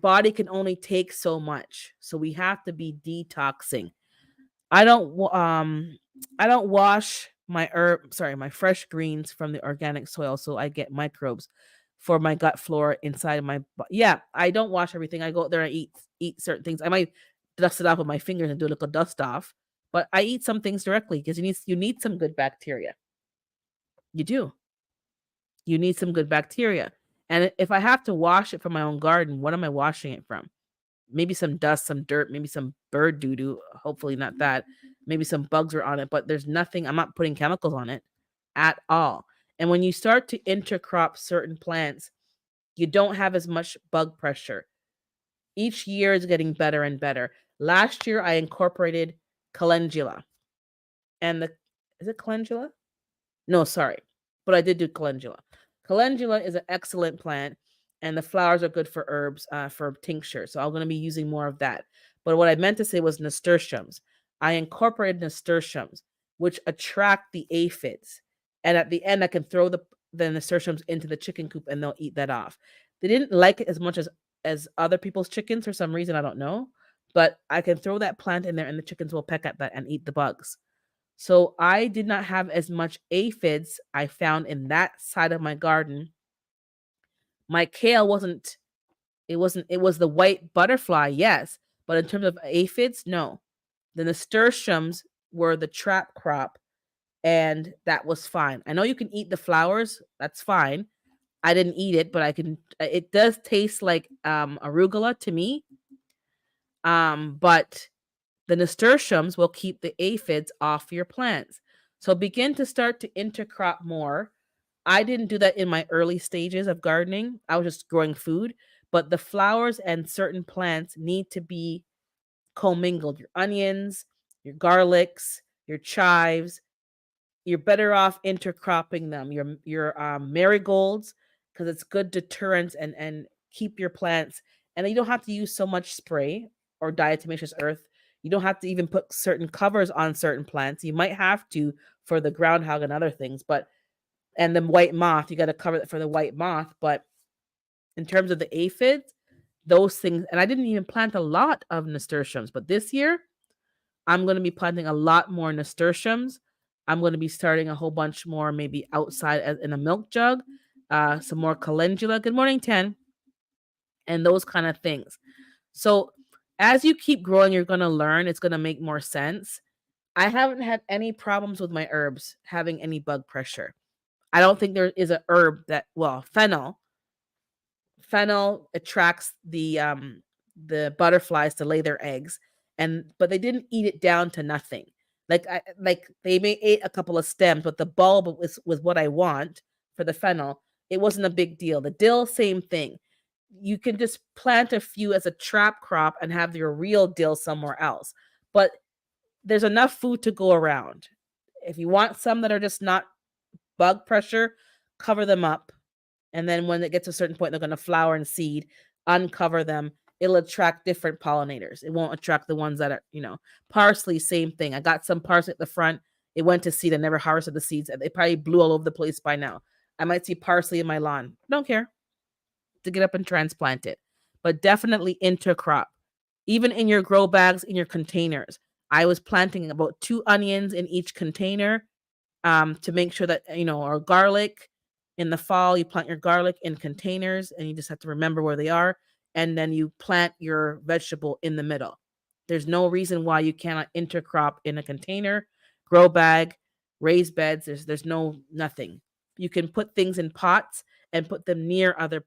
body can only take so much. So we have to be detoxing. I don't I don't wash my fresh greens from the organic soil so I get microbes for my gut flora inside of yeah, I don't wash everything. I go out there and eat certain things. I might dust it off with my fingers and do a little dust off, but I eat some things directly because you need some good bacteria. You do. You need some good bacteria. And if I have to wash it from my own garden, what am I washing it from? Maybe some dust, some dirt, maybe some bird doo doo. Hopefully not that. Maybe some bugs were on it, but there's nothing. I'm not putting chemicals on it at all. And when you start to intercrop certain plants, you don't have as much bug pressure. Each year is getting better and better. Last year I incorporated calendula. And the is it calendula? No, sorry. But I did do calendula. Calendula is an excellent plant, and the flowers are good for herbs, for tincture. So I'm going to be using more of that. But what I meant to say was nasturtiums. I incorporated nasturtiums, which attract the aphids. And at the end, I can throw the nasturtiums into the chicken coop and they'll eat that off. They didn't like it as much as other people's chickens for some reason. I don't know. But I can throw that plant in there and the chickens will peck at that and eat the bugs. So I did not have as much aphids I found in that side of my garden. My kale it was the white butterfly, yes, but in terms of aphids, no. The nasturtiums were the trap crop and that was fine. I know you can eat the flowers, that's fine. I didn't eat it, but it does taste like arugula to me. But the nasturtiums will keep the aphids off your plants. So begin to start to intercrop more. I didn't do that in my early stages of gardening. I was just growing food, but the flowers and certain plants need to be commingled. Your onions, your garlics, your chives, you're better off intercropping them. Your marigolds because it's good deterrence and keep your plants. And you don't have to use so much spray or diatomaceous earth. You don't have to even put certain covers on certain plants. You might have to for the groundhog and other things, but and the white moth, you got to cover it for the white moth. But in terms of the aphids, those things, and I didn't even plant a lot of nasturtiums, but this year I'm going to be planting a lot more nasturtiums. I'm going to be starting a whole bunch more, maybe outside in a milk jug. Some more calendula. Good morning, 10. and those kind of things. So as you keep growing, you're going to learn. It's going to make more sense. I haven't had any problems with my herbs having any bug pressure. I don't think there is a herb that, well, fennel attracts the butterflies to lay their eggs, and but they didn't eat it down to nothing. Like they may ate a couple of stems, but the bulb was what I want for the fennel. It wasn't a big deal. The dill, same thing. You can just plant a few as a trap crop and have your real dill somewhere else. But there's enough food to go around. If you want some that are just not bug pressure, cover them up. And then when it gets to a certain point, they're going to flower and seed, uncover them. It'll attract different pollinators. It won't attract the ones that are, parsley, same thing. I got some parsley at the front. It went to seed. I never harvested the seeds. They probably blew all over the place by now. I might see parsley in my lawn. Don't care to get up and transplant it, but definitely intercrop. Even in your grow bags, in your containers. I was planting about 2 onions in each container to make sure that, or garlic. In the fall, you plant your garlic in containers and you just have to remember where they are. And then you plant your vegetable in the middle. There's no reason why you cannot intercrop in a container, grow bag, raised beds. There's nothing. You can put things in pots and put them near other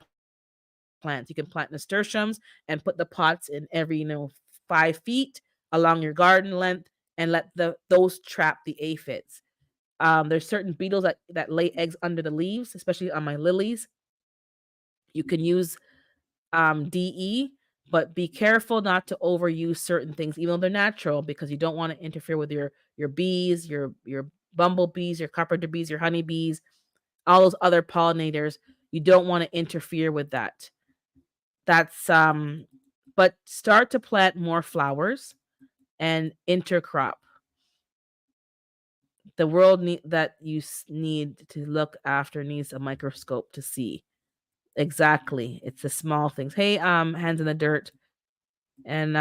plants. You can plant nasturtiums and put the pots in every 5 feet along your garden length and let those trap the aphids. There's certain beetles that lay eggs under the leaves, especially on my lilies. You can use DE, but be careful not to overuse certain things, even though they're natural, because you don't want to interfere with your bees, your bumblebees, your carpenter bees, your honeybees, all those other pollinators. You don't want to interfere with that. That's but start to plant more flowers and intercrop. The world that you need to look after needs a microscope to see. Exactly. It's the small things. Hey, hands in the dirt. And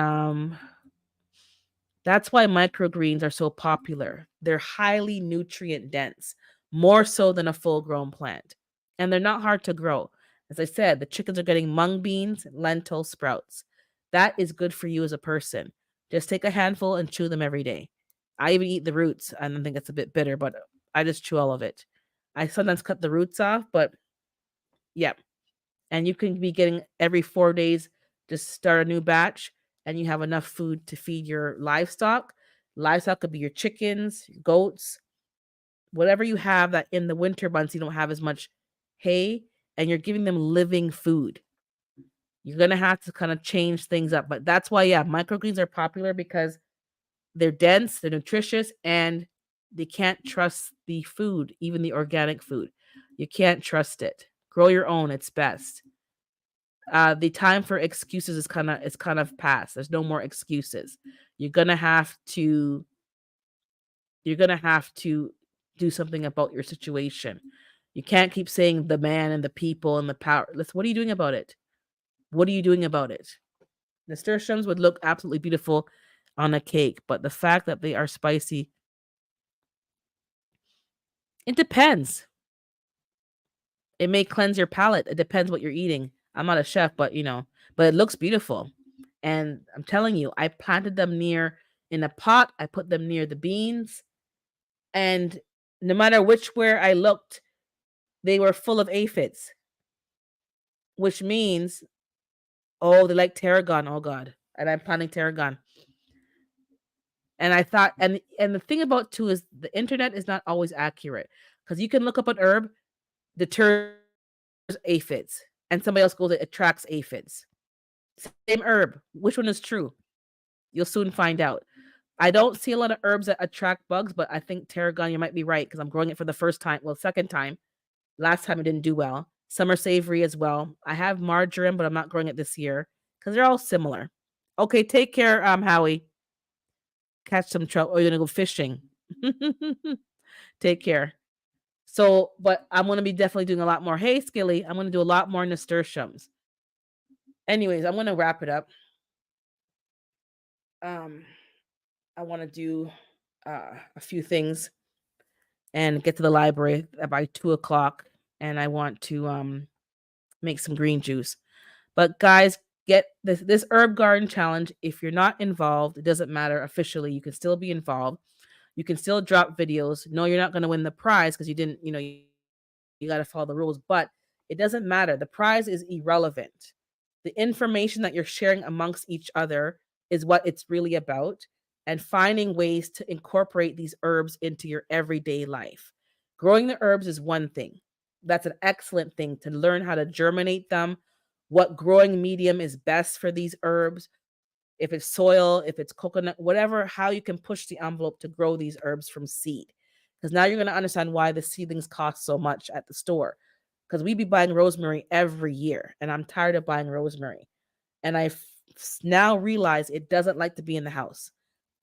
that's why microgreens are so popular. They're highly nutrient dense, more so than a full grown plant. And they're not hard to grow. As I said, the chickens are getting mung beans, lentil sprouts. That is good for you as a person. Just take a handful and chew them every day. I even eat the roots. I don't think it's a bit bitter, but I just chew all of it. I sometimes cut the roots off, but yeah. And you can be getting every 4 days, just start a new batch and you have enough food to feed your livestock. Livestock could be your chickens, your goats, whatever you have that in the winter months you don't have as much hay, and you're giving them living food. You're going to have to kind of change things up. But that's why, yeah, microgreens are popular because they're dense, they're nutritious, and they can't trust the food, even the organic food. You can't trust it. Grow your own, it's best. The time for excuses is kind of past. There's no more excuses. You're gonna have to you're gonna have to do something about your situation. You can't keep saying the man and the people and the power. Listen, what are you doing about it? What are you doing about it? Nasturtiums would look absolutely beautiful on a cake, but the fact that they are spicy, it depends. It may cleanse your palate. It depends what you're eating. I'm not a chef, but but it looks beautiful. And I'm telling you, I planted them near in a pot. I put them near the beans. And no matter which where I looked, they were full of aphids, which means, oh, they like tarragon. Oh God. And I'm planting tarragon. And I thought, and the thing about too is the internet is not always accurate. Because you can look up an herb, deters aphids, and somebody else goes, it attracts aphids. Same herb. Which one is true? You'll soon find out. I don't see a lot of herbs that attract bugs, but I think tarragon, you might be right because I'm growing it for the first time. Well, second time. Last time it didn't do well. Summer savory as well. I have marjoram, but I'm not growing it this year because they're all similar. Okay, take care, Howie. Catch some trout, or you're gonna go fishing. Take care. So, but I'm gonna be definitely doing a lot more. Hey, Skilly, I'm gonna do a lot more nasturtiums. Anyways, I'm gonna wrap it up. Um, I want to do a few things and get to the library by 2 o'clock, and I want to make some green juice. But guys, get this herb garden challenge. If you're not involved, it doesn't matter officially. You can still be involved. You can still drop videos. No, you're not going to win the prize because you didn't, you got to follow the rules, but it doesn't matter. The prize is irrelevant. The information that you're sharing amongst each other is what it's really about, and finding ways to incorporate these herbs into your everyday life. Growing the herbs is one thing. That's an excellent thing to learn how to germinate them, what growing medium is best for these herbs, if it's soil, if it's coconut, whatever, how you can push the envelope to grow these herbs from seed. Because now you're going to understand why the seedlings cost so much at the store. Because we be buying rosemary every year, and I'm tired of buying rosemary. And now realize it doesn't like to be in the house.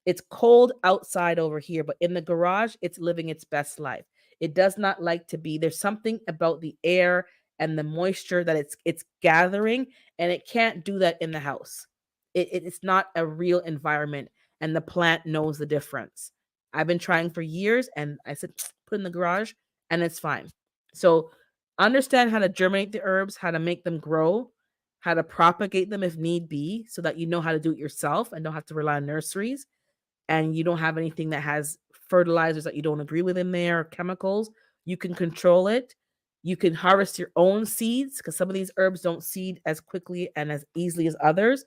It's cold outside over here, but in the garage, it's living its best life. It does not like to be. There's something about the air and the moisture that it's gathering, and it can't do that in the house. It's not a real environment, and the plant knows the difference. I've been trying for years, and I said put in the garage, and it's fine. So understand how to germinate the herbs, how to make them grow, how to propagate them if need be, so that you know how to do it yourself and don't have to rely on nurseries, and you don't have anything that has fertilizers that you don't agree with in there or chemicals. You can control it. You can harvest your own seeds because some of these herbs don't seed as quickly and as easily as others.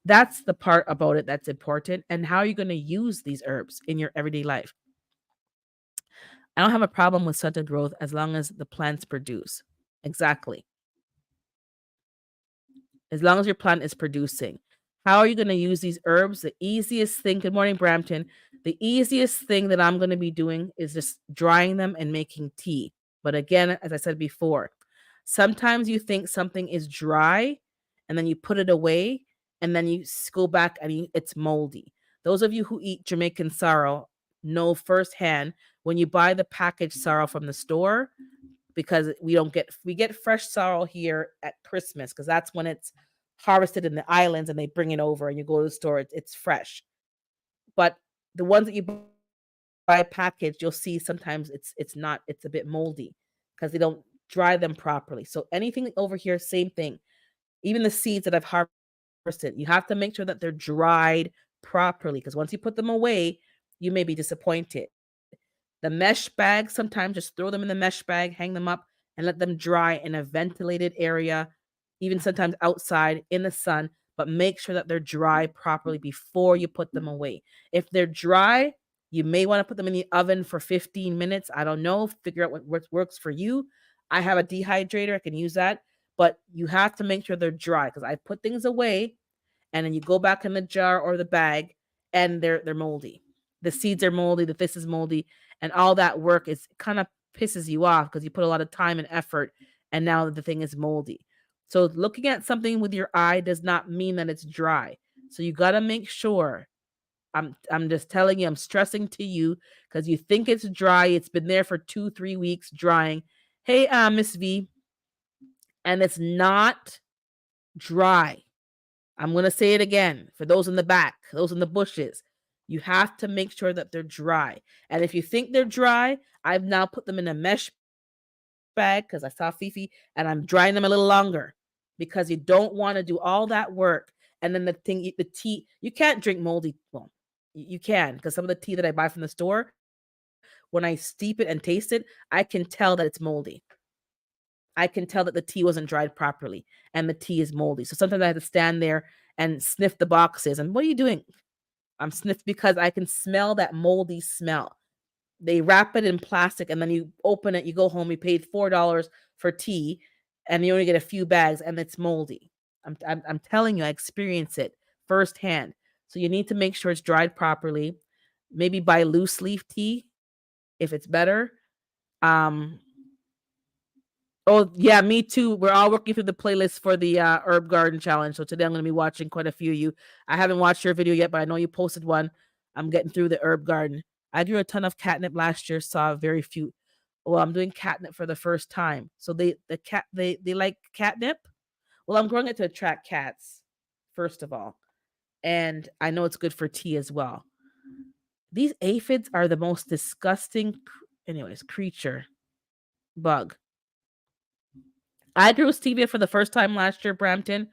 That's the part about it that's important. And how are you going to use these herbs in your everyday life? I don't have a problem with stunted growth as long as the plants produce. Exactly. As long as your plant is producing. How are you going to use these herbs? The easiest thing, good morning, Brampton. The easiest thing that I'm going to be doing is just drying them and making tea. But again, as I said before, sometimes you think something is dry and then you put it away and then you go back and it's moldy. Those of you who eat Jamaican sorrel know firsthand when you buy the packaged sorrel from the store, because we get fresh sorrel here at Christmas because that's when it's harvested in the islands and they bring it over and you go to the store, it's fresh. But the ones that you buy packaged, you'll see sometimes it's not, it's a bit moldy because they don't dry them properly. So anything over here, same thing. Even the seeds that I've harvested, you have to make sure that they're dried properly because once you put them away, you may be disappointed. The mesh bag, sometimes just throw them in the mesh bag, hang them up, and let them dry in a ventilated area, even sometimes outside in the sun, but make sure that they're dry properly before you put them away. If they're dry, you may want to put them in the oven for 15 minutes. I don't know. Figure out what works for you. I have a dehydrator, I can use that, but you have to make sure they're dry because I put things away and then you go back in the jar or the bag and they're moldy. The seeds are moldy, the this is moldy, and all that work is kind of pisses you off because you put a lot of time and effort and now the thing is moldy. So looking at something with your eye does not mean that it's dry. So you got to make sure. I'm just telling you, I'm stressing to you because you think it's dry. It's been there for 2-3 weeks drying. Hey, Miss V, and it's not dry. I'm going to say it again for those in the back, those in the bushes. You have to make sure that they're dry. And if you think they're dry, I've now put them in a mesh bag because I saw Fifi and I'm drying them a little longer because you don't want to do all that work. And then the tea, you can't drink moldy. Well, you can because some of the tea that I buy from the store, when I steep it and taste it, I can tell that it's moldy. I can tell that the tea wasn't dried properly and the tea is moldy. So sometimes I have to stand there and sniff the boxes. And what are you doing? I'm sniffing because I can smell that moldy smell. They wrap it in plastic and then you open it, you go home, you paid $4 for tea and you only get a few bags and it's moldy. I'm telling you, I experience it firsthand. So you need to make sure it's dried properly. Maybe buy loose leaf tea if it's better. Um, Oh, yeah, me too. We're all working through the playlist for the herb garden challenge. So today I'm going to be watching quite a few of you. I haven't watched your video yet, but I know you posted one. I'm getting through the herb garden. I grew a ton of catnip last year, saw very few. Well, I'm doing catnip for the first time. So they like catnip. Well, I'm growing it to attract cats, first of all. And I know it's good for tea as well. These aphids are the most disgusting, anyways, creature bug. I grew stevia for the first time last year, Brampton.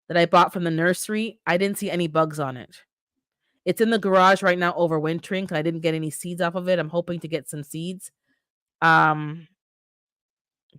that I bought from the nursery, I didn't see any bugs on it. It's in the garage right now overwintering 'cause I didn't get any seeds off of it. I'm hoping to get some seeds. Um,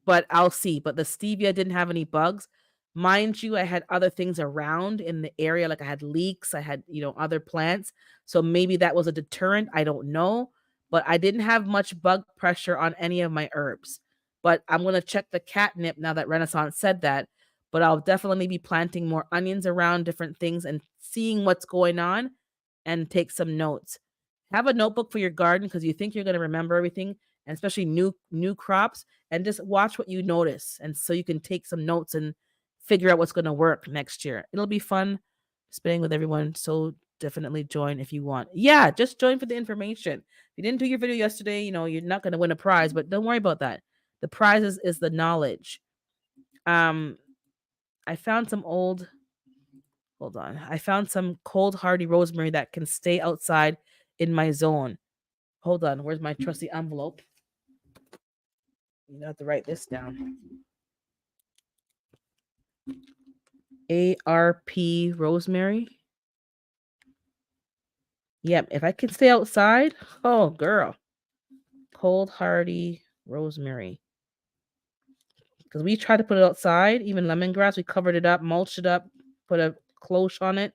but I'll see. But the stevia didn't have any bugs. Mind you, I had other things around in the area, like I had leeks, I had, other plants. So maybe that was a deterrent. I don't know. But I didn't have much bug pressure on any of my herbs. But I'm gonna check the catnip now that Renaissance said that. But I'll definitely be planting more onions around different things and seeing what's going on and take some notes. Have a notebook for your garden because you think you're gonna remember everything, and especially new crops, and just watch what you notice, and so you can take some notes and figure out what's gonna work next year. It'll be fun spending with everyone, so definitely join if you want. Yeah, just join for the information. If you didn't do your video yesterday, you're not gonna win a prize, but don't worry about that. The prize is the knowledge. Um, I found some old hold on. I found some cold hardy rosemary that can stay outside in my zone. Hold on, where's my trusty envelope? You have to write this down. ARP rosemary. Yep, if I can stay outside, oh girl. Cold hardy rosemary. Because we tried to put it outside, even lemongrass, we covered it up, mulched it up, put a cloche on it.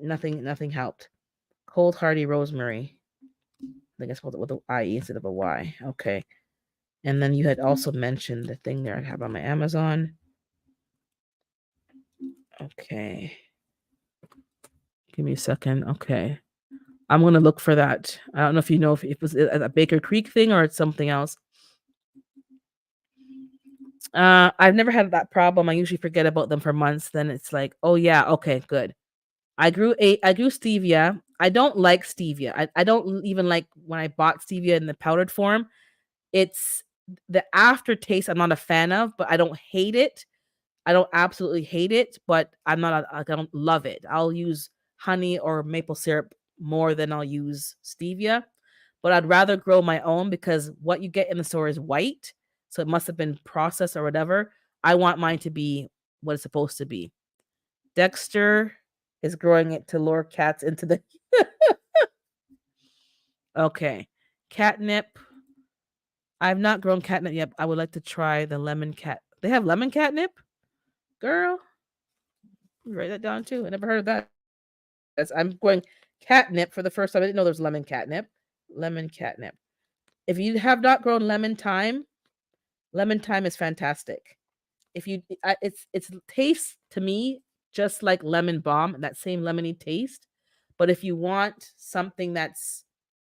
Nothing helped. Cold hardy rosemary. I guess with an IE instead of a Y. Okay. And then you had also mentioned the thing there I have on my Amazon. Okay. Give me a second. Okay. I'm going to look for that. I don't know if you know if it was a Baker Creek thing or it's something else. I've never had that problem. I usually forget about them for months. Then it's like, oh yeah, okay, good. I grew stevia. I don't like stevia. I don't even like when I bought stevia in the powdered form. It's the aftertaste I'm not a fan of, but I don't hate it. I don't absolutely hate it, but I don't love it. I'll use honey or maple syrup more than I'll use stevia. But I'd rather grow my own because what you get in the store is white, so it must have been processed or whatever. I want mine to be what it's supposed to be. Dexter is growing it to lure cats into the Okay. Catnip. I've not grown catnip yet. I would like to try the lemon cat. They have lemon catnip? Girl, write that down too. I never heard of that. I'm going catnip for the first time. I didn't know there was lemon catnip. Lemon catnip. If you have not grown lemon thyme is fantastic. If you, it's tastes to me just like lemon balm, that same lemony taste. But if you want something that's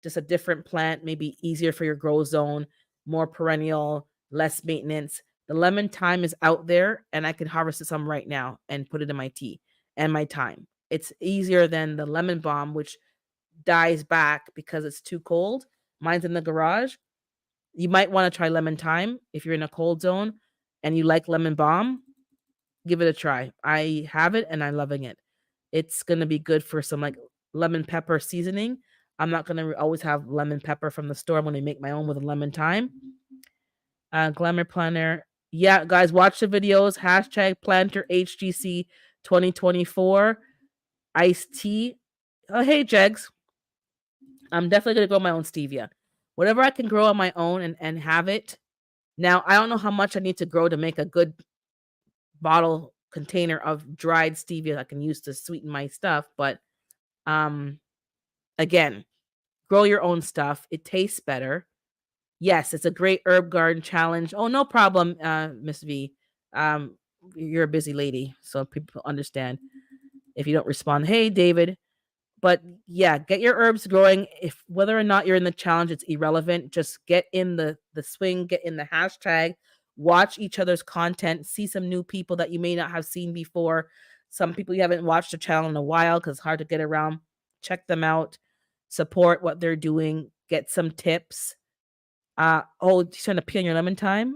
just a different plant, maybe easier for your grow zone, more perennial, less maintenance, the lemon thyme is out there, and I can harvest some right now and put it in my tea and my thyme. It's easier than the lemon balm, which dies back because it's too cold. Mine's in the garage. You might want to try lemon thyme if you're in a cold zone and you like lemon balm. Give it a try. I have it and I'm loving it. It's gonna be good for some like lemon pepper seasoning. I'm not gonna always have lemon pepper from the store. I'm gonna make my own with a lemon thyme. Glamour planner. Yeah, guys, watch the videos. Hashtag planter HGC 2024. Iced tea. Oh, hey, Jegs. I'm definitely gonna grow my own stevia. Whatever I can grow on my own and have it. Now, I don't know how much I need to grow to make a good bottle container of dried stevia I can use to sweeten my stuff, but again, grow your own stuff. It tastes better. Yes, it's a great herb garden challenge. Oh, no problem, Miss V. Um, you're a busy lady, so people understand if you don't respond. Hey, David. But yeah, get your herbs growing. If whether or not you're in the challenge, it's irrelevant. Just get in the swing, get in the hashtag, watch each other's content, see some new people that you may not have seen before. Some people you haven't watched the channel in a while because it's hard to get around. Check them out, support what they're doing, get some tips. Oh, you're trying to pee on your lemon thyme?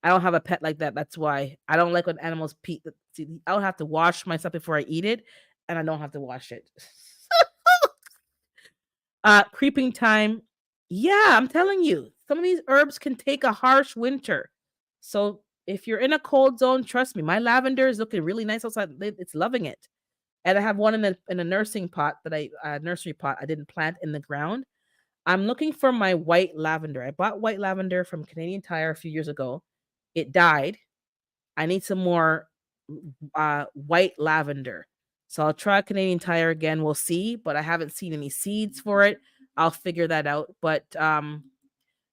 I don't have a pet like that. That's why I don't like when animals pee. See, I don't have to wash my stuff before I eat it, and I don't have to wash it. Creeping time. Yeah, I'm telling you, some of these herbs can take a harsh winter. So If you're in a cold zone, trust me, my lavender is looking really nice outside. It's loving it. And I have one in a nursing pot that nursery pot I didn't plant in the ground. I'm looking for my white lavender. I bought white lavender from Canadian Tire a few years ago. It died. I need some more white lavender. So I'll try Canadian Tire again. We'll see, but I haven't seen any seeds for it. I'll figure that out. But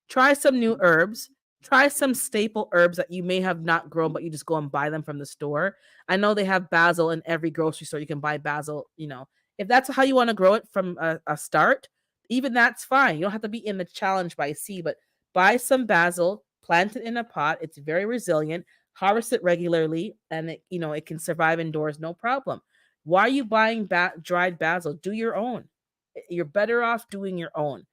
try some new herbs. Try some staple herbs that you may have not grown, but you just go and buy them from the store. I know they have basil in every grocery store. You can buy basil, if that's how you want to grow it from a start, even that's fine. You don't have to be in the challenge by seed, but buy some basil, plant it in a pot. It's very resilient. Harvest it regularly, and it can survive indoors, no problem. Why are you buying dried basil? Do your own. You're better off doing your own.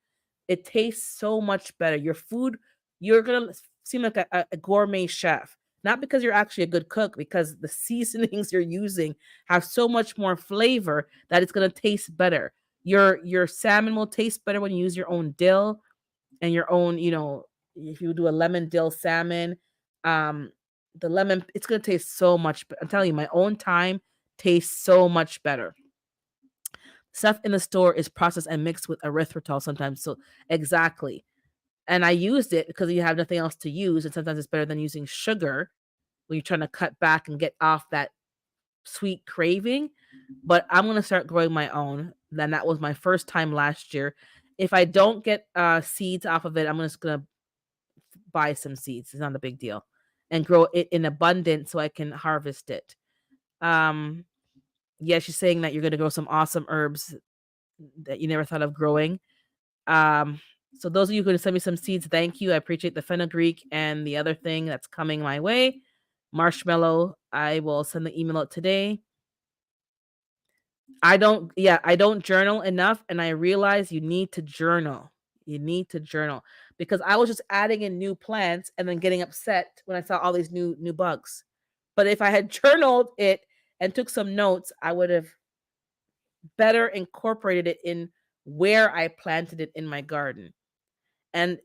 It tastes so much better. Your food, you're gonna seem like a gourmet chef. Not because you're actually a good cook, because the seasonings you're using have so much more flavor that it's gonna taste better. Your salmon will taste better when you use your own dill and your own, if you do a lemon dill salmon, um, the lemon, it's gonna taste so much. I'm telling you, my own thyme tastes so much better. Stuff in the store is processed and mixed with erythritol sometimes. So exactly. And I used it because you have nothing else to use, and sometimes it's better than using sugar when you're trying to cut back and get off that sweet craving. But I'm gonna start growing my own. Then that was my first time last year. If I don't get seeds off of it, I'm just gonna buy some seeds. It's not a big deal, and grow it in abundance so I can harvest it. Um, yeah, she's saying that you're gonna grow some awesome herbs that you never thought of growing. Um, so those of you who are gonna send me some seeds, thank you. I appreciate the fenugreek and the other thing that's coming my way. Marshmallow, I will send the email out today. I don't journal enough, and I realize you need to journal. You need to journal because I was just adding in new plants and then getting upset when I saw all these new bugs. But if I had journaled it and took some notes, I would have better incorporated it in where I planted it in my garden. And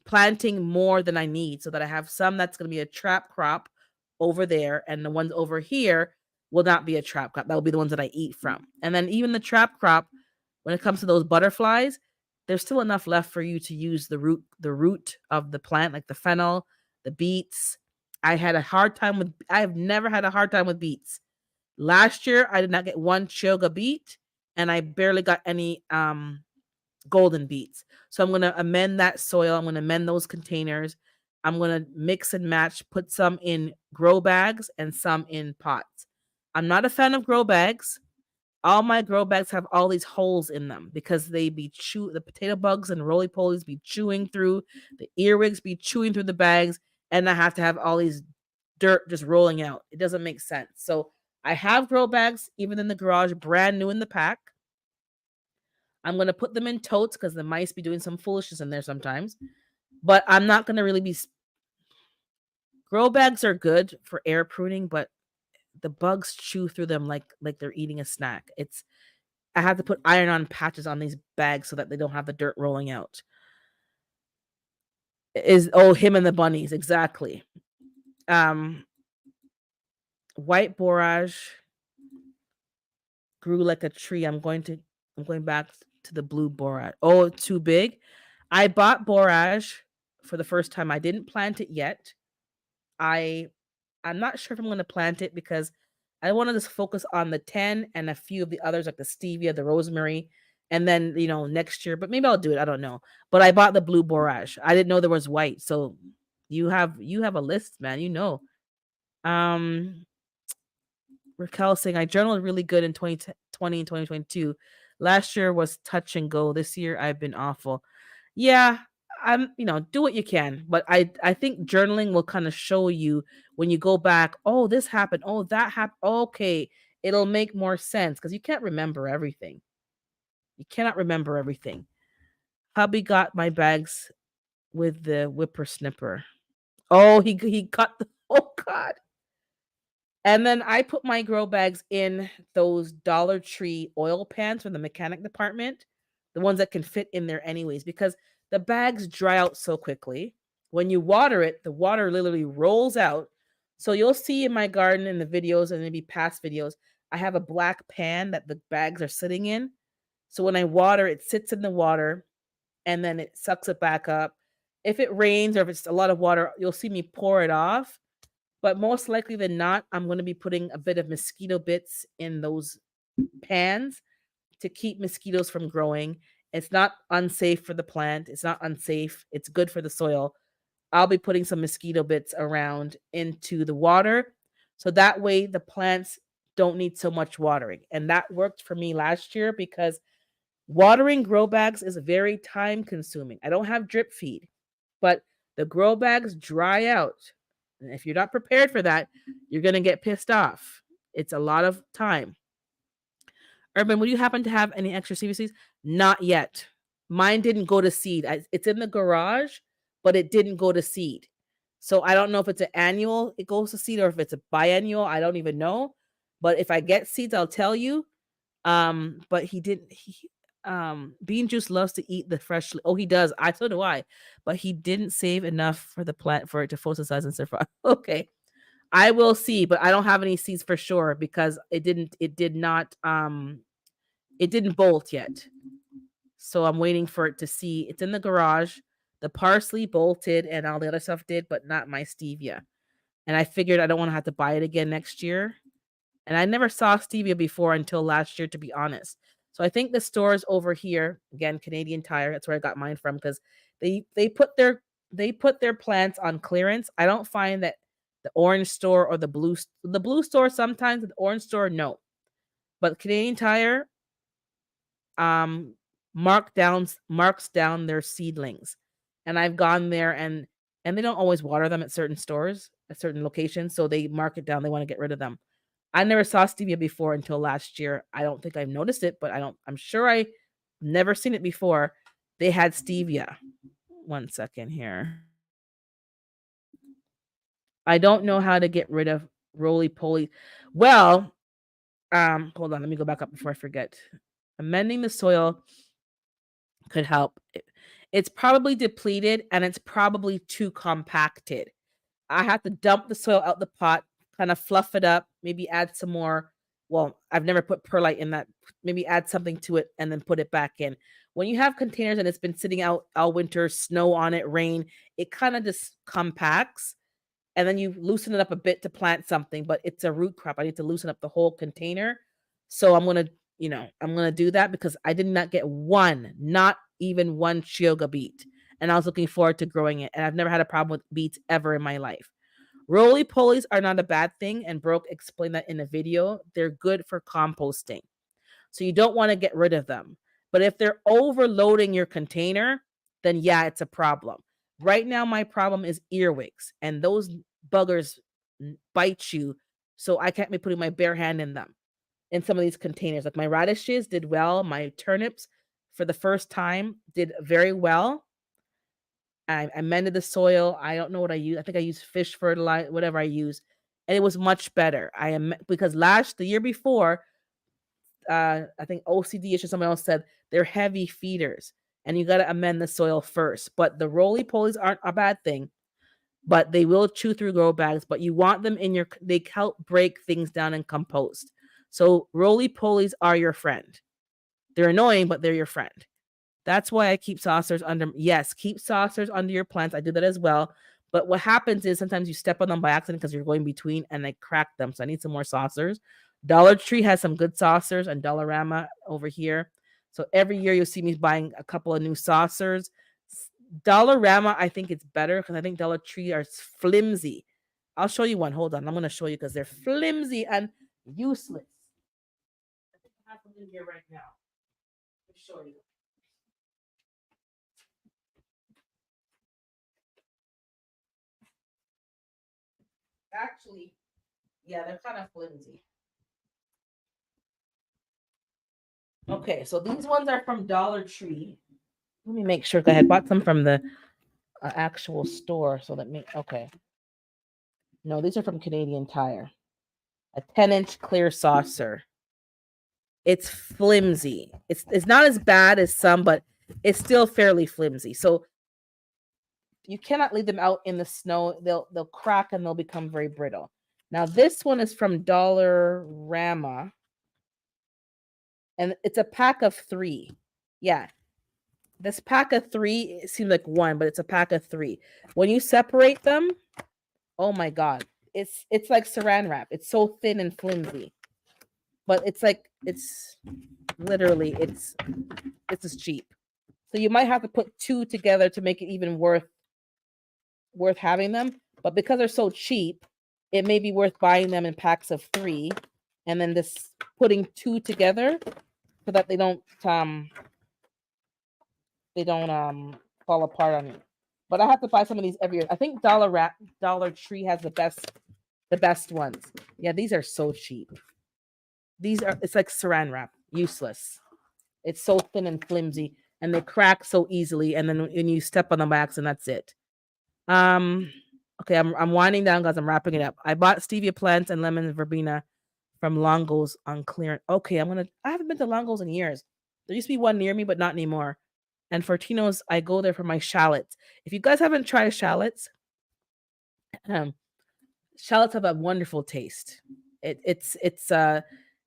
planting more than I need so that I have some that's going to be a trap crop over there, and the ones over here will not be a trap crop. That will be the ones that I eat from. And then even the trap crop, when it comes to those butterflies, there's still enough left for you to use the root of the plant, like the fennel, the beets. I have never had a hard time with beets. Last year I did not get one choga beet, and I barely got any golden beets. So I'm going to amend that soil. I'm going to amend those containers. I'm going to mix and match, put some in grow bags and some in pots. I'm not a fan of grow bags. All my grow bags have all these holes in them because the potato bugs and roly polies be chewing through, the earwigs be chewing through the bags, and I have to have all these dirt just rolling out. It doesn't make sense. So I have grow bags, even in the garage, brand new in the pack. I'm gonna put them in totes because the mice be doing some foolishness in there sometimes. But I'm not gonna really be. Grow bags are good for air pruning, but the bugs chew through them like they're eating a snack. I have to put iron-on patches on these bags so that they don't have the dirt rolling out. Him and the bunnies, exactly. Um, White borage grew like a tree. I'm going back to the blue borage. Oh, too big. I bought borage for the first time. I didn't plant it yet. I'm not sure if I'm going to plant it because I want to just focus on the 10 and a few of the others like the stevia, the rosemary, and then next year. But maybe I'll do it. I don't know. But I bought the blue borage. I didn't know there was white. So you have a list, man. Um, Raquel saying I journaled really good in 2020 and 2022. Last year was touch and go. This year I've been awful. Yeah, do what you can, but I think journaling will kind of show you when you go back, oh, this happened, oh, that happened. Okay, it'll make more sense because you can't remember everything. You cannot remember everything. Hubby got my bags with the whippersnipper. Oh, he cut the oh god. And then I put my grow bags in those Dollar Tree oil pans from the mechanic department, the ones that can fit in there anyways, because the bags dry out so quickly. When you water it, the water literally rolls out. So you'll see in my garden in the videos and maybe past videos, I have a black pan that the bags are sitting in. So when I water, it sits in the water and then it sucks it back up. If it rains or if it's a lot of water, you'll see me pour it off. But most likely than not, I'm going to be putting a bit of mosquito bits in those pans to keep mosquitoes from growing. It's not unsafe for the plant. It's not unsafe. It's good for the soil. I'll be putting some mosquito bits around into the water. So that way the plants don't need so much watering. And that worked for me last year because watering grow bags is very time consuming. I don't have drip feed, but the grow bags dry out. And if you're not prepared for that, you're going to get pissed off. It's a lot of time. Urban, would you happen to have any extra CVCs? Not yet. Mine didn't go to seed. It's in the garage, but it didn't go to seed. So I don't know if it's an annual, it goes to seed, or if it's a biannual. I don't even know. But if I get seeds, I'll tell you. But he didn't. Bean Juice loves to eat the fresh. Oh, he does. So do I. But he didn't save enough for the plant for it to photosynthesize and survive. Okay, I will see, but I don't have any seeds for sure because it didn't. It did not. It didn't bolt yet. So I'm waiting for it to see. It's in the garage. The parsley bolted and all the other stuff did, but not my stevia. And I figured I don't want to have to buy it again next year. And I never saw stevia before until last year, to be honest. So I think the stores over here, again, Canadian Tire, that's where I got mine from, because they put their plants on clearance. I don't find that the orange store or the blue store sometimes, the orange store, no. But Canadian Tire marks down their seedlings. And I've gone there and they don't always water them at certain stores, at certain locations, so they mark it down. They want to get rid of them. I never saw stevia before until last year. I don't think I've noticed it, but I'm sure I never seen it before. They had stevia. One second here. I don't know how to get rid of roly-poly. Well, hold on, let me go back up before I forget. Amending the soil could help. It's probably depleted and it's probably too compacted. I have to dump the soil out the pot, kind of fluff it up, maybe add some more. Well, I've never put perlite in that. Maybe add something to it and then put it back in. When you have containers and it's been sitting out all winter, snow on it, rain, it kind of just compacts. And then you loosen it up a bit to plant something, but it's a root crop. I need to loosen up the whole container. So I'm gonna do that because I did not get not even one Chioga beet. And I was looking forward to growing it. And I've never had a problem with beets ever in my life. Roly polies are not a bad thing, and Broke explained that in a video. They're good for composting. So you don't want to get rid of them. But if they're overloading your container, then yeah, it's a problem. Right now, my problem is earwigs, and those buggers bite you. So I can't be putting my bare hand in them in some of these containers. Like my radishes did well. My turnips, for the first time, did very well. I amended the soil. I don't know what I use. I think I used fish fertilizer, whatever I use, and it was much better. Because the year before, I think OCD or someone else said they're heavy feeders, and you got to amend the soil first. But the roly polies aren't a bad thing, but they will chew through grow bags. But you want them they help break things down and compost. So roly polies are your friend. They're annoying, but they're your friend. That's why I keep saucers under. Yes, keep saucers under your plants. I do that as well. But what happens is sometimes you step on them by accident because you're going between and they crack them. So I need some more saucers. Dollar Tree has some good saucers and Dollarama over here. So every year you'll see me buying a couple of new saucers. Dollarama, I think it's better because I think Dollar Tree are flimsy. I'll show you one. Hold on. I'm going to show you because they're flimsy and useless. I think I have them in here right now. Let me show you. Actually, yeah, they're kind of flimsy. Okay, so these ones are from Dollar Tree. Let me make sure. I had bought some from the actual store. So okay. No, these are from Canadian Tire. A 10-inch clear saucer. It's flimsy. It's not as bad as some, but it's still fairly flimsy. So you cannot leave them out in the snow. They'll crack and they'll become very brittle. Now this one is from Dollarama, and it's a pack of 3. Yeah, this pack of 3, it seems like one, but it's a pack of 3. When you separate them, oh my god, it's like saran wrap. It's so thin and flimsy, but it's literally it's as cheap. So you might have to put 2 together to make it even worth having them. But because they're so cheap, it may be worth buying them in packs of 3, and then this putting 2 together so that they don't fall apart on you. But I have to buy some of these every year. I think Dollar Tree has the best ones. Yeah, these are so cheap. It's like saran wrap, useless. It's so thin and flimsy, and they crack so easily. And then when you step on them by accident, that's it. Okay, I'm winding down, guys. I'm wrapping it up. I bought stevia plants and lemon verbena from Longo's on clearance. Okay, I haven't been to Longo's in years. There used to be one near me, but not anymore. And for Tino's, I go there for my shallots. If you guys haven't tried shallots, shallots have a wonderful taste. It's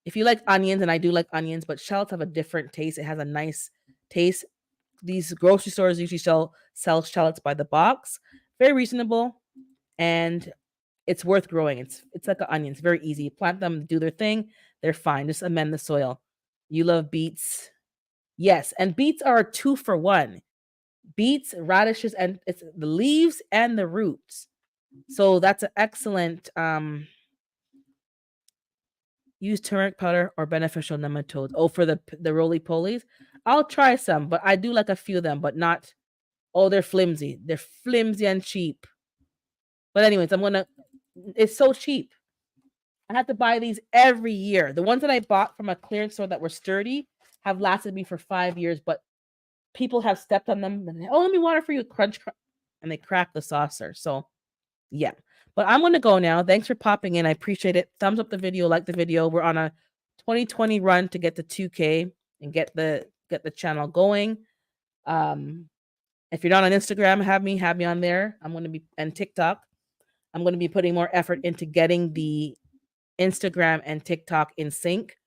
if you like onions, and I do like onions, but shallots have a different taste. It has a nice taste. These grocery stores usually sell shallots by the box. Very reasonable, and it's worth growing. It's like an onion. It's very easy. Plant them, do their thing. They're fine. Just amend the soil. You love beets. Yes, and beets are a 2 for 1. Beets, radishes, and it's the leaves and the roots. So that's an excellent use turmeric powder or beneficial nematodes. Oh, for the roly polies, I'll try some, but I do like a few of them, but not. Oh, they're flimsy. They're flimsy and cheap. But anyways, it's so cheap. I have to buy these every year. The ones that I bought from a clearance store that were sturdy have lasted me for 5 years, but people have stepped on them and, oh, let me water for you, crunch, crunch, and they crack the saucer. So yeah, but I'm going to go now. Thanks for popping in. I appreciate it. Thumbs up the video, like the video. We're on a 2020 run to get to 2K and get the channel going. If you're not on Instagram, have me on there. I'm going to be, and TikTok. I'm going to be putting more effort into getting the Instagram and TikTok in sync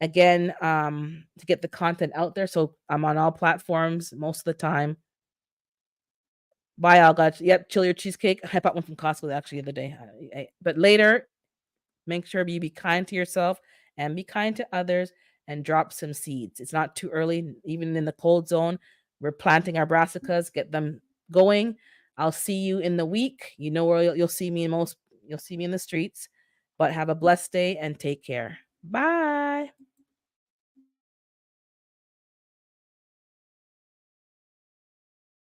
again, to get the content out there. So I'm on all platforms most of the time. Bye, all guys. Yep, chill your cheesecake. I bought one from Costco actually the other day. But later, make sure you be kind to yourself and be kind to others and drop some seeds. It's not too early, even in the cold zone. We're planting our brassicas, get them going. I'll see you in the week. You know where you'll see me you'll see me in the streets. But have a blessed day and take care. Bye.